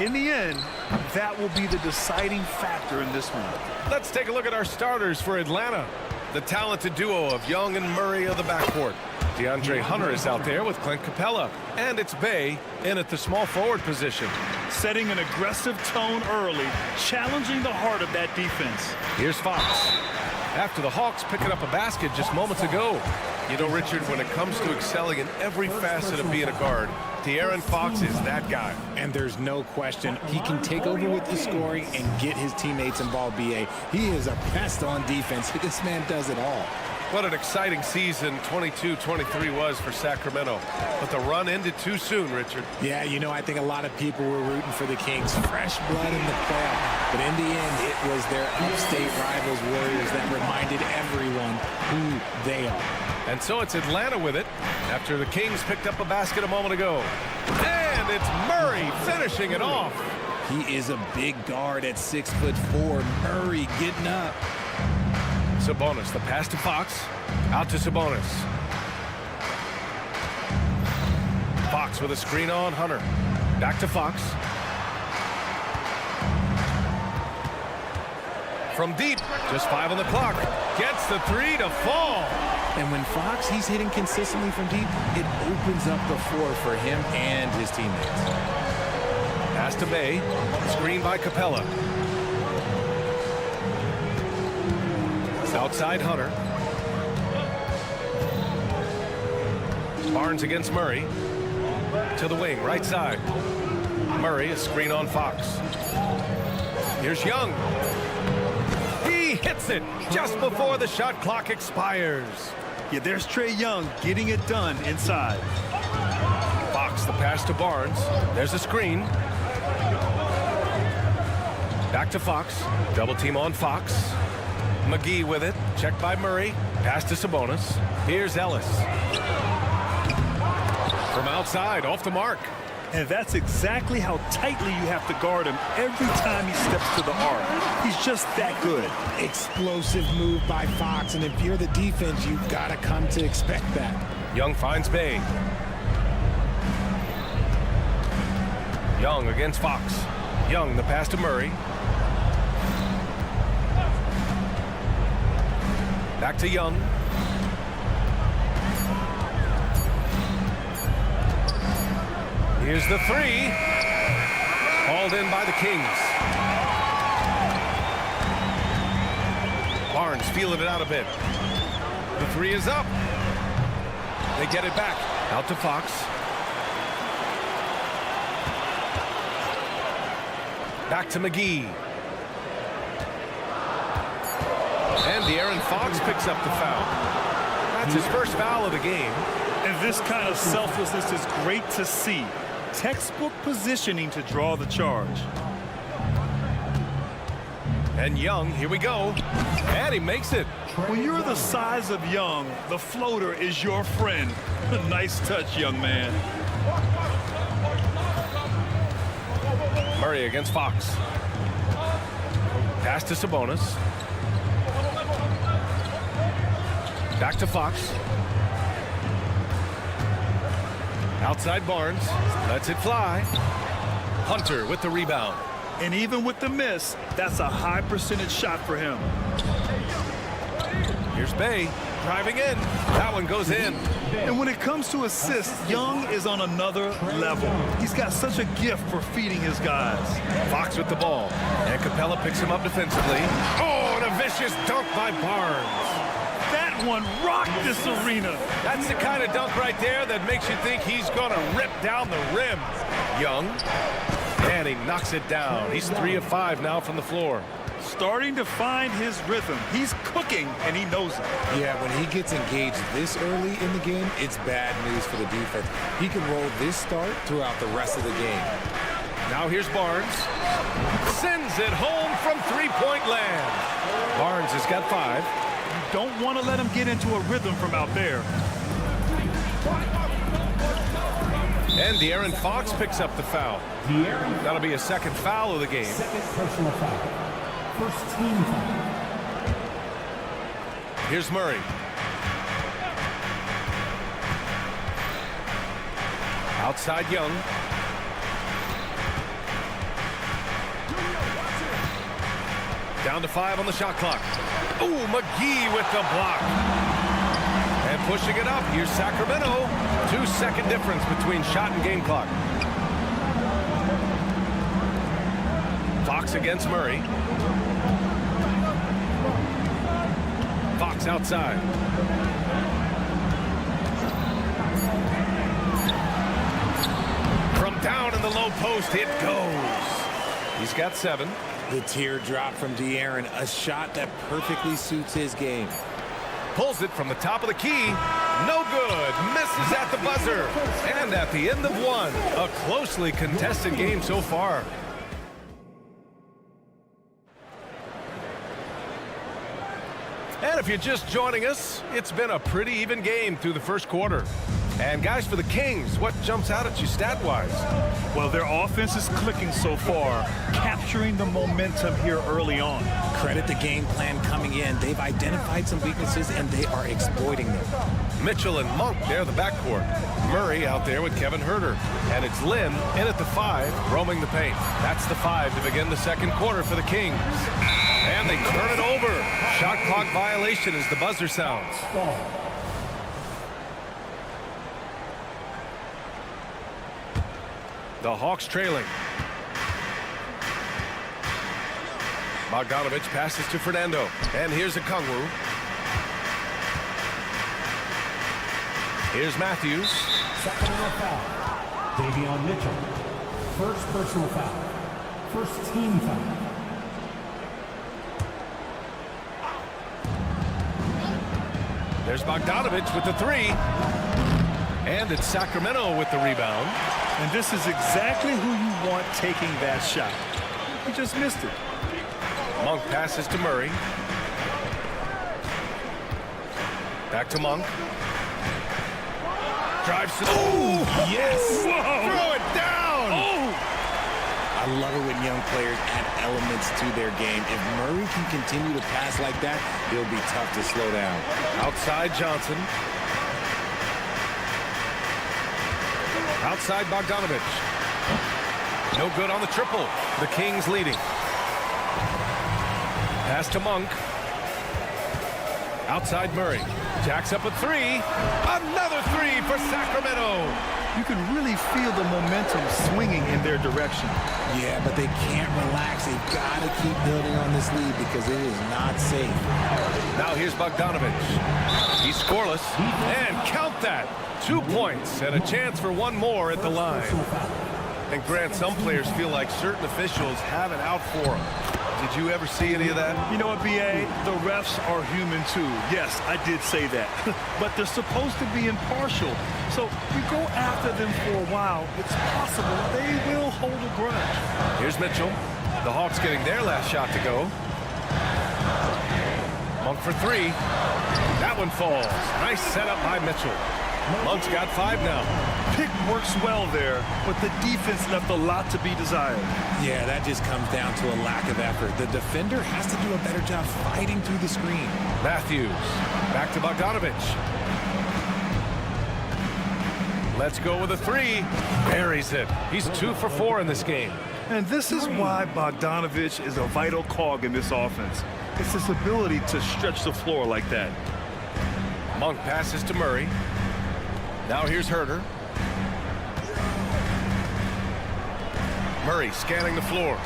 In the end, that will be the deciding factor in this one. Let's take a look at our starters for Atlanta. The talented duo of Young and Murray of the backcourt. DeAndre Hunter is out there with Clint Capella. And it's Bay in at the small forward position. Setting an aggressive tone early, challenging the heart of that defense. Here's Fox. After the Hawks picking up a basket just moments ago. You know, Richard, when it comes to excelling in every facet of being a guard, De'Aaron Fox is that guy. And there's no question he can take over with the scoring and get his teammates involved, B.A. He is a pest on defense. This man does it all. What an exciting season 22-23 was for Sacramento. But the run ended too soon, Richard. Yeah, you know, I think a lot of people were rooting for the Kings. Fresh blood in the playoff. But in the end, it was their upstate rivals, Warriors, that reminded everyone who they are. And so it's Atlanta with it after the Kings picked up a basket a moment ago. And it's Murray finishing it off. He is a big guard at 6'4". Murray getting up. Sabonis, the pass to Fox. Out to Sabonis. Fox with a screen on Hunter. Back to Fox. From deep, just 5 on the clock. Gets the 3 to fall. And when Fox, he's hitting consistently from deep, it opens up the floor for him and his teammates. Pass to Bay. Screen by Capella. Outside Hunter. Barnes against Murray. To the wing, right side. Murray, a screen on Fox. Here's Young. He hits it just before the shot clock expires. Yeah, there's Trae Young getting it done inside. Fox, the pass to Barnes. There's a screen. Back to Fox. Double team on Fox. McGee with it. Checked by Murray. Pass to Sabonis. Here's Ellis. From outside, off the mark. And that's exactly how tightly you have to guard him every time he steps to the arc. He's just that good. Explosive move by Fox, and if you're the defense, you've got to come to expect that. Young finds Bay. Young against Fox. Young, the pass to Murray. Back to Young. Here's the 3. Hauled in by the Kings. Barnes feeling it out a bit. The 3 is up. They get it back. Out to Fox. Back to McGee. And De'Aaron Fox picks up the foul. That's his first foul of the game. And this kind of selflessness is great to see. Textbook positioning to draw the charge. And Young, here we go. And he makes it. When you're the size of Young, the floater is your friend. Nice touch, young man. Murray against Fox. Pass to Sabonis. Back to Fox. Outside Barnes. Lets it fly. Hunter with the rebound. And even with the miss, that's a high percentage shot for him. Here's Bay driving in. That one goes in. And when it comes to assists, Young is on another level. He's got such a gift for feeding his guys. Fox with the ball. And Capella picks him up defensively. Oh, and a vicious dunk by Barnes. That one rocked this arena. That's the kind of dunk right there that makes you think he's going to rip down the rim. Young. And he knocks it down. He's 3 of 5 now from the floor. Starting to find his rhythm. He's cooking, and he knows it. Yeah, when he gets engaged this early in the game, it's bad news for the defense. He can roll this start throughout the rest of the game. Now here's Barnes. Sends it home from three-point land. Barnes has got 5. You don't want to let him get into a rhythm from out there. And De'Aaron Fox picks up the foul. That'll be a second foul of the game. Second personal foul. First team foul. Here's Murray. Outside Young. Down to 5 on the shot clock. Ooh, McGee with the block. And pushing it up, here's Sacramento. 2-second difference between shot and game clock. Fox against Murray. Fox outside. From down in the low post, it goes. He's got 7. The teardrop from De'Aaron, a shot that perfectly suits his game. Pulls it from the top of the key. No good. Misses at the buzzer. And at the end of 1, a closely contested game so far. And if you're just joining us, it's been a pretty even game through the first quarter. And guys, for the Kings, what jumps out at you stat-wise? Well, their offense is clicking so far, capturing the momentum here early on. Credit the game plan coming in. They've identified some weaknesses, and they are exploiting them. Mitchell and Monk, they're the backcourt. Murray out there with Kevin Huerter. And it's Lynn in at the 5, roaming the paint. That's the 5 to begin the second quarter for the Kings. And they turn it over. Shot clock violation as the buzzer sounds. The Hawks trailing. Bogdanovich passes to Fernando. And here's a Okongwu. Here's Matthews. Sacramento foul. Davion Mitchell. First personal foul. First team foul. There's Bogdanovich with the 3. And it's Sacramento with the rebound. And this is exactly who you want taking that shot. He just missed it. Monk passes to Murray. Back to Monk. Drives to the... Oh, yes! Whoa. Throw it down! Oh! I love it when young players add elements to their game. If Murray can continue to pass like that, it'll be tough to slow down. Outside Johnson. Outside Bogdanovich. No good on the triple. The Kings leading. Pass to Monk. Outside Murray. Jacks up a 3. Another 3 for Sacramento. You can really feel the momentum swinging in their direction. Yeah, but they can't relax. They've got to keep building on this lead because it is not safe. Now here's Bogdanovich. He's scoreless. And count that. 2 points and a chance for one more at the line. And Grant, some players feel like certain officials have it out for them. Did you ever see any of that? You know what, B.A.? The refs are human, too. Yes, I did say that. But they're supposed to be impartial. So if you go after them for a while, it's possible they will hold a grudge. Here's Mitchell. The Hawks getting their last shot to go. Monk for 3. That one falls. Nice setup by Mitchell. Monk's got 5 now. Pick works well there, but the defense left a lot to be desired. Yeah, that just comes down to a lack of effort. The defender has to do a better job fighting through the screen. Matthews. Back to Bogdanovich. Let's go with a 3. Buries it. He's 2 for 4 in this game. And this is why Bogdanovich is a vital cog in this offense. It's his ability to stretch the floor like that. Monk passes to Murray. Now here's Huerter. Murray scanning the floor.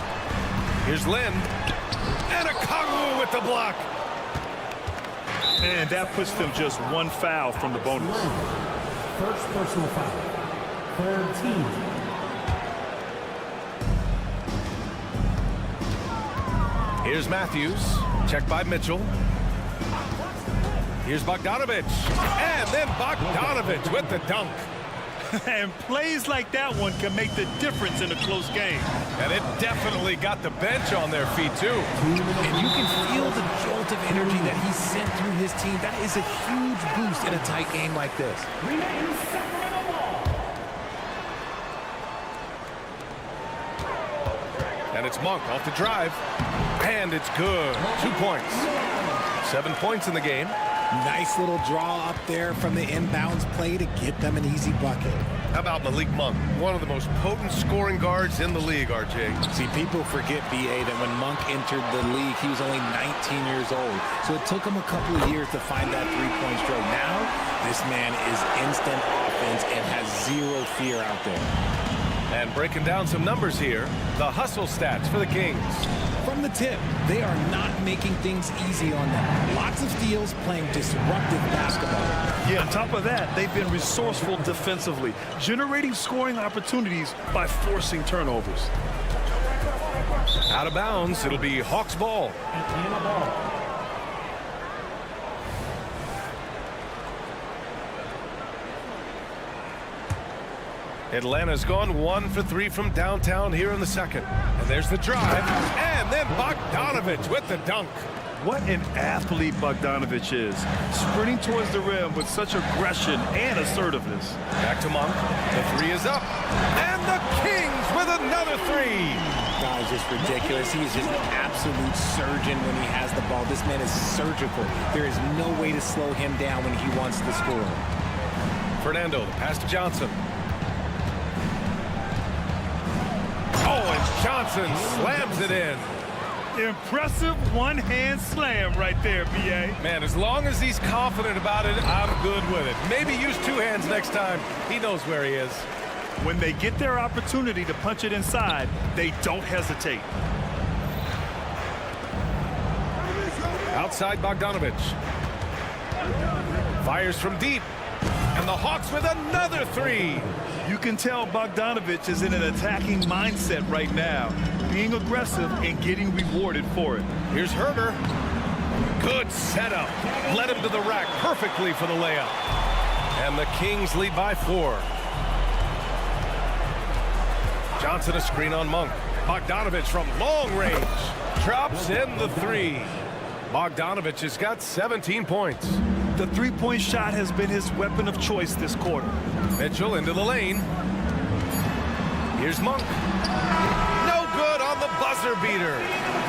Here's Lynn. And Okongwu with the block. And that puts them just 1 foul from the bonus. First personal foul. Third team. Here's Matthews. Checked by Mitchell. Here's Bogdanovich. And then Bogdanovich with the dunk. And plays like that one can make the difference in a close game. And it definitely got the bench on their feet, too. And you can feel the jolt of energy that he sent through his team. That is a huge boost in a tight game like this. And it's Monk off the drive. And it's good. 2 points. 7 points in the game. Nice little draw up there from the inbounds play to get them an easy bucket. How about Malik Monk, one of the most potent scoring guards in the league, RJ? See, people forget, BA, that when Monk entered the league, he was only 19 years old. So it took him a couple of years to find that three-point stroke. Now, this man is instant offense and has zero fear out there. And breaking down some numbers here, the hustle stats for the Kings. From the tip, they are not making things easy on them. Lots of steals, playing disruptive basketball. Yeah, on top of that, they've been resourceful defensively, generating scoring opportunities by forcing turnovers. Out of bounds, it'll be Hawks ball. Atlanta ball. Atlanta's gone 1 for 3 from downtown here in the second. And there's the drive. And then Bogdanovich with the dunk. What an athlete Bogdanovich is, sprinting towards the rim with such aggression and assertiveness. Back to Monk. The three is up. And the Kings with another three. Guys, just ridiculous. He is just an absolute surgeon when he has the ball. This man is surgical. There is no way to slow him down when he wants to score. Fernando, the pass to Johnson. Oh, and Johnson slams it in. Impressive one-hand slam right there, B.A. Man, as long as he's confident about it, I'm good with it. Maybe use 2 hands next time. He knows where he is. When they get their opportunity to punch it inside, they don't hesitate. Outside Bogdanovich. Fires from deep. And the Hawks with another three. You can tell Bogdanovich is in an attacking mindset right now, being aggressive and getting rewarded for it. Here's Herter. Good setup. Led him to the rack perfectly for the layup. And the Kings lead by 4. Johnson a screen on Monk. Bogdanovich from long range. Drops in the three. Bogdanovich has got 17 points. The three-point shot has been his weapon of choice this quarter. Mitchell into the lane. Here's Monk. No good on the buzzer beater.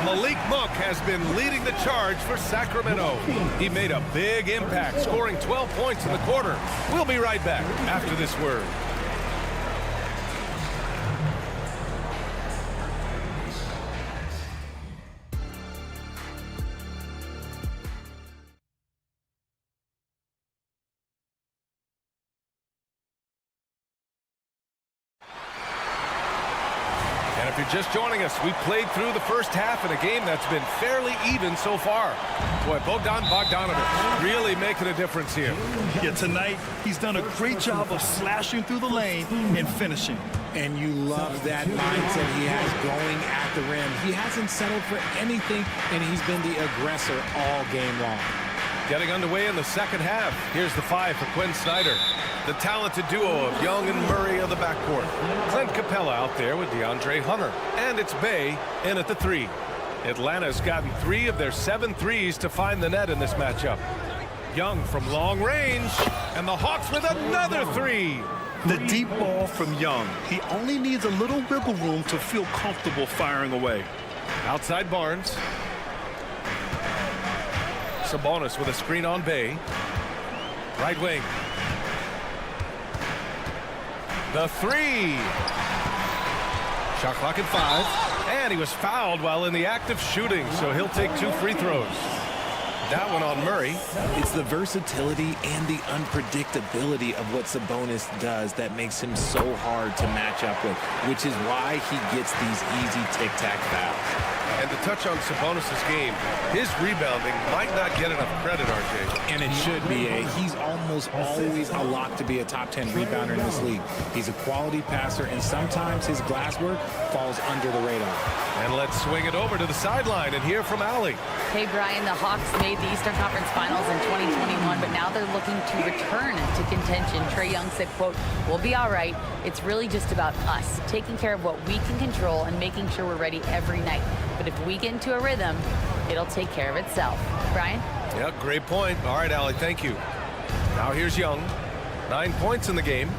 Malik Monk has been leading the charge for Sacramento. He made a big impact, scoring 12 points in the quarter. We'll be right back after this word. If you're just joining us, we played through the first half in a game that's been fairly even so far. Boy, Bogdanovich really making a difference here. Yeah, tonight he's done a great job of slashing through the lane and finishing. And you love that mindset he has going at the rim. He hasn't settled for anything, and he's been the aggressor all game long. Getting underway in the second half. Here's the 5 for Quinn Snyder. The talented duo of Young and Murray of the backcourt. Clint Capella out there with DeAndre Hunter. And it's Bay in at the 3. Atlanta's gotten 3 of their 7 threes to find the net in this matchup. Young from long range. And the Hawks with another 3. The deep ball from Young. He only needs a little wiggle room to feel comfortable firing away. Outside Barnes. Sabonis with a screen on Bay. Right wing. The 3. Shot clock at 5. And he was fouled while in the act of shooting, so he'll take 2 free throws. That one on Murray. It's the versatility and the unpredictability of what Sabonis does that makes him so hard to match up with, which is why he gets these easy tic-tac fouls. And to touch on Sabonis' game, his rebounding might not get enough credit, RJ. And it should be. He's almost always a lock to be a top 10 rebounder in this league. He's a quality passer, and sometimes his glass work falls under the radar. And let's swing it over to the sideline and hear from Allie. Hey, Brian, the Hawks made the Eastern Conference Finals in 2021, but now they're looking to return to contention. Trae Young said, quote, "We'll be all right. It's really just about us, taking care of what we can control and making sure we're ready every night. But if we get into a rhythm, it'll take care of itself." Brian? Yeah, great point. All right, Allie, thank you. Now here's Young. 9 points in the game.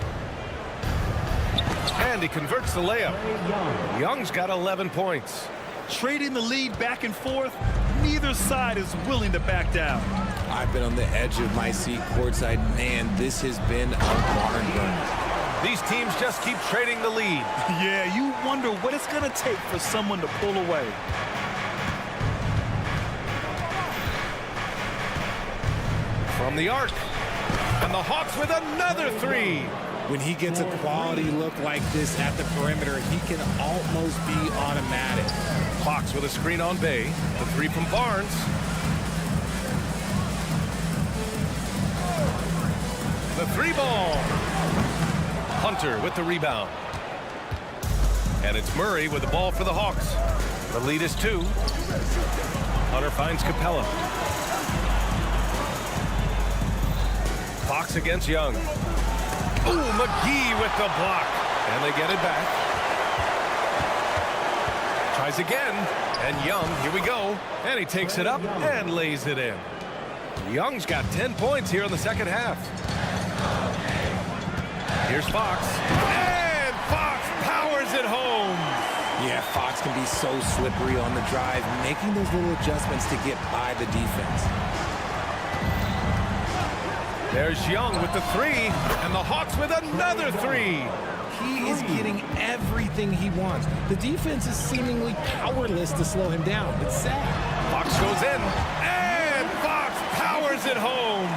And he converts the layup. Young's got 11 points. Trading the lead back and forth, neither side is willing to back down. I've been on the edge of my seat courtside. Man, this has been a barn burner. These teams just keep trading the lead. Yeah, you wonder what it's going to take for someone to pull away. From the arc. And the Hawks with another three. When he gets a quality look like this at the perimeter, he can almost be automatic. Hawks with a screen on Bay. The three from Barnes. The three ball. Hunter with the rebound. And it's Murray with the ball for the Hawks. The lead is 2. Hunter finds Capella. Fox against Young. Ooh, McGee with the block. And they get it back. Tries again. And Young, here we go. And he takes it up and lays it in. Young's got 10 points here in the second half. Here's Fox. And Fox powers it home. Yeah, Fox can be so slippery on the drive, making those little adjustments to get by the defense. There's Young with the three, and the Hawks with another three. He is getting everything he wants. The defense is seemingly powerless to slow him down. It's sad. Fox goes in, and Fox powers it home.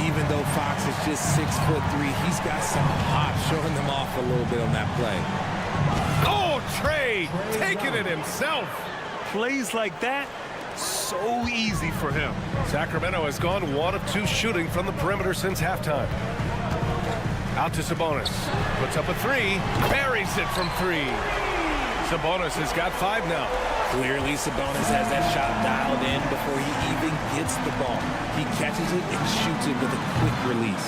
Even though Fox is just 6'3", he's got some hop, showing them off a little bit on that play. Oh, Trey taking it himself. Plays like that, so easy for him. Sacramento has gone 1 of 2 shooting from the perimeter since halftime. Out to Sabonis. Puts up a three. Buries it from 3. Sabonis has got 5 now. Clearly, Sabonis has that shot dialed in before he even gets the ball. He catches it and shoots it with a quick release.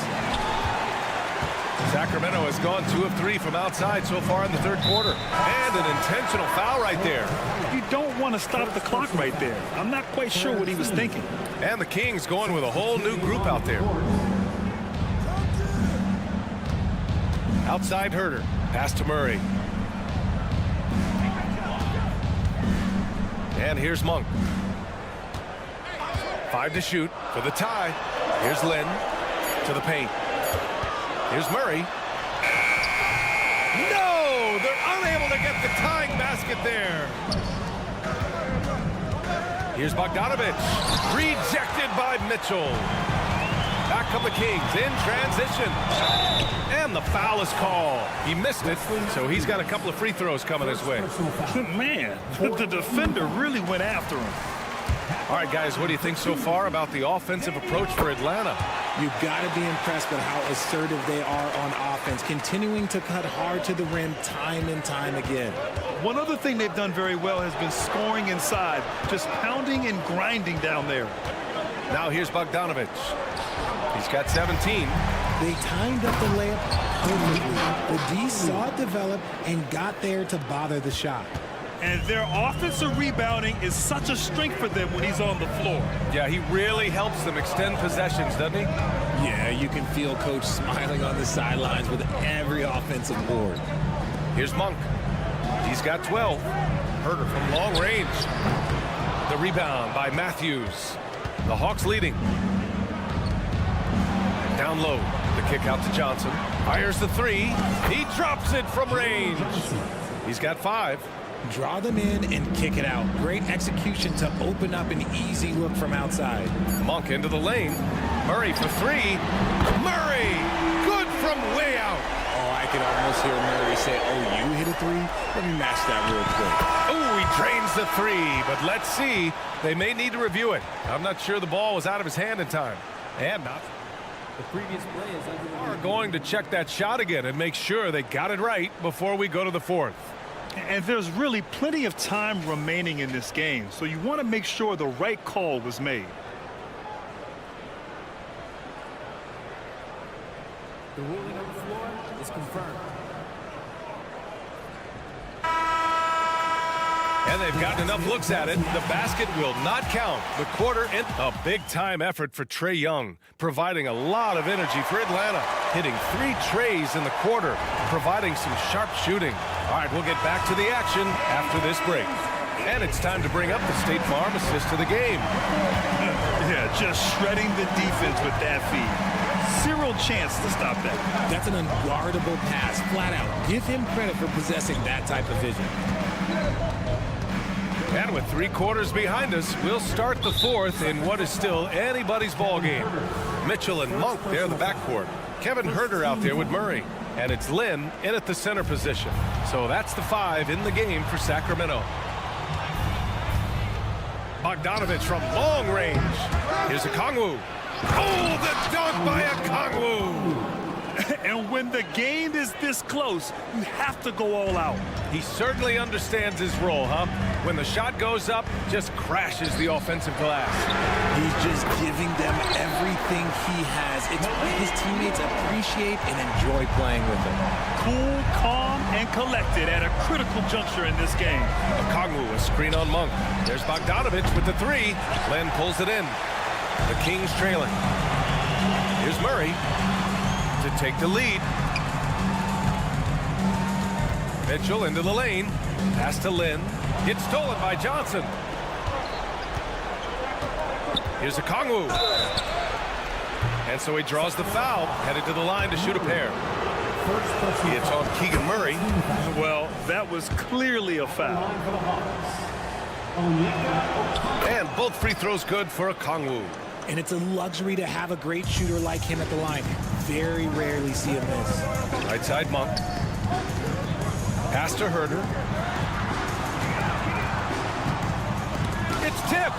Sacramento has gone 2 of 3 from outside so far in the third quarter. And an intentional foul right there. You don't want to stop the clock right there. I'm not quite sure what he was thinking. And the Kings going with a whole new group out there. Outside Herter. Pass to Murray. And here's Monk. 5 to shoot for the tie. Here's Lynn to the paint. Here's Murray. No! They're unable to get the tying basket there. Here's Bogdanovich. Rejected by Mitchell. Back come the Kings in transition. And the foul is called. He missed it, so he's got a couple of free throws coming his way. Man, the defender really went after him. All right, guys, what do you think so far about the offensive approach for Atlanta? You've got to be impressed with how assertive they are on offense, continuing to cut hard to the rim time and time again. One other thing they've done very well has been scoring inside, just pounding and grinding down there. Now here's Bogdanovich. He's got 17. They timed up the layup perfectly. The D saw it develop and got there to bother the shot. And their offensive rebounding is such a strength for them when he's on the floor. Yeah, he really helps them extend possessions, doesn't he? Yeah, you can feel Coach smiling on the sidelines with every offensive board. Here's Monk. He's got 12. Herter from long range. The rebound by Matthews. The Hawks leading. Down low. The kick out to Johnson. Fires the three. He drops it from range. He's got 5. Draw them in and kick it out. Great execution to open up an easy look from outside. Monk into the lane. Murray for 3. Murray! Good from way out. Oh, I could almost hear Murray say, oh, you hit a 3? Let me match that real quick. Oh, he drains the 3, but let's see. They may need to review it. I'm not sure the ball was out of his hand in time. And not. The previous play is under. We're going to check that shot again and make sure they got it right before we go to the 4th. And there's really plenty of time remaining in this game, so you want to make sure the right call was made. The ruling on the floor is confirmed. And they've gotten enough looks at it. The basket will not count. The quarter in. A big-time effort for Trae Young, providing a lot of energy for Atlanta. Hitting 3 trays in the quarter, providing some sharp shooting. All right, we'll get back to the action after this break. And it's time to bring up the State Farm assist of the game. Yeah, just shredding the defense with that feed. Zero chance to stop that. That's an unguardable pass, flat out. Give him credit for possessing that type of vision. And with 3 quarters behind us, we'll start the 4th in what is still anybody's ball game. Mitchell and Monk, they're the backcourt. Kevin Huerter out there with Murray. And it's Lynn in at the center position. So that's the 5 in the game for Sacramento. Bogdanovich from long range. Here's Okongwu. Oh, the dunk by Okongwu. And when the game is this close, you have to go all out. He certainly understands his role, huh? When the shot goes up, just crashes the offensive glass. He's just giving them everything he has. It's what his teammates appreciate and enjoy playing with him. Cool, calm, and collected at a critical juncture in this game. Okongwu, a screen on Monk. There's Bogdanovich with the 3. Len pulls it in. The Kings trailing. Here's Murray to take the lead. Mitchell into the lane. Pass to Lynn. Gets stolen by Johnson. Here's Okongwu. And so he draws the foul, headed to the line to shoot a pair. It's on Keegan Murray. Well, that was clearly a foul. And both free throws good for Okongwu. And it's a luxury to have a great shooter like him at the line. Very rarely see him miss. Right side Monk. Pass to Huerter. It's tipped.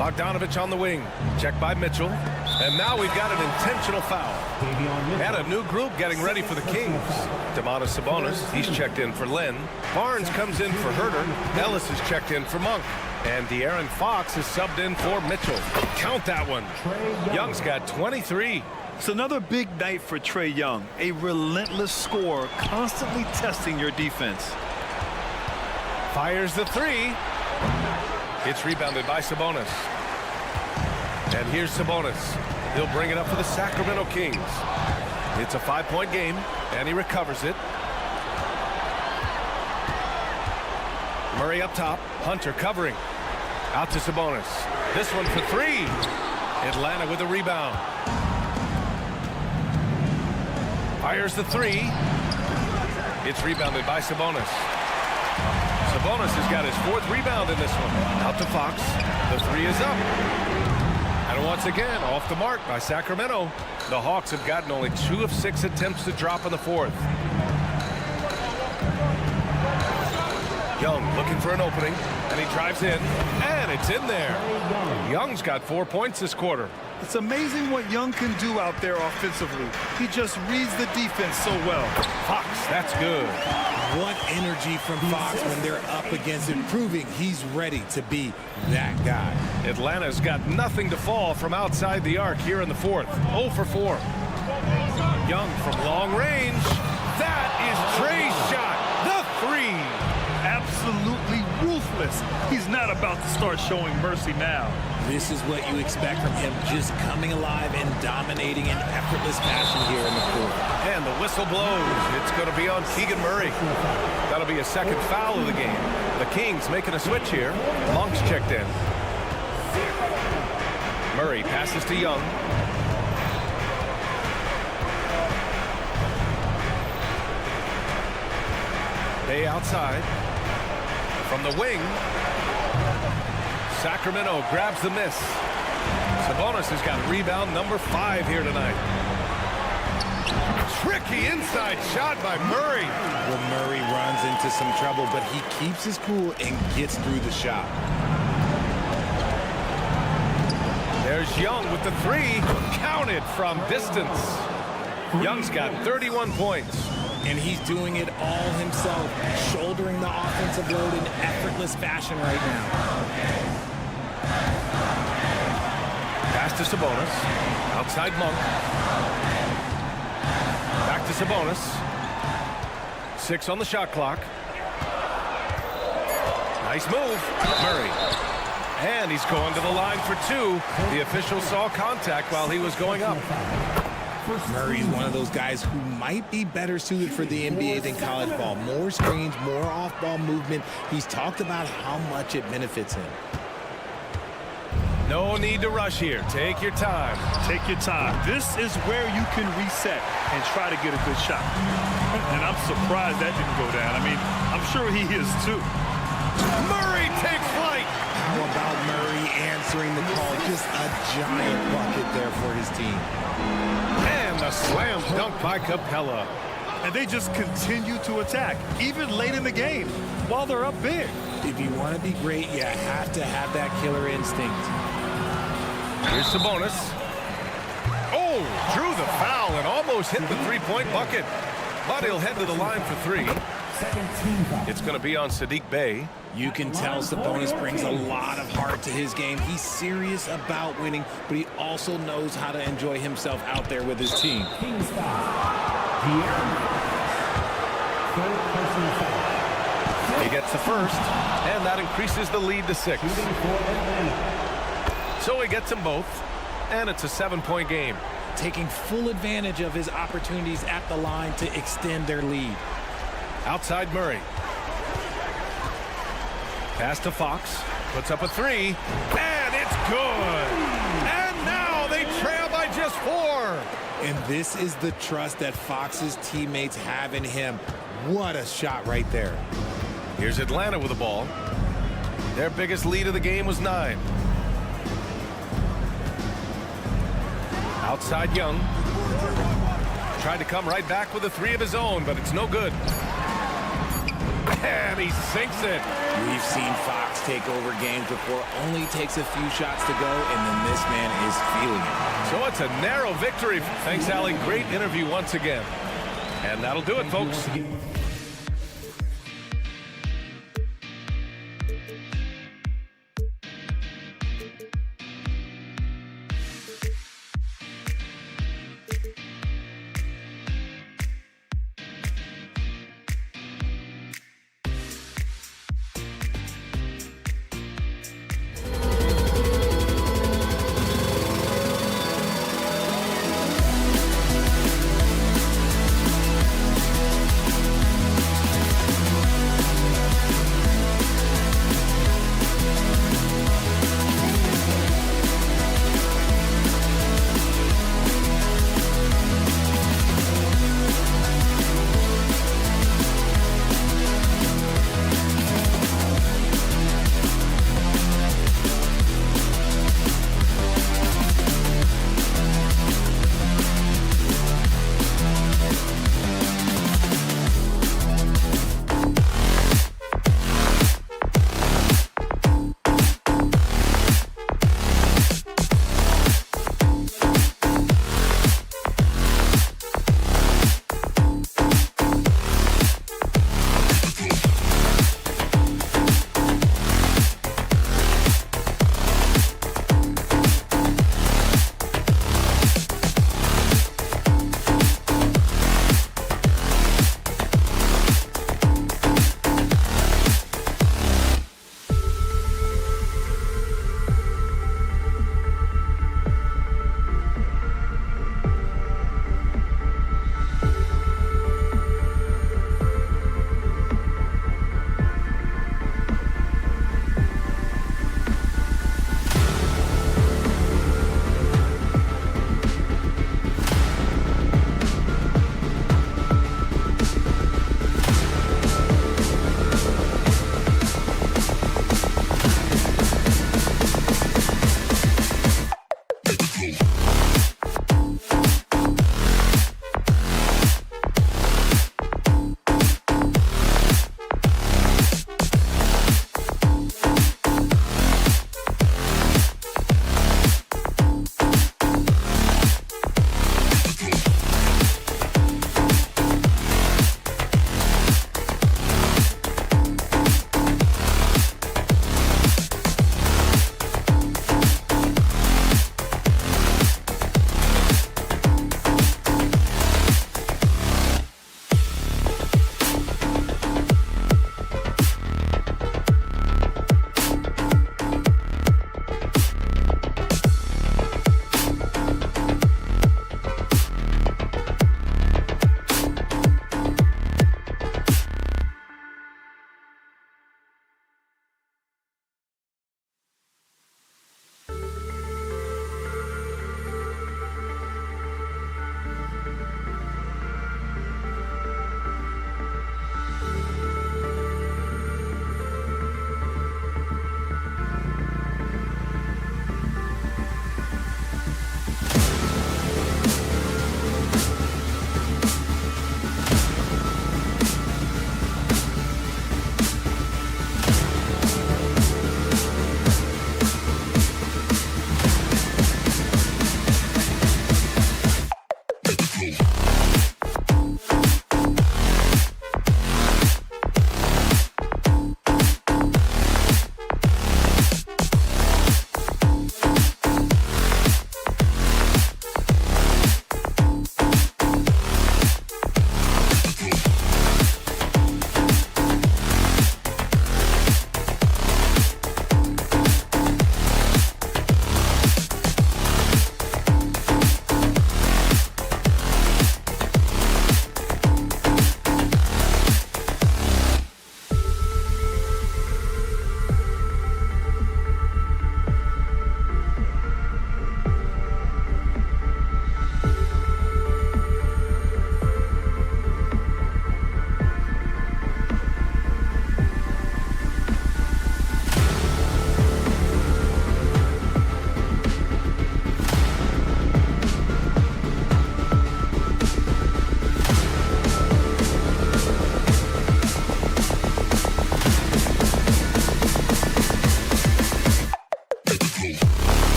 Bogdanovich on the wing. Checked by Mitchell. And now we've got an intentional foul. And a new group getting ready for the Kings. Domantas Sabonis, he's checked in for Lynn. Barnes comes in for Huerter. Ellis is checked in for Monk. And De'Aaron Fox is subbed in for Mitchell. Count that one. Young's got 23. It's another big night for Trae Young. A relentless scorer, constantly testing your defense. Fires the 3. It's rebounded by Sabonis. And here's Sabonis. He'll bring it up for the Sacramento Kings. It's a 5-point game, and he recovers it. Murray up top. Hunter covering. Out to Sabonis. This one for 3. Atlanta with a rebound. Fires the 3. It's rebounded by Sabonis. Sabonis has got his 4th rebound in this one. Out to Fox. The 3 is up. And once again, off the mark by Sacramento. The Hawks have gotten only 2 of 6 attempts to drop in the 4th. Young looking for an opening, and he drives in, and it's in there. Young's got 4 points this quarter. It's amazing what Young can do out there offensively. He just reads the defense so well. Fox, that's good. What energy from Fox when they're up against it, proving he's ready to be that guy. Atlanta's got nothing to fall from outside the arc here in the 4th. 0 for 4. Young from long range. That is Trae's shot. The 3. Absolutely ruthless. He's not about to start showing mercy now. This is what you expect from him, just coming alive and dominating in effortless fashion here in the 4th. And the whistle blows. It's going to be on Keegan Murray. That'll be a 2nd foul of the game. The Kings making a switch here. Monk's checked in. Murray passes to Young. Bay outside. From the wing, Sacramento grabs the miss. Sabonis has got rebound number 5 here tonight. Tricky inside shot by Murray. Well, Murray runs into some trouble, but he keeps his cool and gets through the shot. There's Young with the 3. Counted from distance. Young's got 31 points. And he's doing it all himself, shouldering the offensive load in effortless fashion right now. Pass to Sabonis. Outside Monk. Back to Sabonis. 6 on the shot clock. Nice move. Murray. And he's going to the line for 2. The official saw contact while he was going up. Murray's one of those guys who might be better suited for the NBA than college ball. More screens, more off-ball movement. He's talked about how much it benefits him. No need to rush here. Take your time. Take your time. This is where you can reset and try to get a good shot. And I'm surprised that didn't go down. I mean, I'm sure he is too. Murray takes flight. How about Murray answering the call? Just a giant bucket there for his team. And a slam dunk by Capella. And they just continue to attack, even late in the game, while they're up big. If you want to be great, you have to have that killer instinct. Here's Sabonis. Oh, drew the foul and almost hit the three-point bucket. But he'll head to the line for 3. It's going to be on Saddiq Bey. You can tell Sabonis brings a lot of heart to his game. He's serious about winning, but he also knows how to enjoy himself out there with his team. Kings foul. Third personal foul. He gets the first, and that increases the lead to 6. So he gets them both, and it's a 7-point game. Taking full advantage of his opportunities at the line to extend their lead. Outside Murray. Pass to Fox. Puts up a 3. And it's good. And now they trail by just 4. And this is the trust that Fox's teammates have in him. What a shot right there. Here's Atlanta with the ball. Their biggest lead of the game was 9. Outside Young. Tried to come right back with a 3 of his own, but it's no good. And he sinks it. We've seen Fox take over games before. Only takes a few shots to go, and then this man is feeling it. So it's a narrow victory. Thanks, Allie. Great interview once again. And that'll do it, folks.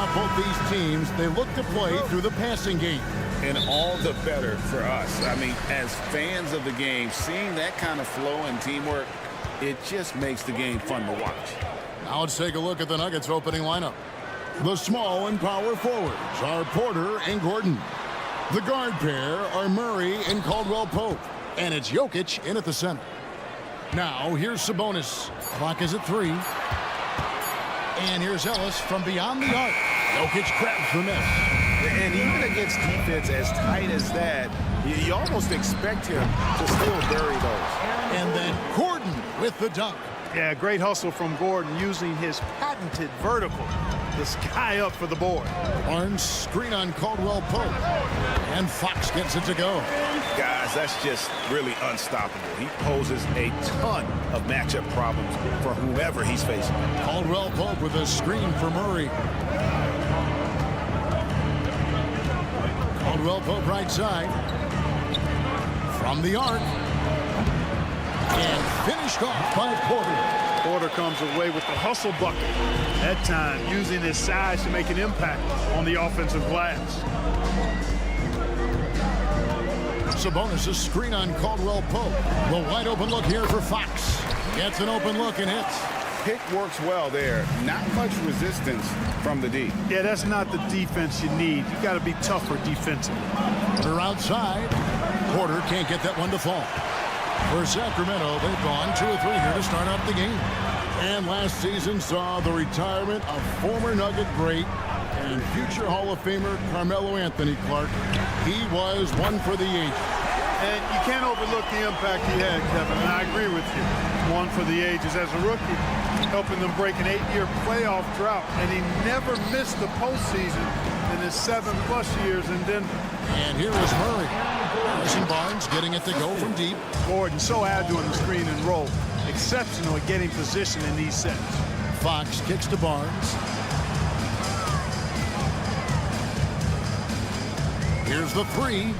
about both these teams, they look to play through the passing game. And all the better for us. I mean, as fans of the game, seeing that kind of flow and teamwork, it just makes the game fun to watch. Now let's take a look at the Nuggets opening lineup. The small and power forwards are Porter and Gordon. The guard pair are Murray and Caldwell-Pope. And it's Jokic in at the center. Now here's Sabonis. Clock is at 3. And here's Ellis from beyond the arc. Jokic grabs the miss. And even against defense as tight as that, you almost expect him to still bury those. And then Gordon with the dunk. Yeah, great hustle from Gordon using his patented vertical to sky up for the board. Barnes screen on Caldwell-Pope. And Fox gets it to go. Guys, that's just really unstoppable. He poses a ton of matchup problems for whomever he's facing. Caldwell-Pope with a screen for Murray. Caldwell-Pope right side. From the arc. And finished off by Porter. Porter comes away with the hustle bucket. That time using his size to make an impact on the offensive glass. Sabonis' screen on Caldwell-Pope. The wide open look here for Fox. Gets an open look and hits. Pick works well there. Not much resistance from the D. Yeah, that's not the defense you need. You got to be tougher defensively. Porter outside. Porter can't get that one to fall. For Sacramento, they've gone 2 of 3 here to start out the game. And last season saw the retirement of former Nugget great and future Hall of Famer Carmelo Anthony Clark. He was one for the ages. And you can't overlook the impact he had, Kevin, and I agree with you. One for the ages as a rookie, helping them break an 8-year playoff drought, and he never missed the postseason in his 7+ years in Denver. And here is Murray. Harrison Barnes getting it to go from deep. Gordon so agile in the screen and roll. Exceptional at getting position in these sets. Fox kicks to Barnes. Here's the 3.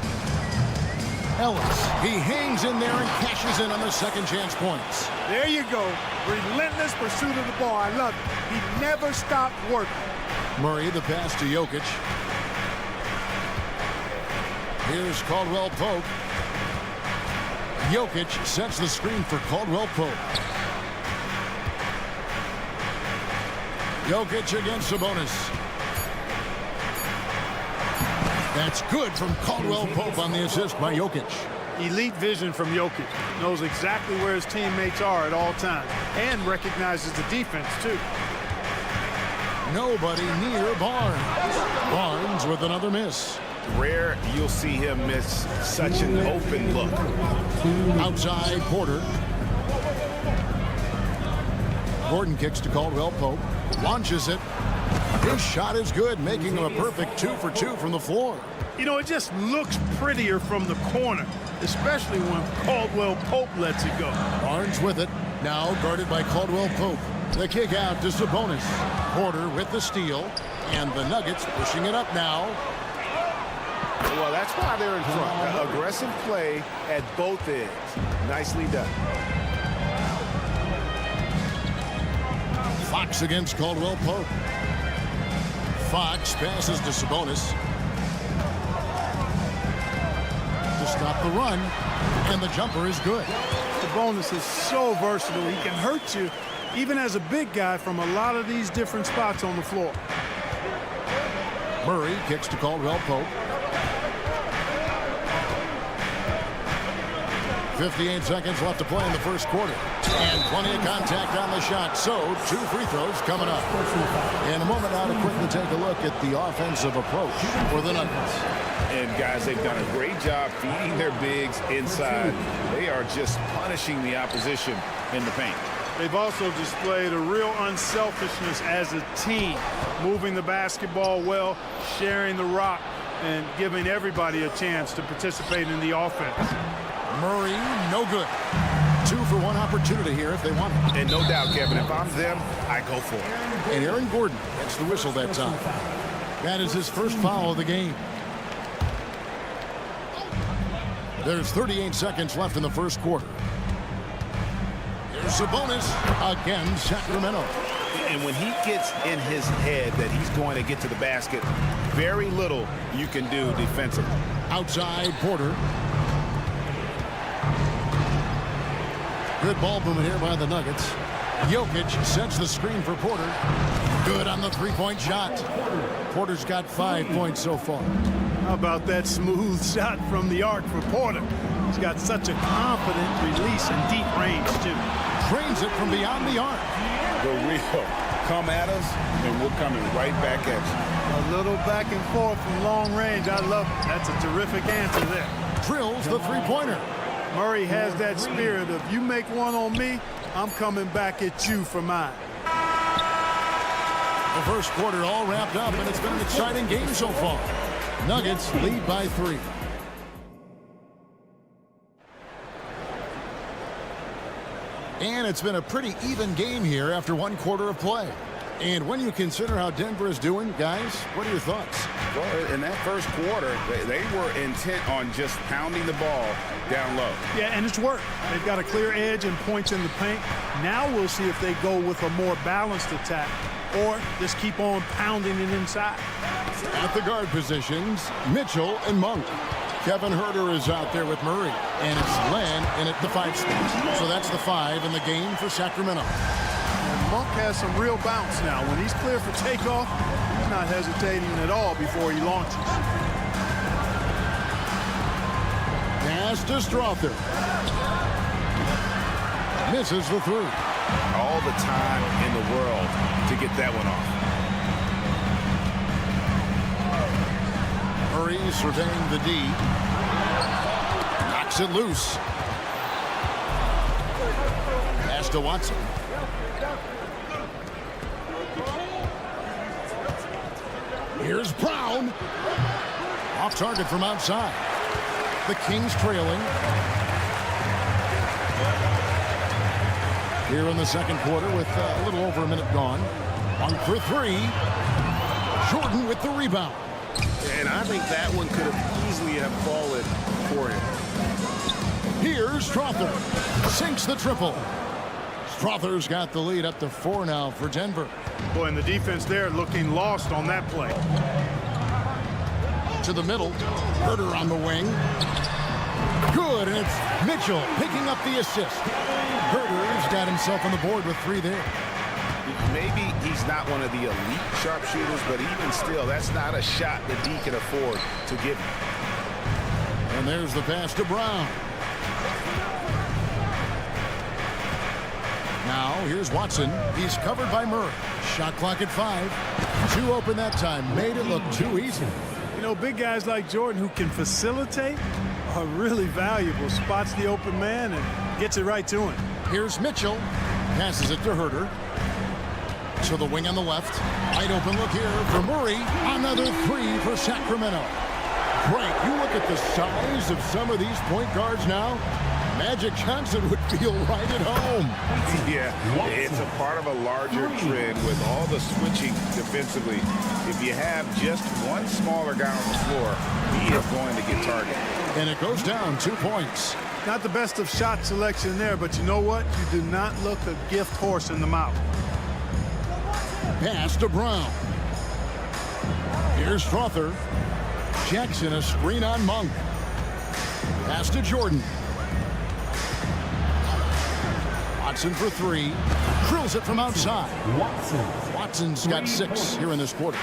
Ellis. He hangs in there and cashes in on the second chance points. There you go. Relentless pursuit of the ball. I love it. He never stopped working. Murray, the pass to Jokic. Here's Caldwell-Pope. Jokic sets the screen for Caldwell-Pope. Jokic against Sabonis. That's good from Caldwell-Pope on the assist by Jokic. Elite vision from Jokic. Knows exactly where his teammates are at all times. And recognizes the defense, too. Nobody near Barnes. Barnes with another miss. Rare you'll see him miss such an open look. Outside Porter. Gordon kicks to Caldwell-Pope. Launches it. His shot is good, making him a perfect 2 for 2 from the floor. You know, it just looks prettier from the corner, especially when Caldwell-Pope lets it go. Barnes with it. Now guarded by Caldwell-Pope. The kick out to Sabonis. Porter with the steal. And the Nuggets pushing it up now. Well, that's why they're in front. Aggressive play at both ends. Nicely done. Fox against Caldwell-Pope. Fox passes to Sabonis. To stop the run. And the jumper is good. Sabonis is so versatile. He can hurt you, even as a big guy, from a lot of these different spots on the floor. Murray kicks to Caldwell-Pope. 58 seconds left to play in the first quarter. And plenty of contact on the shot. So, 2 free throws coming up. In a moment now to quickly take a look at the offensive approach for the Nuggets. And guys, they've done a great job feeding their bigs inside. They are just punishing the opposition in the paint. They've also displayed a real unselfishness as a team, moving the basketball well, sharing the rock, and giving everybody a chance to participate in the offense. Murray, no good. 2 for 1 opportunity here if they want it. And no doubt, Kevin, if I'm them, I go for it. And Aaron Gordon gets the whistle that time. That is his first foul of the game. There's 38 seconds left in the first quarter. Here's Sabonis again, Sacramento. And when he gets in his head that he's going to get to the basket, very little you can do defensively. Outside Porter. Good ball movement here by the Nuggets. Jokic sets the screen for Porter. Good on the three-point shot. Porter's got 5 points so far. How about that smooth shot from the arc for Porter? He's got such a confident release and deep range, too. Trains it from beyond the arc. The real come at us, and we're coming right back at you. A little back and forth from long range. I love it. That's a terrific answer there. Drills the three-pointer. Murray has that spirit of, you make one on me, I'm coming back at you for mine. The first quarter all wrapped up, and it's been an exciting game so far. Nuggets lead by 3. And it's been a pretty even game here after 1 quarter of play. And when you consider how Denver is doing, guys, what are your thoughts? Well, in that first quarter, they were intent on just pounding the ball down low. Yeah, and it's worked. They've got a clear edge and points in the paint. Now we'll see if they go with a more balanced attack or just keep on pounding it inside. At the guard positions, Mitchell and Monk. Kevin Huerter is out there with Murray, and it's Len in at the 5 spot. So that's the 5 in the game for Sacramento. And Monk has some real bounce now. When he's clear for takeoff, he's not hesitating at all before he launches. Pass to Strother. Misses the 3. All the time in the world to get that one off. Murray surveying the D. Knocks it loose. Pass to Watson. Here's Brown. Off target from outside. The Kings trailing. Here in the second quarter with a little over a minute gone. 1 for 3. Jordan with the rebound. And I think that one could have easily have fallen for him. Here's Strother. Sinks the triple. Strother's got the lead up to 4 now for Denver. Boy, and the defense there looking lost on that play. To the middle. Huerter on the wing. Good, and it's Mitchell picking up the assist. Huerter's got himself on the board with 3 there. Maybe he's not one of the elite sharpshooters, but even still, that's not a shot that D can afford to give him. And there's the pass to Brown. Now, here's Watson. He's covered by Murray. Shot clock at 5. 2 open that time. Made it look too easy. You know, big guys like Jordan who can facilitate are really valuable. Spots the open man and gets it right to him. Here's Mitchell. Passes it to Huerter. To the wing on the left. Wide open look here for Murray. Another 3 for Sacramento. Great. You look at the size of some of these point guards now. Magic Johnson would feel right at home. Yeah, it's a part of a larger trend with all the switching defensively. If you have just one smaller guy on the floor, he is going to get targeted. And it goes down 2 points. Not the best of shot selection there, but you know what? You do not look a gift horse in the mouth. Pass to Brown. Here's Strother. Jackson a screen on Monk. Pass to Jordan. Watson for 3. Drills it from outside. Watson's got 6 here in this quarter.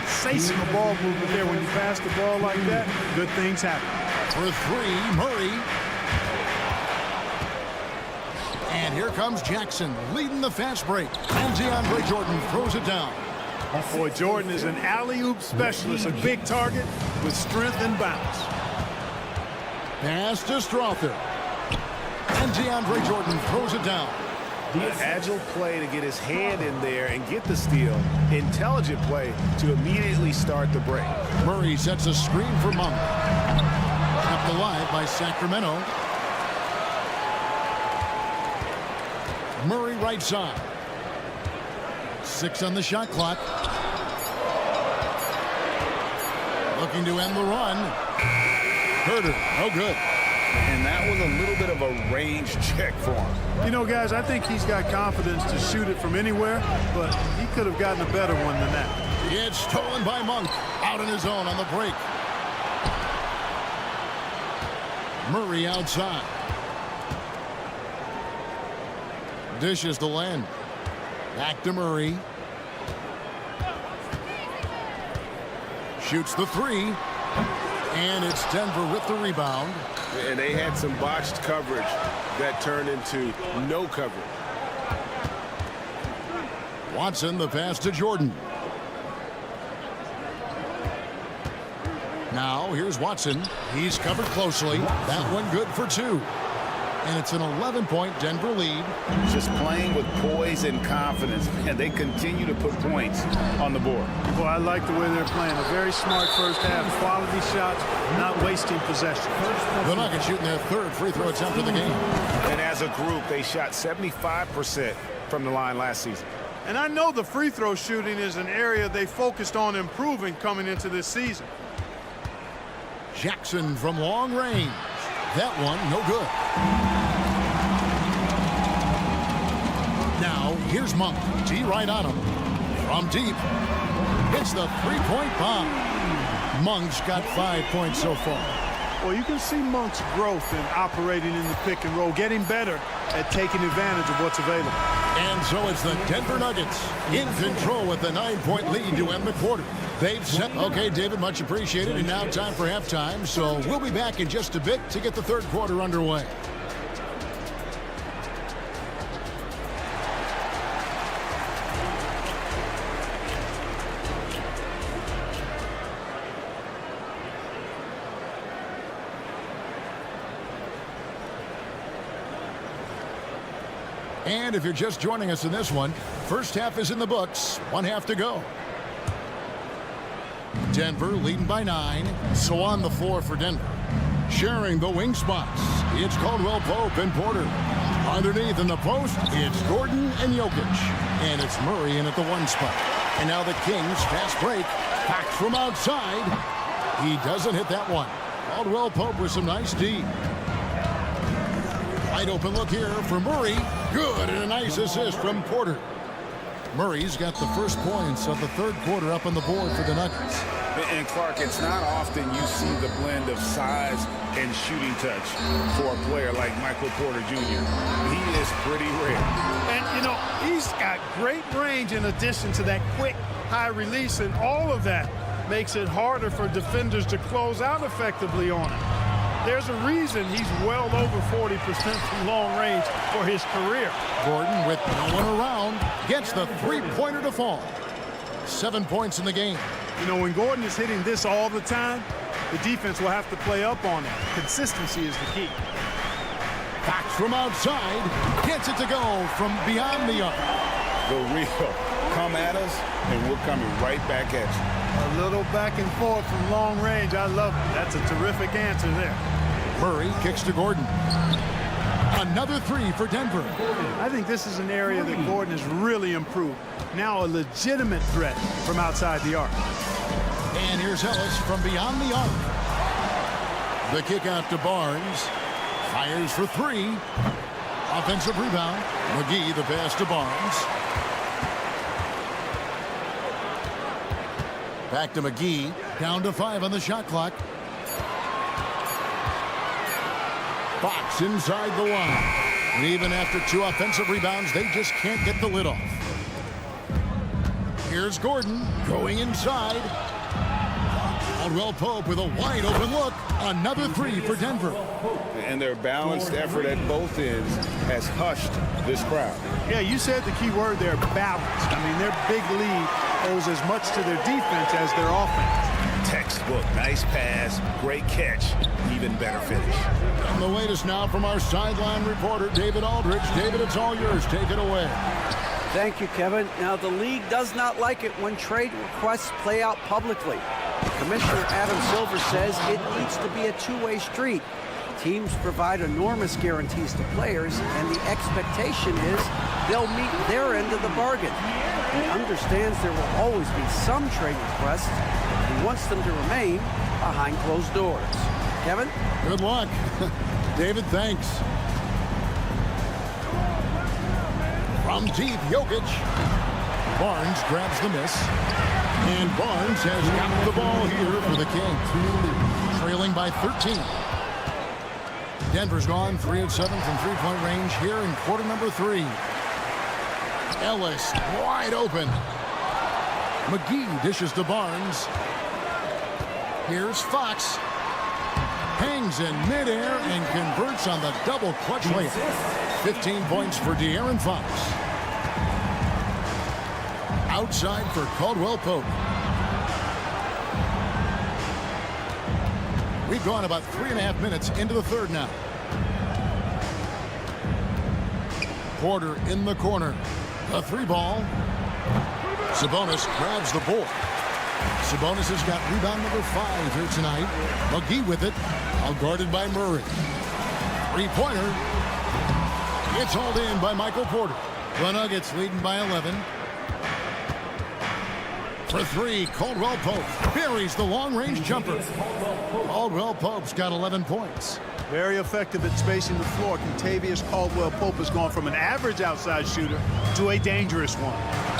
Sensational ball movement there. When you pass the ball like that, good things happen. For 3, Murray. And here comes Jackson leading the fast break. And DeAndre Jordan throws it down. Boy, Jordan is an alley-oop specialist, a big target with strength and bounce. Pass to Strother. And DeAndre Jordan throws it down. An agile play to get his hand in there and get the steal. Intelligent play to immediately start the break. Murray sets a screen for Monk. Kept alive by Sacramento. Murray right side. 6 on the shot clock. Looking to end the run. Huerter, no good. And that was a little bit of a range check for him. You know, guys, I think he's got confidence to shoot it from anywhere, but he could have gotten a better one than that. It's stolen by Monk. Out on his own on the break. Murray outside. Dishes to Len. Back to Murray. Shoots the three. And it's Denver with the rebound. And they had some botched coverage that turned into no coverage. Watson, the pass to Jordan. Now, here's Watson. He's covered closely. That one good for two. And it's an 11-point Denver lead. Just playing with poise and confidence, and they continue to put points on the board. Boy, I like the way they're playing. A very smart first half. Quality shots, not wasting possession. The Nuggets shooting their third free throw attempt of the game. And as a group, they shot 75% from the line last season. And I know the free throw shooting is an area they focused on improving coming into this season. Jackson from long range. That one, no good. Now, here's Monk. T right on him. From deep. Hits the three-point bomb. Monk's got 5 points so far. Well, you can see Monk's growth in operating in the pick and roll, getting better at taking advantage of what's available. And so it's the Denver Nuggets in control with the 9-point lead to end the quarter. They've set. Okay, David, much appreciated. And now time for halftime. So we'll be back in just a bit to get the third quarter underway. And if you're just joining us in this one, first half is in the books. 1 half to go. Denver leading by 9. So on the floor for Denver. Sharing the wing spots. It's Caldwell Pope and Porter. Underneath in the post, it's Gordon and Jokic. And it's Murray in at the 1 spot. And now the Kings, fast break. Back from outside. He doesn't hit that one. Caldwell Pope with some nice D. Wide open look here for Murray. Good, and a nice assist from Porter. Murray's got the first points of the third quarter up on the board for the Nuggets. And Clark, it's not often you see the blend of size and shooting touch for a player like Michael Porter Jr. He is pretty rare. And, you know, he's got great range in addition to that quick, high release, and all of that makes it harder for defenders to close out effectively on him. There's a reason he's well over 40% from long range for his career. Gordon, with no one around, gets the three-pointer to fall. 7 points in the game. You know, when Gordon is hitting this all the time, the defense will have to play up on it. Consistency is the key. Back from outside, gets it to go from beyond the arc. The real come at us, and we're coming right back at you. A little back and forth from long range. I love it. That's a terrific answer there. Murray kicks to Gordon. Another three for Denver. I think this is an area that Gordon has really improved. Now a legitimate threat from outside the arc. And here's Ellis from beyond the arc. The kick out to Barnes. Fires for three. Offensive rebound. McGee the pass to Barnes. Back to McGee. Down to 5 on the shot clock. Fox inside the line. And even after 2 offensive rebounds, they just can't get the lid off. Here's Gordon going inside. Caldwell Pope with a wide open look. Another three for Denver. And their balanced effort at both ends has hushed this crowd. Yeah, you said the key word there, balanced. I mean, their big lead owes as much to their defense as their offense. Textbook, nice pass, great catch, even better finish. And the latest now from our sideline reporter, David Aldridge. David, it's all yours. Take it away. Thank you, Kevin. Now, the league does not like it when trade requests play out publicly. Commissioner Adam Silver says it needs to be a two-way street. Teams provide enormous guarantees to players, and the expectation is they'll meet their end of the bargain. He understands there will always be some trade requests. He wants them to remain behind closed doors. Kevin? Good luck. David, thanks. From deep, Jokic. Barnes grabs the miss. And Barnes has got the ball here for the Kings. Trailing by 13. Denver's gone 3 of 7 from three-point range here in quarter number 3. Ellis wide open. McGee dishes to Barnes. Here's Fox. Hangs in midair and converts on the double clutch layup. 15 points for De'Aaron Fox. Outside for Caldwell Pope. We've gone about 3.5 minutes into the third now. Porter in the corner. A 3-ball. Sabonis grabs the board. Sabonis has got rebound number 5 here tonight. McGee with it. All guarded by Murray. 3-pointer. It's hauled in by Michael Porter. The Nuggets leading by 11. For 3, Caldwell Pope buries the long-range jumper. Caldwell Pope's got 11 points. Very effective at spacing the floor. Kentavious Caldwell Pope has gone from an average outside shooter to a dangerous one.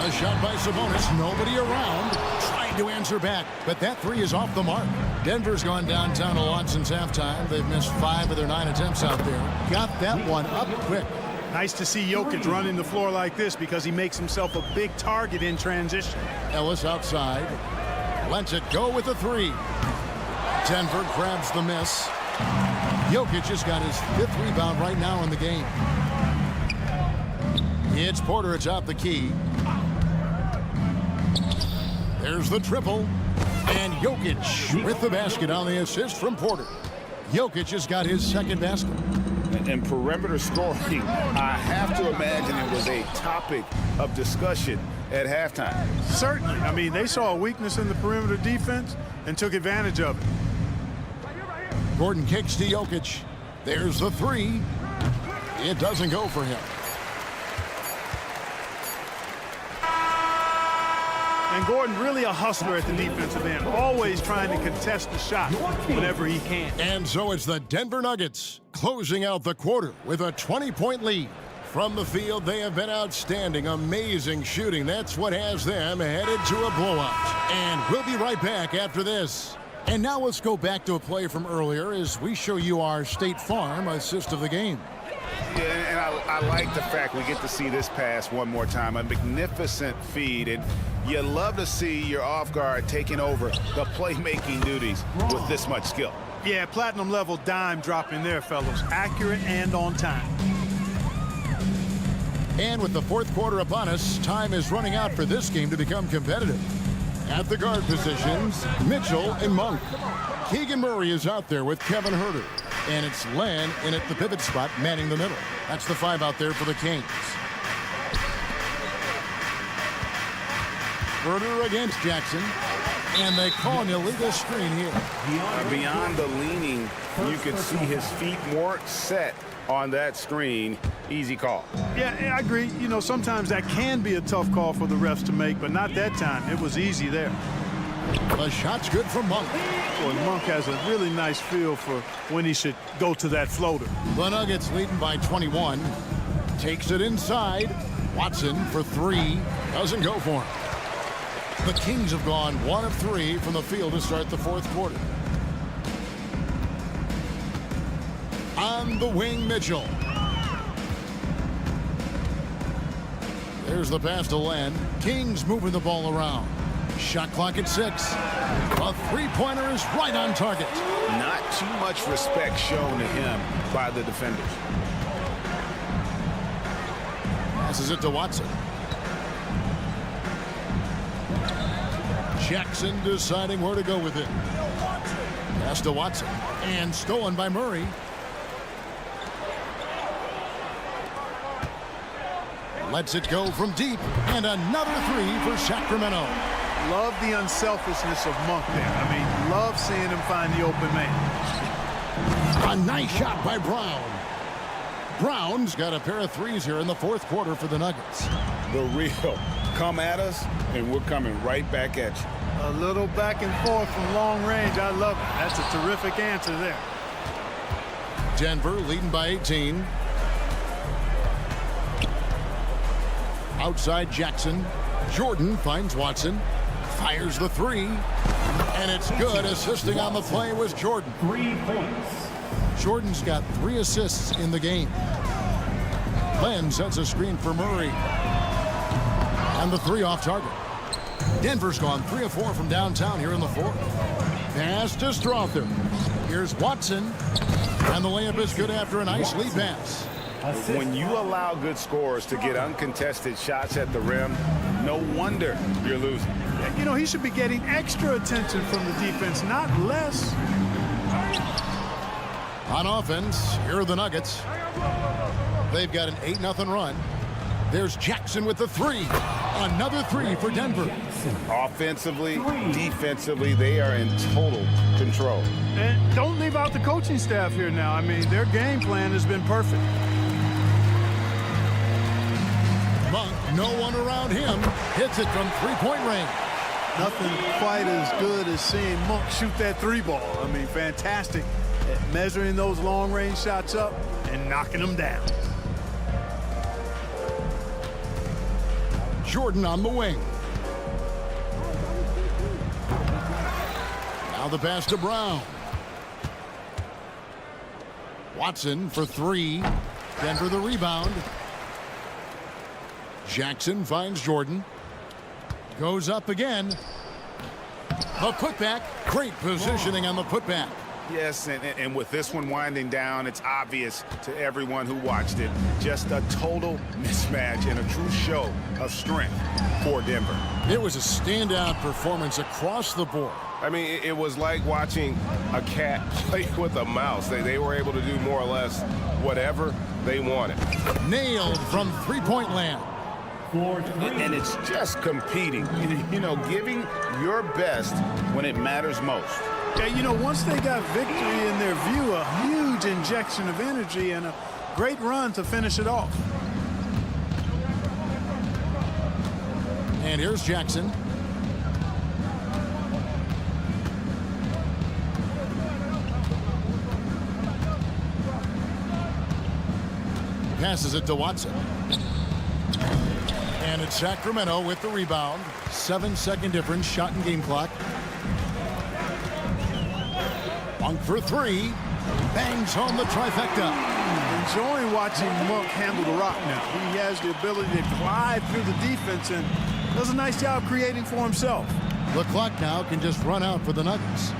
A shot by Sabonis. Nobody around. Trying to answer back, but that 3 is off the mark. Denver's gone downtown a lot since halftime. They've missed 5 of their 9 attempts out there. Got that one up quick. Nice to see Jokic running the floor like this because he makes himself a big target in transition. Ellis outside. Lets it go with the 3. Denver grabs the miss. Jokic has got his 5th rebound right now in the game. It's Porter atop the key. There's the triple. And Jokic with the basket on the assist from Porter. Jokic has got his 2nd basket. And perimeter scoring, I have to imagine it was a topic of discussion at halftime. Certainly. I mean, they saw a weakness in the perimeter defense and took advantage of it. Gordon kicks to Jokic. There's the 3. It doesn't go for him. And Gordon really a hustler at the defensive end, always trying to contest the shot whenever he can. And so it's the Denver Nuggets closing out the quarter with a 20-point lead. From the field, they have been outstanding, amazing shooting. That's what has them headed to a blowout. And we'll be right back after this. And now let's go back to a play from earlier as we show you our State Farm assist of the game. Yeah, and I like the fact we get to see this pass one more time. A magnificent feed, and you love to see your off guard taking over the playmaking duties with this much skill. Yeah, platinum level dime dropping there, fellas. Accurate and on time. And with the 4th quarter upon us, time is running out for this game to become competitive. At the guard positions, Mitchell and Monk. Keegan Murray is out there with Kevin Huerter. And it's Len in at the pivot spot, manning the middle. That's the 5 out there for the Kings. Huerter against Jackson. And they call an illegal screen here. Beyond the leaning, you could see his feet more set on that screen. Easy call. Yeah, I agree. You know, sometimes that can be a tough call for the refs to make, but not that time. It was easy there. The shot's good from Monk. Boy, Monk has a really nice feel for when he should go to that floater. The Nuggets leading by 21. Takes it inside. Watson for 3. Doesn't go for him. The Kings have gone 1 of 3 from the field to start the 4th quarter. On the wing, Mitchell. There's the pass to Len. Kings moving the ball around. Shot clock at 6. A 3-pointer is right on target. Not too much respect shown to him by the defenders. Passes it to Watson. Jackson deciding where to go with it. Pass to Watson. And stolen by Murray. Lets it go from deep. And another 3 for Sacramento. Love the unselfishness of Monk there. I mean, love seeing him find the open man. A nice shot by Brown. Brown's got a pair of 3s here in the 4th quarter for the Nuggets. The real come at us, and we're coming right back at you. A little back and forth from long range. I love it. That's a terrific answer there. Denver leading by 18. Outside Jackson. Jordan finds Watson. Fires the three. And it's good. Assisting on the play was Jordan. 3 points. Jordan's got 3 assists in the game. Len sets a screen for Murray. And the 3 off target. Denver's gone 3 of 4 from downtown here in the 4th. Pass to Strother. Here's Watson. And the layup is good after a nice lead pass. When you allow good scorers to get uncontested shots at the rim, no wonder you're losing. You know, he should be getting extra attention from the defense, not less. On offense, here are the Nuggets. They've got an 8-0 run. There's Jackson with the 3. Another 3 for Denver. Offensively, defensively, they are in total control. And don't leave out the coaching staff here now. I mean, their game plan has been perfect. Monk, no one around him, hits it from 3-point range. Nothing quite as good as seeing Monk shoot that 3 ball. I mean, fantastic at measuring those long-range shots up and knocking them down. Jordan on the wing. Now the pass to Brown. Watson for 3. Denver the rebound. Jackson finds Jordan. Goes up again. A putback. Great positioning on the putback. Yes, and with this one winding down, it's obvious to everyone who watched it. Just a total mismatch and a true show of strength for Denver. It was a standout performance across the board. I mean, it was like watching a cat play with a mouse. They were able to do more or less whatever they wanted. Nailed from 3-point land. And it's just competing, you know, giving your best when it matters most. Yeah, you know, once they got victory in their view, a huge injection of energy and a great run to finish it off. And here's Jackson. Passes it to Watson. And it's Sacramento with the rebound. 7-second difference, shot and game clock. Monk for 3. Bangs home the trifecta. Enjoying watching Monk handle the rock now. He has the ability to glide through the defense and does a nice job creating for himself. The clock now can just run out for the Nuggets.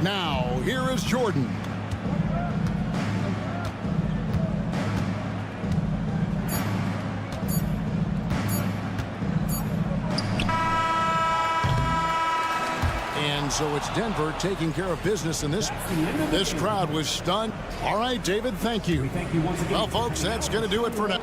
Now, here is Jordan. And so it's Denver taking care of business in this. This crowd was stunned. All right, David, thank you. Thank you once again. Well, folks, that's going to do it for now.